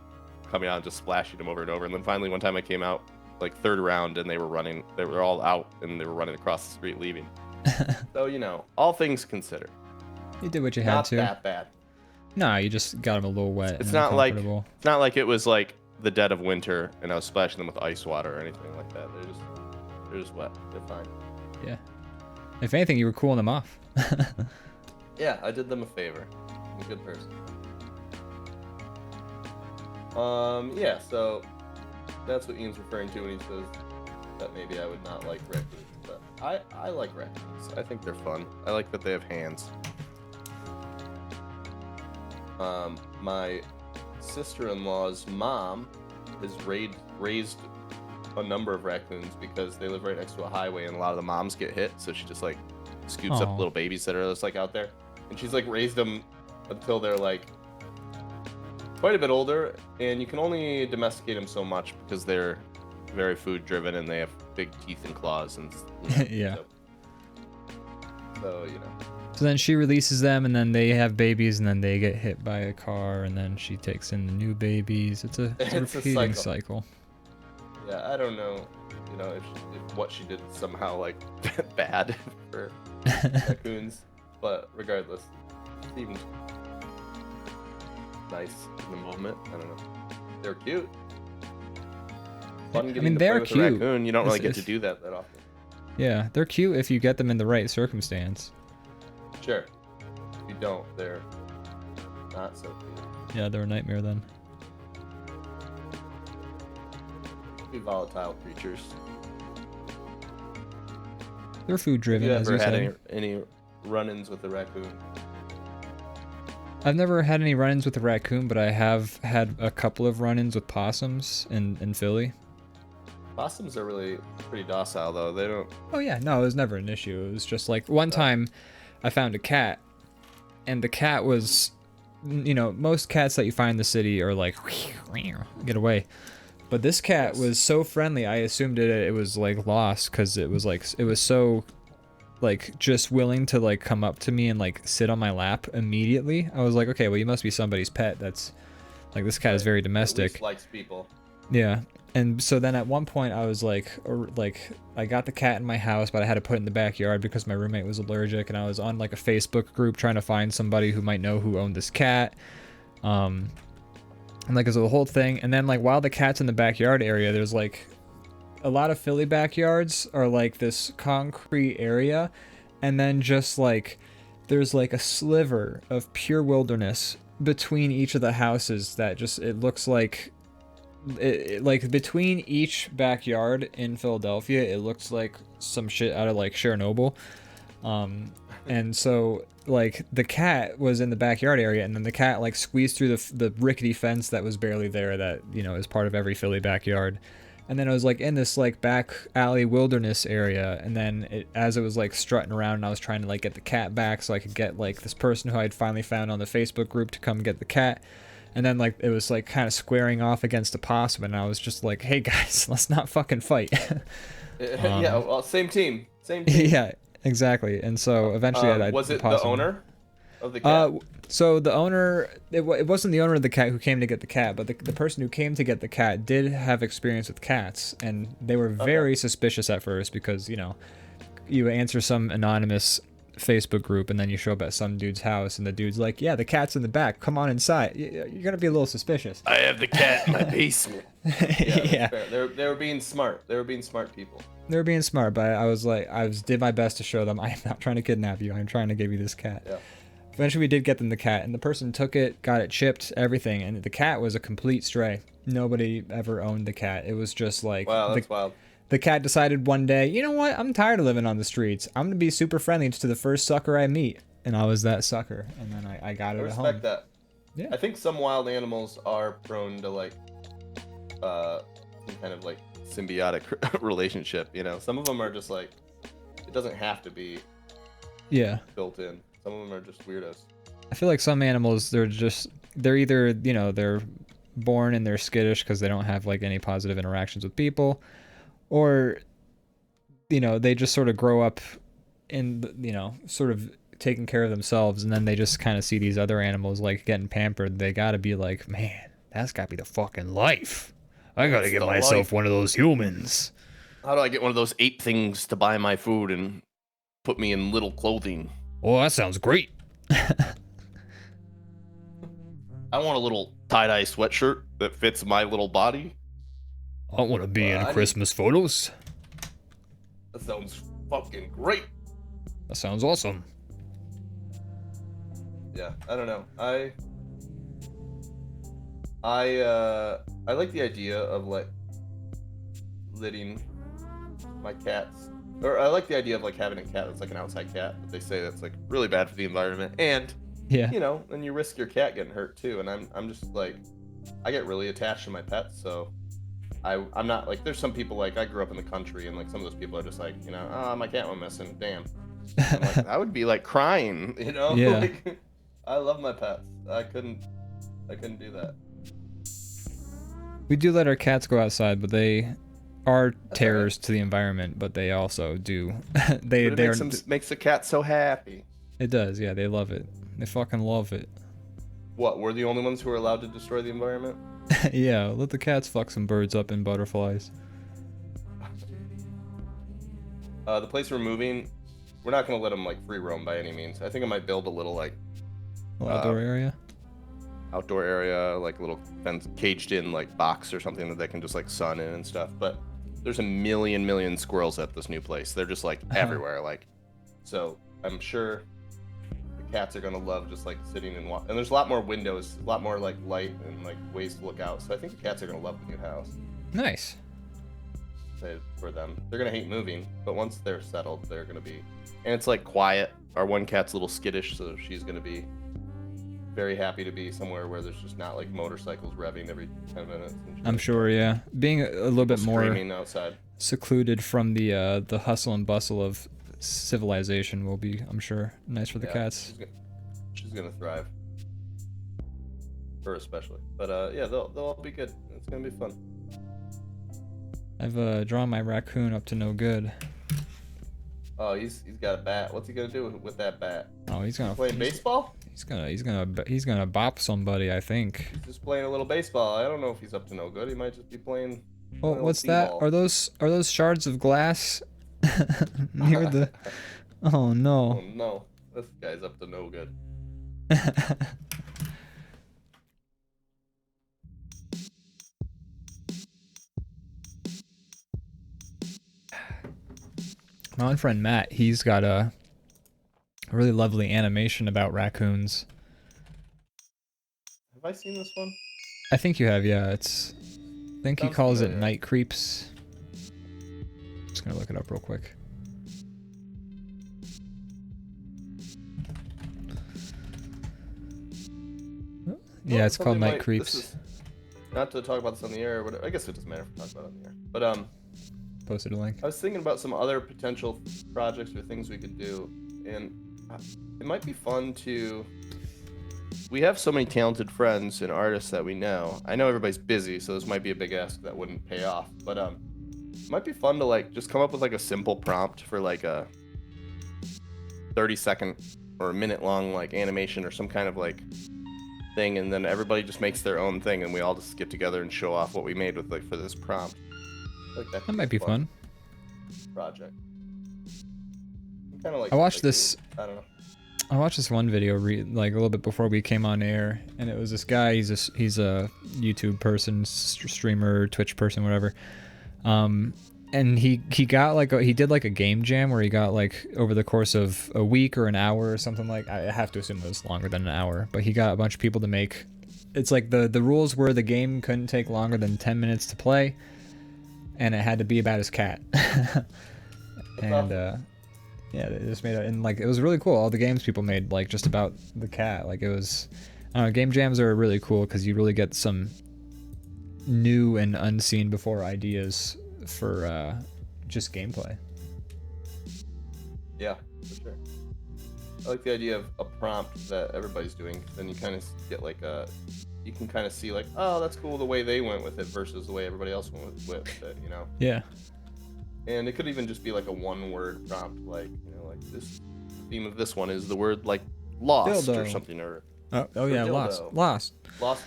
coming out and just splashing them over and over. And then finally one time I came out, like third round, and they were all out and they were running across the street leaving. So, you know, all things considered, You did what you had not to. that bad. No, you just got them a little wet. It's and not like uncomfortable. it's not like it was like the dead of winter and I was splashing them with ice water or anything like that. They're just wet. They're fine. Yeah. If anything, you were cooling them off. Yeah, I did them a favor. I'm a good person. Yeah, so that's what Ian's referring to when he says that maybe I would not like raccoons. But I like raccoons. I think they're fun. I like that they have hands. My sister-in-law's mom has raised a number of raccoons because they live right next to a highway and a lot of the moms get hit, so she just like scoops up Aw. little babies that are just like out there, and she's like raised them until they're like quite a bit older, and you can only domesticate them so much because they're very food driven and they have big teeth and claws and Yeah. so you know. So then she releases them, and then they have babies, and then they get hit by a car, and then she takes in the new babies. It's a It's a repeating cycle. cycle. Yeah, I don't know, you know, if what she did is somehow like bad for raccoons, but regardless, it seemed nice in the moment. I don't know. They're cute. Fun getting to they're play with cute. a raccoon. You don't really get to It's- do that often. Yeah, they're cute if you get them in the right circumstance. Sure. If you don't, they're not so cute. Yeah, they're a nightmare then. Be volatile creatures. They're food Have driven, you as ever you had said. any run-ins with a raccoon? I've never had any run-ins with a raccoon, but I have had a couple of run-ins with possums in Philly. Possums are really pretty docile, though. They don't. Oh yeah, no, it was never an issue. It was just like one time I found a cat, and the cat was, you know, most cats that you find in the city are like, get away. But this cat was so friendly, I assumed it was like lost, because it was so like just willing to like come up to me and like sit on my lap immediately. I was like, okay, well, you must be somebody's pet. That's like, this cat is very At domestic. least likes people. Yeah. And so then at one point I was like I got the cat in my house, but I had to put it in the backyard because my roommate was allergic, and I was on like a Facebook group trying to find somebody who might know who owned this cat. And like, it was a whole thing. And then like, while the cat's in the backyard area, there's like a lot of Philly backyards are like this concrete area, and then just like there's like a sliver of pure wilderness between each of the houses that just, it looks like like between each backyard in Philadelphia, it looks like some shit out of like Chernobyl. And so like the cat was in the backyard area, and then the cat like squeezed through the rickety fence that was barely there, that, you know, is part of every Philly backyard. And then I was like in this like back alley wilderness area, and then as it was like strutting around, and I was trying to like get the cat back so I could get like this person who I'd finally found on the Facebook group to come get the cat. And then like it was like kind of squaring off against a possum, and I was just like, hey guys, let's not fucking fight. Yeah, well, same team. Yeah, exactly. And so eventually I was it the possum. owner of the cat? So the owner, it wasn't the owner of the cat who came to get the cat, but the person who came to get the cat did have experience with cats, and they were very suspicious at first because, you know, you answer some anonymous Facebook group, and then you show up at some dude's house, and the dude's like, "Yeah, the cat's in the back. Come on inside." You're gonna be a little suspicious. I have the cat in my basement. Yeah. They were being smart. They were being smart people. They were being smart, but I did my best to show them, I am not trying to kidnap you. I'm trying to give you this cat. Yeah. Eventually, we did get them the cat, and the person took it, got it chipped, everything, and the cat was a complete stray. Nobody ever owned the cat. It was just like, Wow, that's wild. The cat decided one day, you know what? I'm tired of living on the streets. I'm gonna be super friendly to the first sucker I meet, and I was that sucker. And then I got it at home. I respect that. Yeah. I think some wild animals are prone to like, some kind of like symbiotic relationship. You know, some of them are just like, it doesn't have to be. Yeah. Built in. Some of them are just weirdos. I feel like some animals, they're either, you know, they're born and they're skittish because they don't have like any positive interactions with people, or, you know, they just sort of grow up in, you know, sort of taking care of themselves, and then they just kind of see these other animals like getting pampered. They gotta be like, man, that's gotta be the fucking life. I gotta get myself one of those humans. How do I get one of those ape things to buy my food and put me in little clothing? Oh, that sounds great. I want a little tie-dye sweatshirt that fits my little body. I want to be in Christmas photos. That sounds fucking great. That sounds awesome. Yeah, I don't know. I like the idea of like letting my cats, or I like the idea of like having a cat that's like an outside cat, but they say that's like really bad for the environment, and yeah, you know, and you risk your cat getting hurt too. And I'm just like, I get really attached to my pets, so I'm not like, there's some people like, I grew up in the country, and like some of those people are just like, you know, oh, my cat went missing, damn. Like, I would be like crying, you know. Yeah. Like, I love my pets. I couldn't do that. We do let our cats go outside, but they are terrors to the environment. But they also do. Makes the cat so happy. It does, yeah. They love it. They fucking love it. What? We're the only ones who are allowed to destroy the environment? Yeah, let the cats fuck some birds up and butterflies. The place we're moving, we're not gonna let them like free roam by any means. I think I might build a little like outdoor area. Outdoor area, like a little fence, caged in like box or something that they can just like sun in and stuff. But there's a million squirrels at this new place. They're just like everywhere. Like, so I'm sure the cats are gonna love just like sitting and and there's a lot more windows, a lot more like light and like ways to look out. So I think the cats are gonna love the new house. Nice. For them, they're gonna hate moving, but once they're settled, they're gonna be, and it's like quiet. Our one cat's a little skittish, so she's gonna be very happy to be somewhere where there's just not like motorcycles revving every 10 minutes. I'm sure, yeah. Being a little bit more outside, secluded from the hustle and bustle of civilization will be, I'm sure, nice for the cats. She's gonna thrive. Her especially, but yeah, they'll all be good. It's gonna be fun. I've drawn my raccoon up to no good. Oh, he's got a bat. What's he gonna do with that bat? Oh, he's gonna play baseball. He's gonna bop somebody, I think. He's just playing a little baseball. I don't know if he's up to no good. He might just be playing. Oh, what's that? Are those shards of glass near the? Oh no. Oh no, this guy's up to no good. My one friend Matt, he's got a really lovely animation about raccoons. Have I seen this one? I think you have, yeah. I think he calls it Night Creeps. Just gonna look it up real quick. Yeah, it's called Night Creeps. Not to talk about this on the air, but I guess it doesn't matter if we talk about it on the air. But posted a link. I was thinking about some other potential projects or things we could do, and it might be fun to. We have so many talented friends and artists that we know. I know everybody's busy, so this might be a big ask that wouldn't pay off. But it might be fun to like just come up with like a simple prompt for like a 30-second or a minute-long like animation or some kind of like thing, and then everybody just makes their own thing, and we all just get together and show off what we made with like for this prompt. Like that might be fun. Project. kind of like. I watched like, this. I don't know. I watched this one video like a little bit before we came on air, and it was this guy. He's a YouTube person, streamer, Twitch person, whatever. And he got like he did like a game jam where he got like over the course of a week or an hour or something, like I have to assume it was longer than an hour, but he got a bunch of people to make. It's like the rules were the game couldn't take longer than 10 minutes to play, and it had to be about his cat. And yeah, they just made it, and like it was really cool. All the games people made like just about the cat. Like it was, I don't know, game jams are really cool because you really get some new and unseen before ideas for just gameplay. Yeah, for sure. I like the idea of a prompt that everybody's doing. Then you kind of get like you can kind of see like, oh, that's cool the way they went with it versus the way everybody else went with it, you know? Yeah. And it could even just be like a one-word prompt, like, you know, like this theme of this one is the word like lost Dildo. or something, or Oh yeah, dildo. lost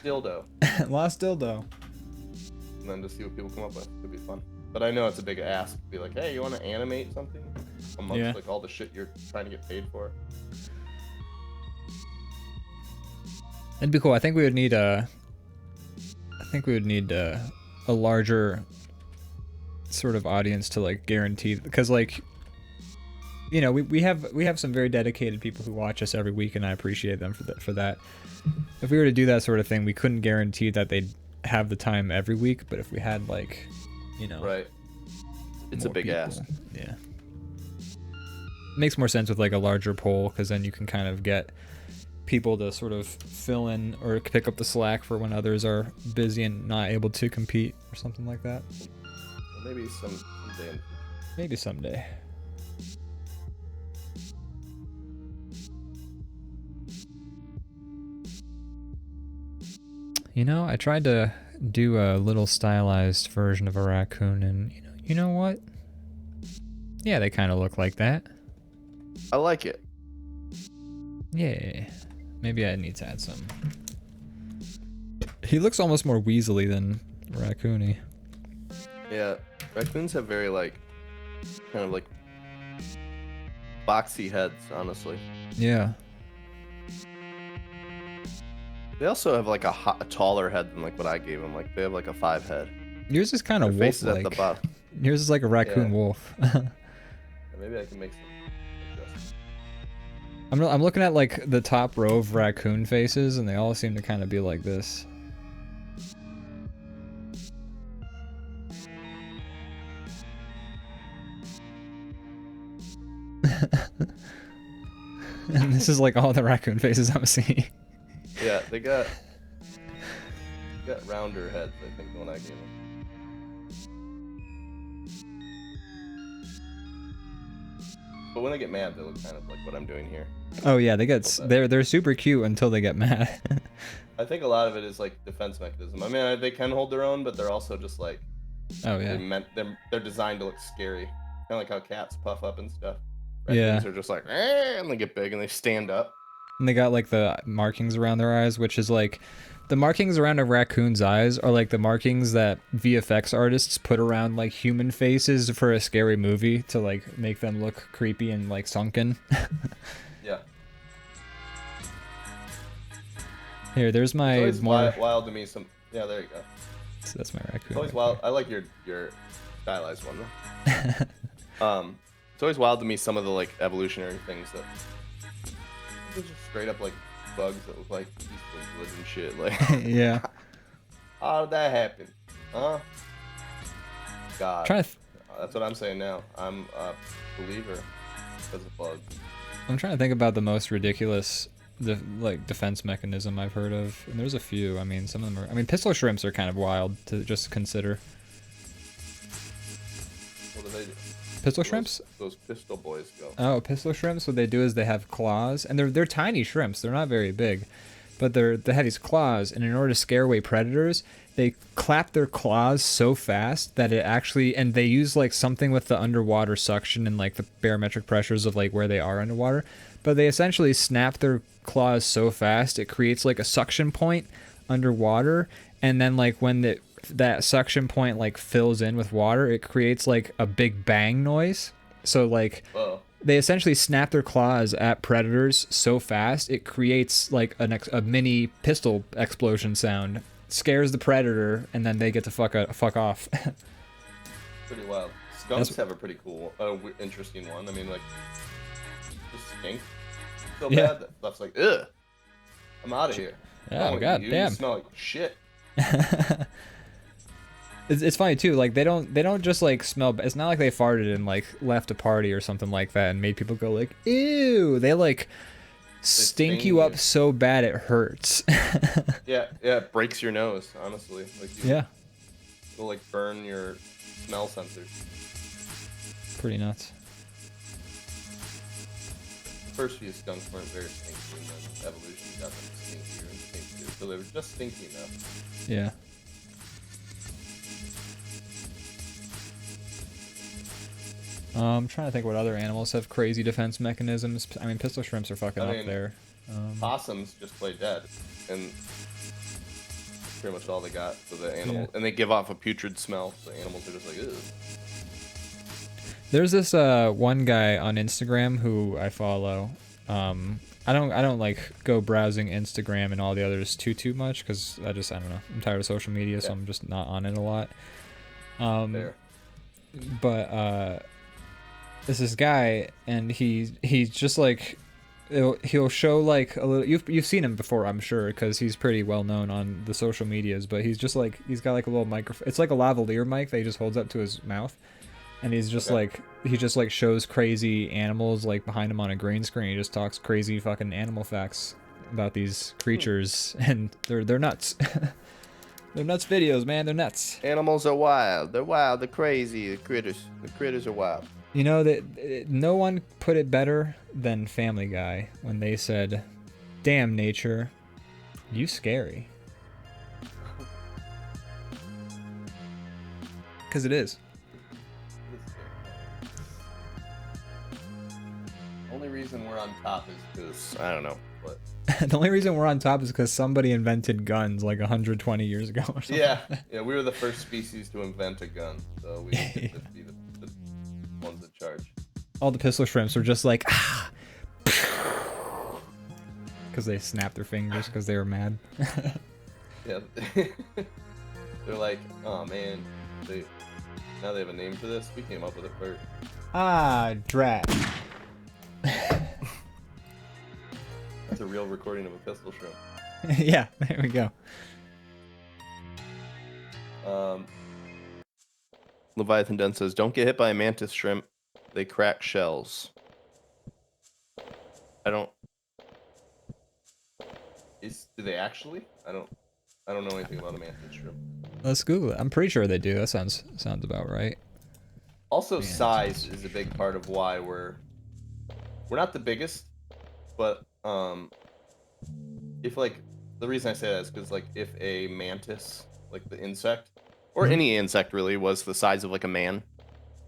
dildo, lost dildo. and then to see what people come up with. Could be fun. But I know it's a big ask to be like, hey, you want to animate something amongst like all the shit you're trying to get paid for? It'd be cool. I think we would need a larger sort of audience to like guarantee, because like, you know, we have some very dedicated people who watch us every week, and I appreciate them for that. If we were to do that sort of thing, we couldn't guarantee that they'd have the time every week, but if we had like, you know, right, it's a big people, ask. Yeah, makes more sense with like a larger poll, because then you can kind of get people to sort of fill in or pick up the slack for when others are busy and not able to compete or something like that. Well, maybe someday. Maybe someday. You know, I tried to do a little stylized version of a raccoon, and you know what? Yeah, they kind of look like that. I like it. Yeah. Maybe I need to add some. He looks almost more weaselly than raccoony. Yeah, raccoons have very like, kind of like boxy heads, honestly. Yeah. They also have like a taller head than like what I gave them. Like they have like a 5 head. Yours is kind of Their face is wolf-like. at the bottom. Yours is like a raccoon Yeah. wolf. Maybe I can make some adjustments. I'm looking at like the top row of raccoon faces, and they all seem to kind of be like this. And this is like all the raccoon faces I'm seeing. Yeah, they got rounder heads, I think, the one I gave them. But when they get mad, they look kind of like what I'm doing here. Oh yeah, they're super cute until they get mad. I think a lot of it is like defense mechanism. I mean, they can hold their own, but they're also just like, Oh yeah. they're designed to look scary, kind of like how cats puff up and stuff. Yeah. Raccoons are just like, eh, and they get big and they stand up. And they got like the markings around their eyes, which is like the markings around a raccoon's eyes are like the markings that VFX artists put around like human faces for a scary movie to like make them look creepy and like sunken. Yeah. Here, there's my It's more. always wild to me. Yeah, there you go. So that's my raccoon. It's always wild. I like your stylized one though. It's always wild to me some of the like evolutionary things that they're just straight up like bugs that look like peaceful woods and shit. Like, Yeah. how did that happen? Huh? God. Trying to That's what I'm saying now. I'm a believer because of bugs. I'm trying to think about the most ridiculous defense mechanism I've heard of, and there's a few. I mean, some of them are. I mean, pistol shrimps are kind of wild to just consider. What do they do? Pistol shrimps? Those pistol boys go. Oh, pistol shrimps. What they do is they have claws, and they're tiny shrimps. They're not very big, but they have these claws, and in order to scare away predators, they clap their claws so fast that it actually, and they use like something with the underwater suction and like the barometric pressures of like where they are underwater, but they essentially snap their claws so fast it creates like a suction point underwater, and then like when that suction point like fills in with water, it creates like a big bang noise. So like Whoa. They essentially snap their claws at predators so fast it creates like a mini pistol explosion sound, scares the predator, and then they get to fuck off. Pretty wild. Skunks have a pretty cool, interesting one. I mean, like, just stink so bad that stuff's like, ugh, I'm out of here. Yeah, god damn. You smell like shit. It's funny too. Like they don't just like smell. It's not like they farted and like left a party or something like that and made people go like ew. They like stink you up so bad it hurts. yeah, it breaks your nose. Honestly, like it'll like burn your smell sensors. Pretty nuts. First few skunks weren't very stinky, and then evolution got them stinkier and stinkier, so they were just stinky enough. Yeah. I'm trying to think what other animals have crazy defense mechanisms. I mean, pistol shrimps are fucking up there. Possums just play dead, and pretty much all they got. So the animal, and they give off a putrid smell. So animals are just like, ugh. There's this one guy on Instagram who I follow. I don't like go browsing Instagram and all the others too much because I don't know. I'm tired of social media, so I'm just not on it a lot. But there's this guy, and he's just like he'll show like a little. You've seen him before, I'm sure, because he's pretty well known on the social medias. But he's just like he's got like a little microphone. It's like a lavalier mic that he just holds up to his mouth, and he's just like he just like shows crazy animals like behind him on a green screen. He just talks crazy fucking animal facts about these creatures, and they're nuts. They're nuts videos, man. They're nuts. Animals are wild. They're wild. They're crazy. The critters are wild. You know that no one put it better than Family Guy when they said, "Damn nature, you scary." Because it is. Only reason we're on top is because I don't know. But the only reason we're on top is because somebody invented guns like 120 years ago or something. Yeah, we were the first species to invent a gun, so we get to be the ones in charge. All the pistol shrimps were just like, because they snapped their fingers because they were mad. Yeah, they're like, oh man, now they have a name for this. We came up with it first. Drat. That's a real recording of a pistol shrimp. Yeah, there we go. Leviathan Den says, "Don't get hit by a mantis shrimp. They crack shells." Do they actually? I don't know anything about a mantis shrimp. Let's Google it. I'm pretty sure they do. That sounds about right. Also, size is a big part of why we're not the biggest, but if like the reason I say that is because like if a mantis, like the insect, or any insect really, was the size of like a man,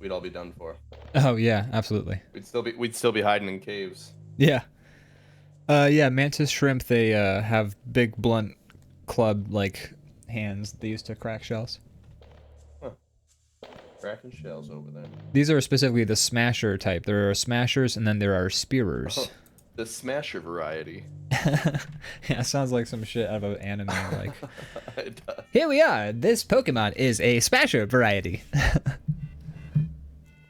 we'd all be done for. Oh yeah, absolutely. We'd still be hiding in caves. Yeah. Mantis shrimp, they have big blunt club like hands they use to crack shells. Huh. Cracking shells over there. These are specifically the smasher type. There are smashers and then there are spearers. Oh, the smasher variety. Yeah, sounds like some shit out of an anime. Like, It does. here we are. This Pokemon is a smasher variety.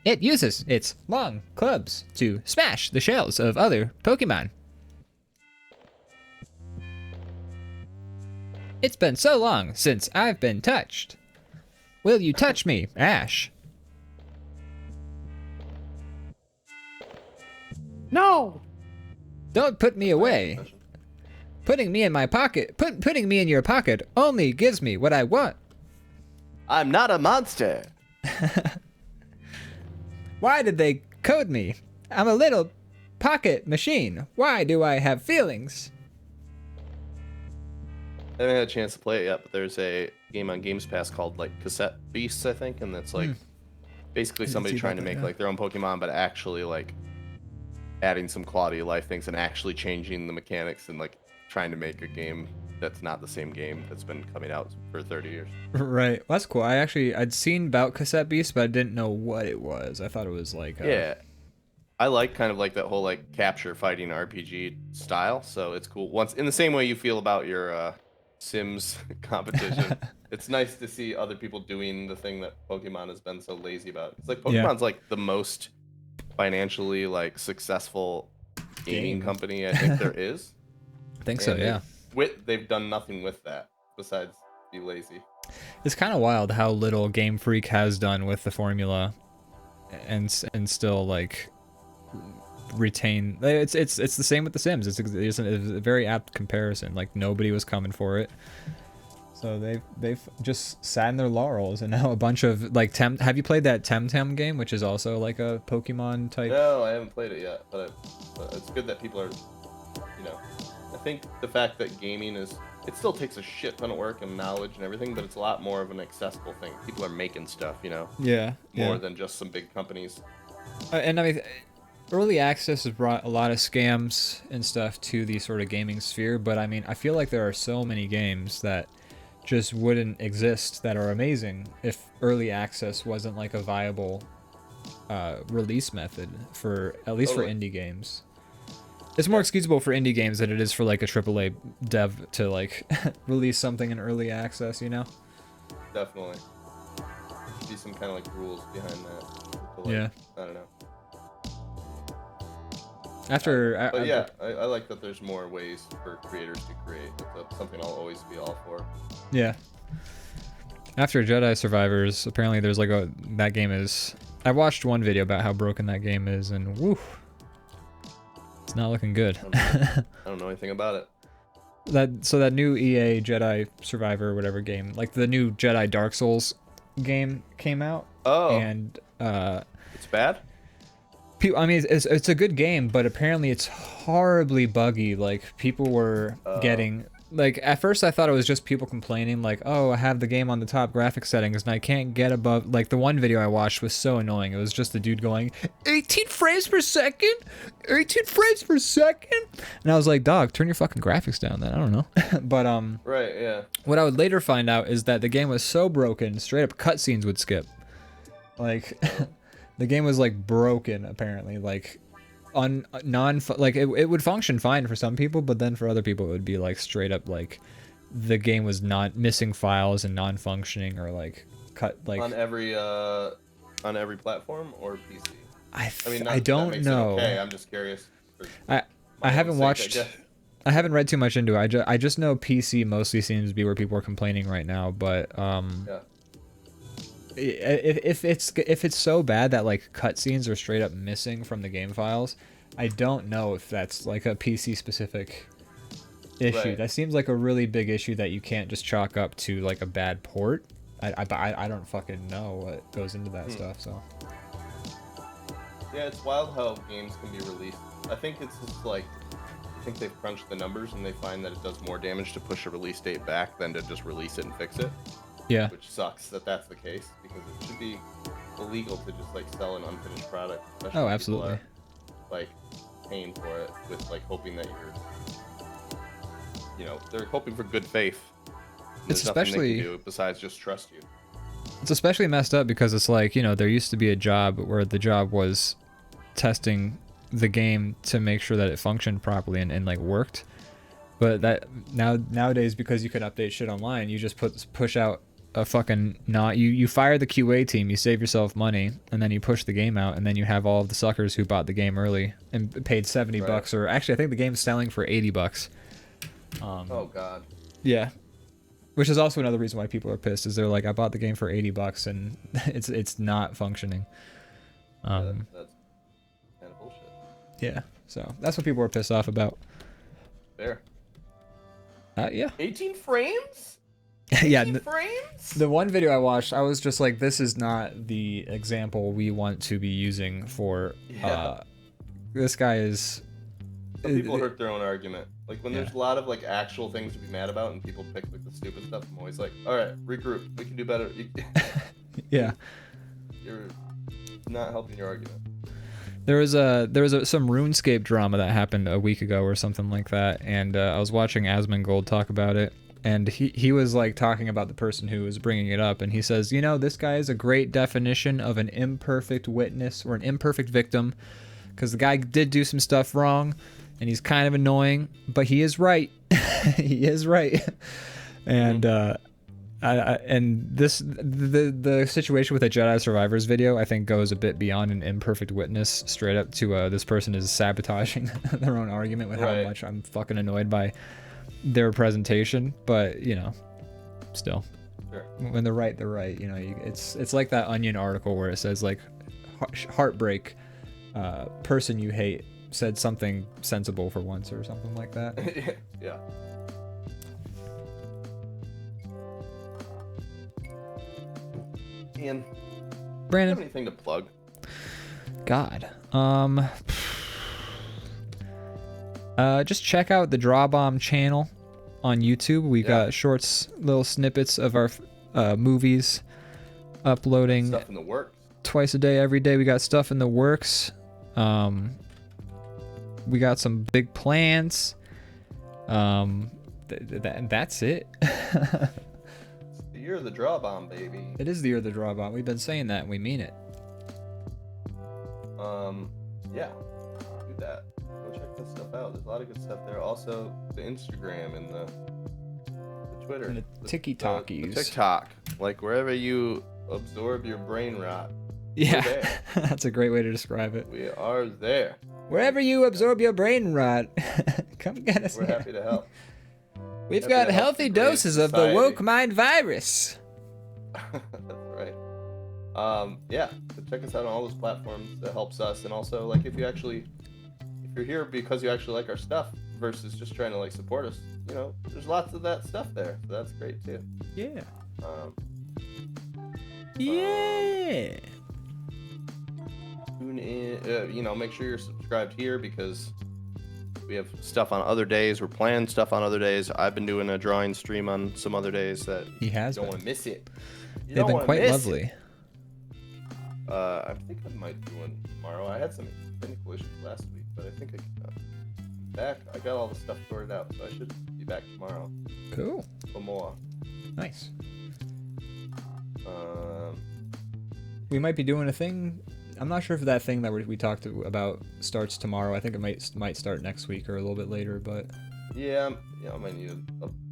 It uses its long clubs to smash the shells of other Pokemon. It's been so long since I've been touched. Will you touch me, Ash? No! Don't put me away. Putting me in my pocket, putting me in your pocket only gives me what I want. I'm not a monster. Why did they code me? I'm a little pocket machine. Why do I have feelings? I haven't had a chance to play it yet, but there's a game on Games Pass called like Cassette Beasts, I think, and that's like basically somebody trying to make like their own Pokemon, but actually like adding some quality of life things and actually changing the mechanics and like trying to make a game that's not the same game that's been coming out for 30 years. Right. Well, that's cool. I'd seen about Cassette Beasts, but I didn't know what it was. I thought it was like Yeah. I like kind of like that whole like capture fighting RPG style, so it's cool. Once in the same way you feel about your Sims competition, it's nice to see other people doing the thing that Pokemon has been so lazy about. It's like Yeah. Pokemon's like the most financially like successful gaming Game. company I think there is. I think so, And yeah. they've done nothing with that besides be lazy. It's kind of wild how little Game Freak has done with the formula, and still like retain. It's the same with The Sims. It's a very apt comparison. Like nobody was coming for it, so they've just sat in their laurels, and now a bunch of like Have you played that Temtem game, which is also like a Pokemon type? No, I haven't played it yet, but it's good that people are, you know, I think the fact that gaming is, it still takes a shit ton of work and knowledge and everything, but it's a lot more of an accessible thing. People are making stuff, you know, Yeah, more than just some big companies. And I mean, early access has brought a lot of scams and stuff to the sort of gaming sphere, but I mean, I feel like there are so many games that just wouldn't exist that are amazing if early access wasn't like a viable release method for, at least for indie games. It's more excusable for indie games than it is for like a AAA dev to like release something in early access, you know? Definitely. There should be some kind of like rules behind that. To, like, Yeah. I don't know. But yeah, I like that there's more ways for creators to create. That's something I'll always be all for. Yeah. After Jedi Survivors, apparently there's like that game is. I watched one video about how broken that game is, and woo, it's not looking good. I don't know anything about it. That new EA Jedi Survivor whatever game, like the new Jedi Dark Souls game came out. Oh. And it's bad? I mean, it's a good game, but apparently it's horribly buggy. Like people were getting. Like, at first I thought it was just people complaining, like, oh, I have the game on the top graphic settings and I can't get above, like, the one video I watched was so annoying. It was just the dude going, 18 frames per second? 18 frames per second? And I was like, dog, turn your fucking graphics down then. I don't know. But, Right, yeah. what I would later find out is that the game was so broken, straight up cutscenes would skip. Like, the game was, like, broken, apparently. Like, like it would function fine for some people, but then for other people it would be like straight up like the game was not missing files and non-functioning or like cut like on every platform or PC. I mean, I don't that know. Okay, I'm just curious. I haven't watched. I haven't read too much into it. I just know PC mostly seems to be where people are complaining right now, but yeah. If it's so bad that like cutscenes are straight up missing from the game files, I don't know if that's like a PC specific issue. Right. That seems like a really big issue that you can't just chalk up to like a bad port. I don't fucking know what goes into that stuff. So yeah, it's wild how games can be released. I think it's just like, I think they've crunched the numbers and they find that it does more damage to push a release date back than to just release it and fix it. yeah, Which sucks that that's the case, because it should be illegal to just like sell an unfinished product. especially Oh, if absolutely. people are, like paying for it with like hoping that they're hoping for good faith. It's There's nothing they especially- can do besides just trust you. it's especially messed up because it's like, you know, there used to be a job where the job was testing the game to make sure that it functioned properly and like worked. But that nowadays, because you can update shit online, you just push out a fucking you fire the QA team, you save yourself money, and then you push the game out, and then you have all of the suckers who bought the game early and paid $70 bucks, or actually I think the game's selling for $80. Oh god. Yeah. Which is also another reason why people are pissed, is they're like, I bought the game for $80 and it's not functioning. That's kind of bullshit. Yeah. So that's what people are pissed off about. Fair. Yeah. 18 frames? Yeah. 18 frames? The one video I watched, I was just like, this is not the example we want to be using for this guy is Some people hurt their own argument. Like when Yeah. there's a lot of like actual things to be mad about and people pick like the stupid stuff, I'm always like, all right, regroup. We can do better. yeah. You're not helping your argument. There was some RuneScape drama that happened a week ago or something like that, and I was watching Asmongold talk about it, and he was like talking about the person who was bringing it up, and he says, this guy is a great definition of an imperfect witness or an imperfect victim because the guy did do some stuff wrong, and he's kind of annoying, but he is right. He is right. And the situation with the Jedi Survivors video, I think, goes a bit beyond an imperfect witness, straight up to this person is sabotaging their own argument with how much I'm fucking annoyed by their presentation. But you know, still, Sure. when they're right, they're right. You know, it's like that Onion article where it says like, heartbreak, person you hate said something sensible for once or something like that. Yeah. Ian, Brandon, do you have anything to plug? God. Just check out the DrawBomb channel on YouTube. We got shorts, little snippets of our movies uploading Stuff in the works. twice a day, every day. We got stuff in the works. We got some big plans. That's it. It's the year of the DrawBomb, baby. It is the year of the DrawBomb. We've been saying that and we mean it. Yeah. Do that. Go check that stuff out. There's a lot of good stuff there. Also, the Instagram and the Twitter. And the TikTokies. The TikTok. Like, wherever you absorb your brain rot. Yeah. We're there. That's a great way to describe it. We are there. Wherever you absorb your brain rot, come get us. We're here. happy to help. We've happy got to help healthy the great doses of the society. woke mind virus. That's right. Yeah, so check us out on all those platforms. That helps us. And also, like, if you're here because you actually like our stuff versus just trying to like support us, you know, there's lots of that stuff there. So that's great too. Yeah. Yeah. Tune in. You know, make sure you're subscribed here because we have stuff on other days. We're planning stuff on other days. I've been doing a drawing stream on some other days that He has you don't been. want to miss it. They've been quite lovely. I think I might do one tomorrow. I had some technical issues last week, but I think I'm back. I got all the stuff sorted out, so I should be back tomorrow. Cool. For more. Nice. Um, We might be doing a thing. I'm not sure if that thing that we talked about starts tomorrow. I think it might start next week or a little bit later, but yeah, I might need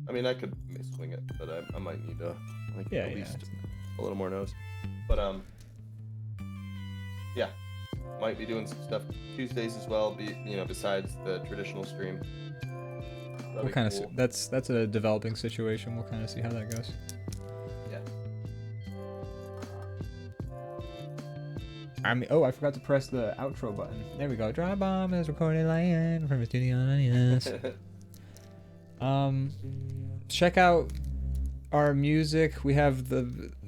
I mean, I could swing it, but I might need at least a little more nose. But yeah, might be doing some stuff Tuesdays as well. Besides the traditional stream. we'll kind of see. That's a developing situation. We'll kind of see how that goes. Yeah. I forgot to press the outro button. There we go. DrawBomb is recorded live from a studio on Onions. Check out our music. We have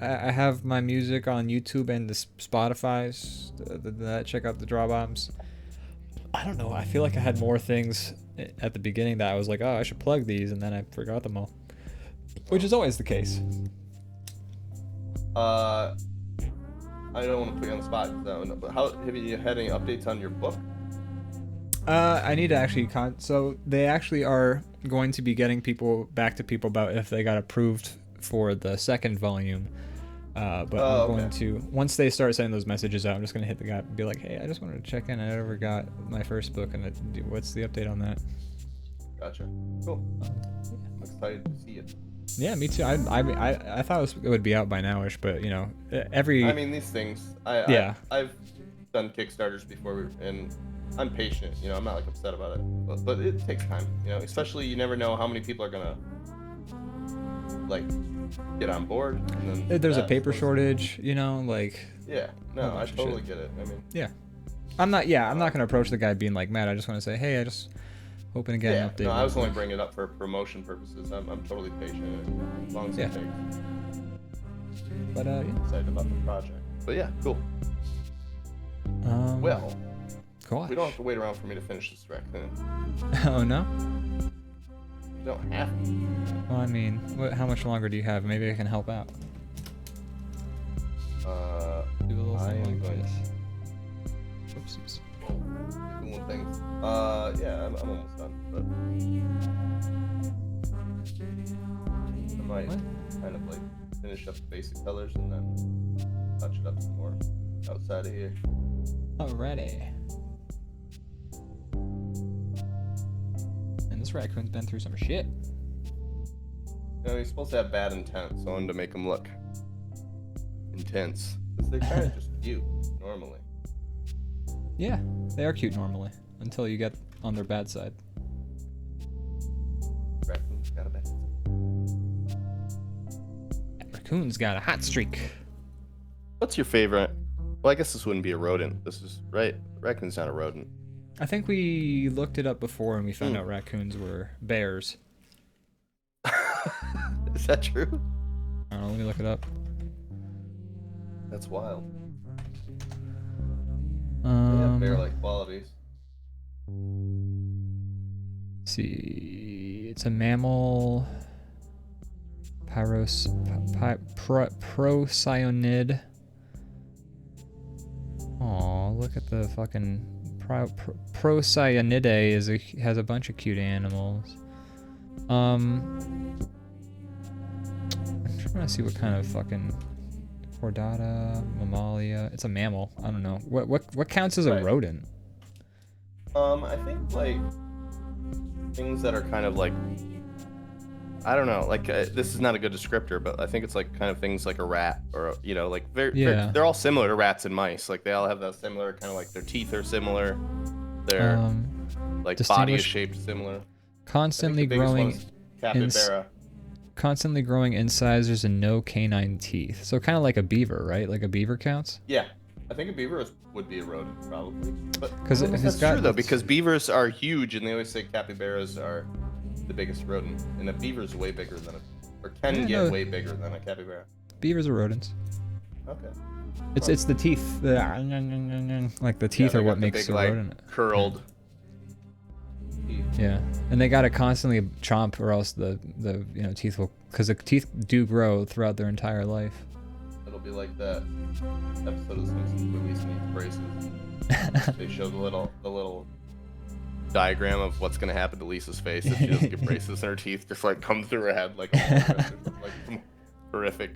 I have my music on YouTube and the Spotify's. Check out the DrawBombs. I don't know. I feel like I had more things at the beginning that I was like, oh, I should plug these, and then I forgot them all, which is always the case. I don't want to put you on the spot, but how have you had any updates on your book? I need to actually so they actually are going to be getting back to people about if they got approved for the second volume. But I'm going to, once they start sending those messages out, I'm just going to hit the guy and be like, hey, I just wanted to check in. I never got my first book, and what's the update on that? Gotcha. Cool. I'm excited to see it. Yeah, me too. I thought it would be out by nowish, but you know, I mean, these things. I've done Kickstarters before, and I'm patient. You know, I'm not like upset about it, but it takes time. You know, especially you never know how many people are gonna like get on board. And then there's a paper shortage. You know, like. Yeah. No, I totally get it. I mean. Yeah. I'm not gonna approach the guy being like mad. I just want to say, hey, I just hoping to get an update. No, I was only bringing it up for promotion purposes. I'm totally patient as long as it takes. But yeah. Excited about the project. But yeah, cool. Well, gosh. We don't have to wait around for me to finish this rec then. Oh no? You don't have to. Well, I mean, how much longer do you have? Maybe I can help out. Do a little thing like this. Oopsies. Doing things. Yeah, I'm almost done. But I might kind of like finish up the basic colors and then touch it up some more outside of here. Alrighty. This raccoon's been through some shit. You know, he's supposed to have bad intent, so I wanted to make him look intense. Because they're kind of just cute, normally. Yeah, they are cute normally, until you get on their bad side. Raccoon's got a bad side. Raccoon's got a hot streak. What's your favorite? Well, I guess this wouldn't be a rodent. This is, right? Raccoon's not a rodent. I think we looked it up before and we found out raccoons were bears. Is that true? I don't know, let me look it up. That's wild. They have bear-like qualities. Let's see, it's a mammal. Procyanid. Aw, look at the fucking Procyanidae has a bunch of cute animals. I'm trying to see what kind of fucking Chordata, Mammalia. It's a mammal. I don't know. What counts as a rodent? I think like things that are kind of like, I don't know, like this is not a good descriptor, but I think it's like kind of things like a rat or, you know, like they're all similar to rats and mice. Like they all have that similar kind of like their teeth are similar. Their like body is shaped similar. Constantly growing. Capybara. Constantly growing incisors and no canine teeth. So kind of like a beaver, right? Like a beaver counts? Yeah. I think a beaver would be a rodent, probably. But that's true, though, because beavers are huge, and they always say capybaras are the biggest rodent. And a beaver's way bigger than get way bigger than a capybara. Beavers are rodents. Okay. It's the teeth. Like the teeth are what makes a rodent. Curled. Yeah, and they gotta constantly chomp, or else the teeth will, because the teeth do grow throughout their entire life. It'll be like that episode of The Simpsons where Lisa needs braces. They show the little diagram of what's gonna happen to Lisa's face if she doesn't get braces, and her teeth just like come through her head like like horrific.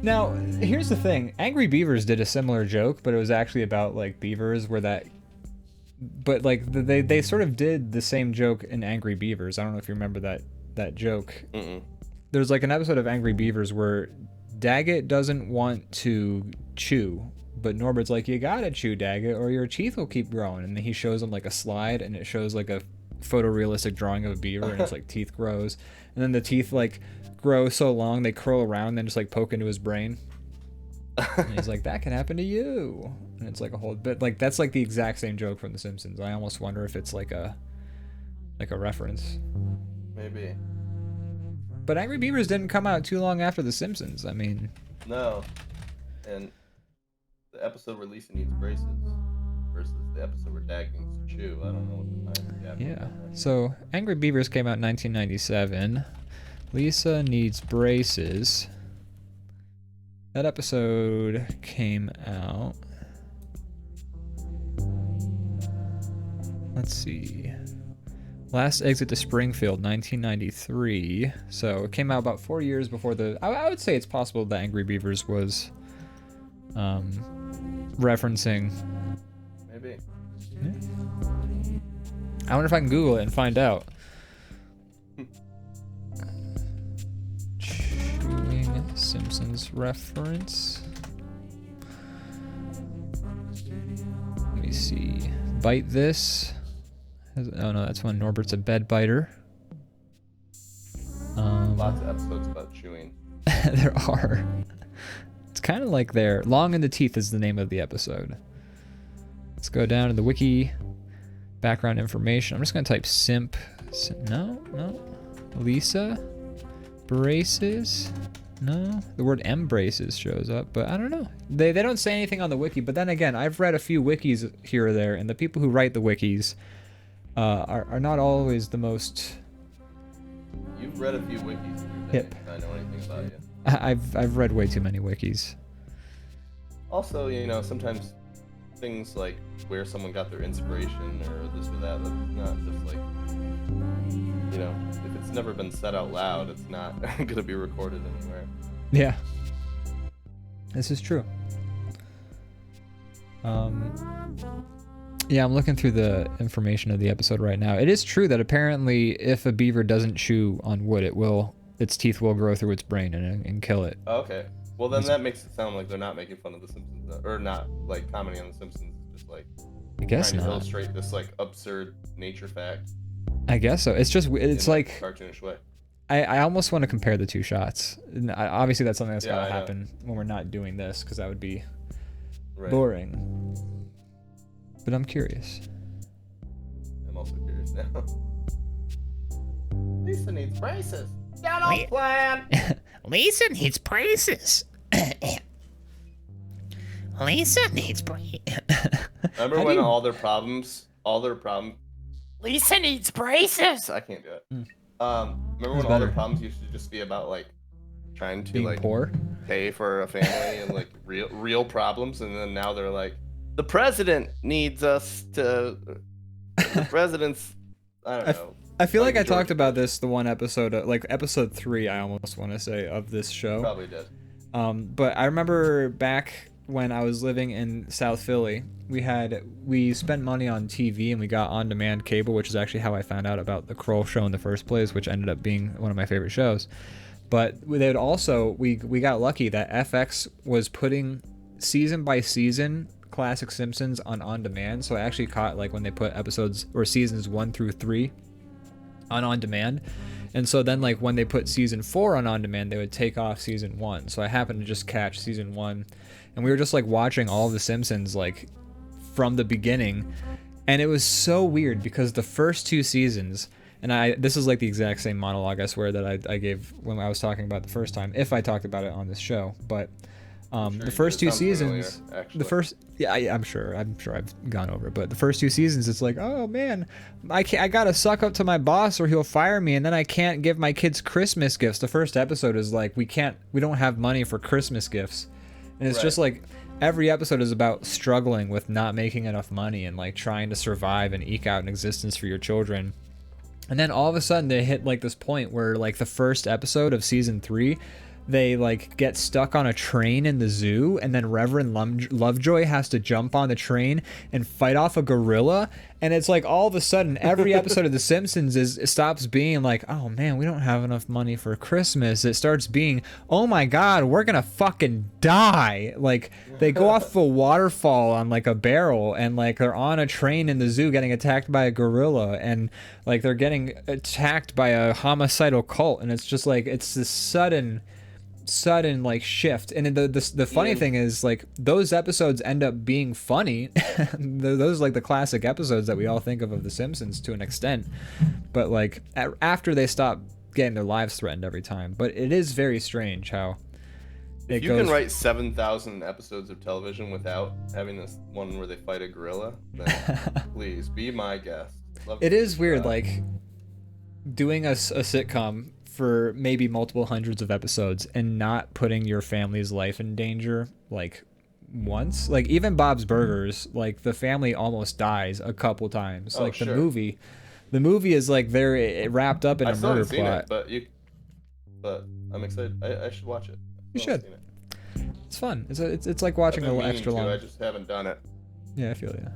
Now, here's the thing: Angry Beavers did a similar joke, but it was actually about like beavers, but like they sort of did the same joke in Angry Beavers. I don't know if you remember that joke. There's like an episode of Angry Beavers where Daggett doesn't want to chew, but Norbert's like, you gotta chew, Daggett, or your teeth will keep growing. And then he shows him like a slide, and it shows like a photorealistic drawing of a beaver, and it's like teeth grows, and then the teeth like grow so long they curl around and then just like poke into his brain. And he's like, that can happen to you. And it's like a whole bit, like that's like the exact same joke from The Simpsons. I almost wonder if it's like a reference. Maybe. But Angry Beavers didn't come out too long after The Simpsons. I mean. No. And the episode where Lisa needs braces versus the episode where Dag needs to chew. I don't know what the time gap is. Yeah. So Angry Beavers came out in 1997. Lisa needs braces. That episode came out. Let's see. Last Exit to Springfield, 1993. So it came out about 4 years before I would say it's possible that Angry Beavers was referencing. Maybe. Yeah. I wonder if I can Google it and find out. Chewing Simpsons reference. Let me see. Bite This. Oh no, that's when Norbert's a bed biter. Lots of episodes about chewing. There are. It's kind of like there. Long in the Teeth is the name of the episode. Let's go down to the wiki. Background information. I'm just gonna type simp. No. Lisa. Braces. No. The word embraces shows up, but I don't know. They don't say anything on the wiki, but then again, I've read a few wikis here or there, and the people who write the wikis are not always the most. You've read a few wikis. Hip. I know anything about you. I've read way too many wikis. Also, sometimes things like where someone got their inspiration or this or that, that's not just like, if it's never been said out loud, it's not gonna be recorded anywhere. Yeah. This is true. Yeah, I'm looking through the information of the episode right now. It is true that apparently if a beaver doesn't chew on wood, its teeth will grow through its brain and kill it. Oh, okay. Well, then that makes it sound like they're not making fun of The Simpsons, or not like commenting on The Simpsons, just like I guess trying to not. illustrate this like absurd nature fact. I guess so. It's just it's in, like a cartoonish way. I almost want to compare the two shots. Obviously, that's something that's Yeah, gotta I know. happen when we're not doing this, because that would be Right. boring. But I'm curious. I'm also curious now. Lisa needs braces. Down on plan. Lisa needs braces. Lisa needs braces. Remember How do when you- all their problems. Lisa needs braces. I can't do it. Remember when That's all their better. problems used to just be about like trying to Being like poor. pay for a family and like real problems, and then now they're like, the president needs us to. The president's. I don't know. I feel like I George talked about Bush. this the one episode, like episode 3, I almost want to say, of this show. Probably did. But I remember back when I was living in South Philly, we spent money on TV and we got on-demand cable, which is actually how I found out about the Kroll show in the first place, which ended up being one of my favorite shows. But they would also we got lucky that FX was putting season by season classic Simpsons on demand. So I actually caught like when they put episodes or seasons 1 through 3 on demand. And so then like when they put season 4 on demand, they would take off season 1. So I happened to just catch season 1, and we were just like watching all of the Simpsons like from the beginning. And it was so weird because the first 2 seasons, and this is like the exact same monologue I swear that I gave when I was talking about the first time, if I talked about it on this show, but Sure the you first did. 2 Sounds familiar, seasons, actually. the first, yeah, I'm sure I've gone over it, but the first 2 seasons, it's like, oh man, I gotta suck up to my boss or he'll fire me, and then I can't give my kids Christmas gifts. The first episode is like, we don't have money for Christmas gifts, and it's just like every episode is about struggling with not making enough money and like trying to survive and eke out an existence for your children. And then all of a sudden they hit like this point where like the first episode of season 3, they like get stuck on a train in the zoo, and then Reverend Lovejoy has to jump on the train and fight off a gorilla. And it's like all of a sudden every episode of The Simpsons it stops being like, oh man, we don't have enough money for Christmas. It starts being, oh my god, we're gonna fucking die. Like they go off a waterfall on like a barrel, and like they're on a train in the zoo getting attacked by a gorilla, and like they're getting attacked by a homicidal cult. And it's just like, it's this sudden like shift. And the funny thing is like those episodes end up being funny. Those like the classic episodes that we all think of The Simpsons to an extent, but like after they stop getting their lives threatened every time. But it is very strange how If you can write 7,000 episodes of television without having this one where they fight a gorilla, then please be my guest. Love it to is see weird that. like doing a sitcom for maybe multiple hundreds of episodes and not putting your family's life in danger like once. Like even Bob's Burgers, like the family almost dies a couple times. Oh, like sure. the movie is like very wrapped up in I a still murder haven't seen plot. it, but I'm excited. I should watch it. You Still should. haven't seen it. It's fun. It's like I've watching been a meaning extra to, long. I just haven't done it. Yeah, I feel you.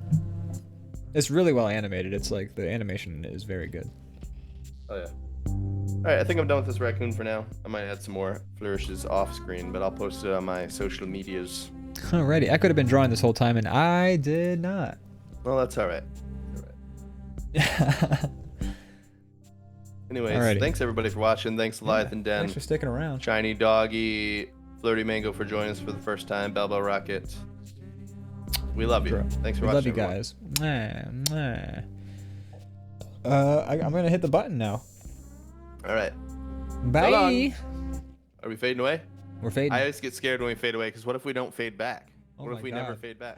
It's really well animated. It's like the animation is very good. Oh yeah. All right, I think I'm done with this raccoon for now. I might add some more flourishes off screen, but I'll post it on my social medias. Alrighty, I could have been drawing this whole time and I did not. Well, that's all right. Anyways, Alrighty. thanks everybody for watching. Thanks Lithe and Den, Thanks for sticking around. Shiny Doggy, Flirty Mango for joining us for the first time, Balbo Rocket. We love you. Thanks for We watching. love you everyone. guys. Mwah, mwah. I'm gonna hit the button now. All right. Bye. long. Are we fading away? We're fading. I always get scared when we fade away because what if we don't fade back? Oh What my if we never God. fade back?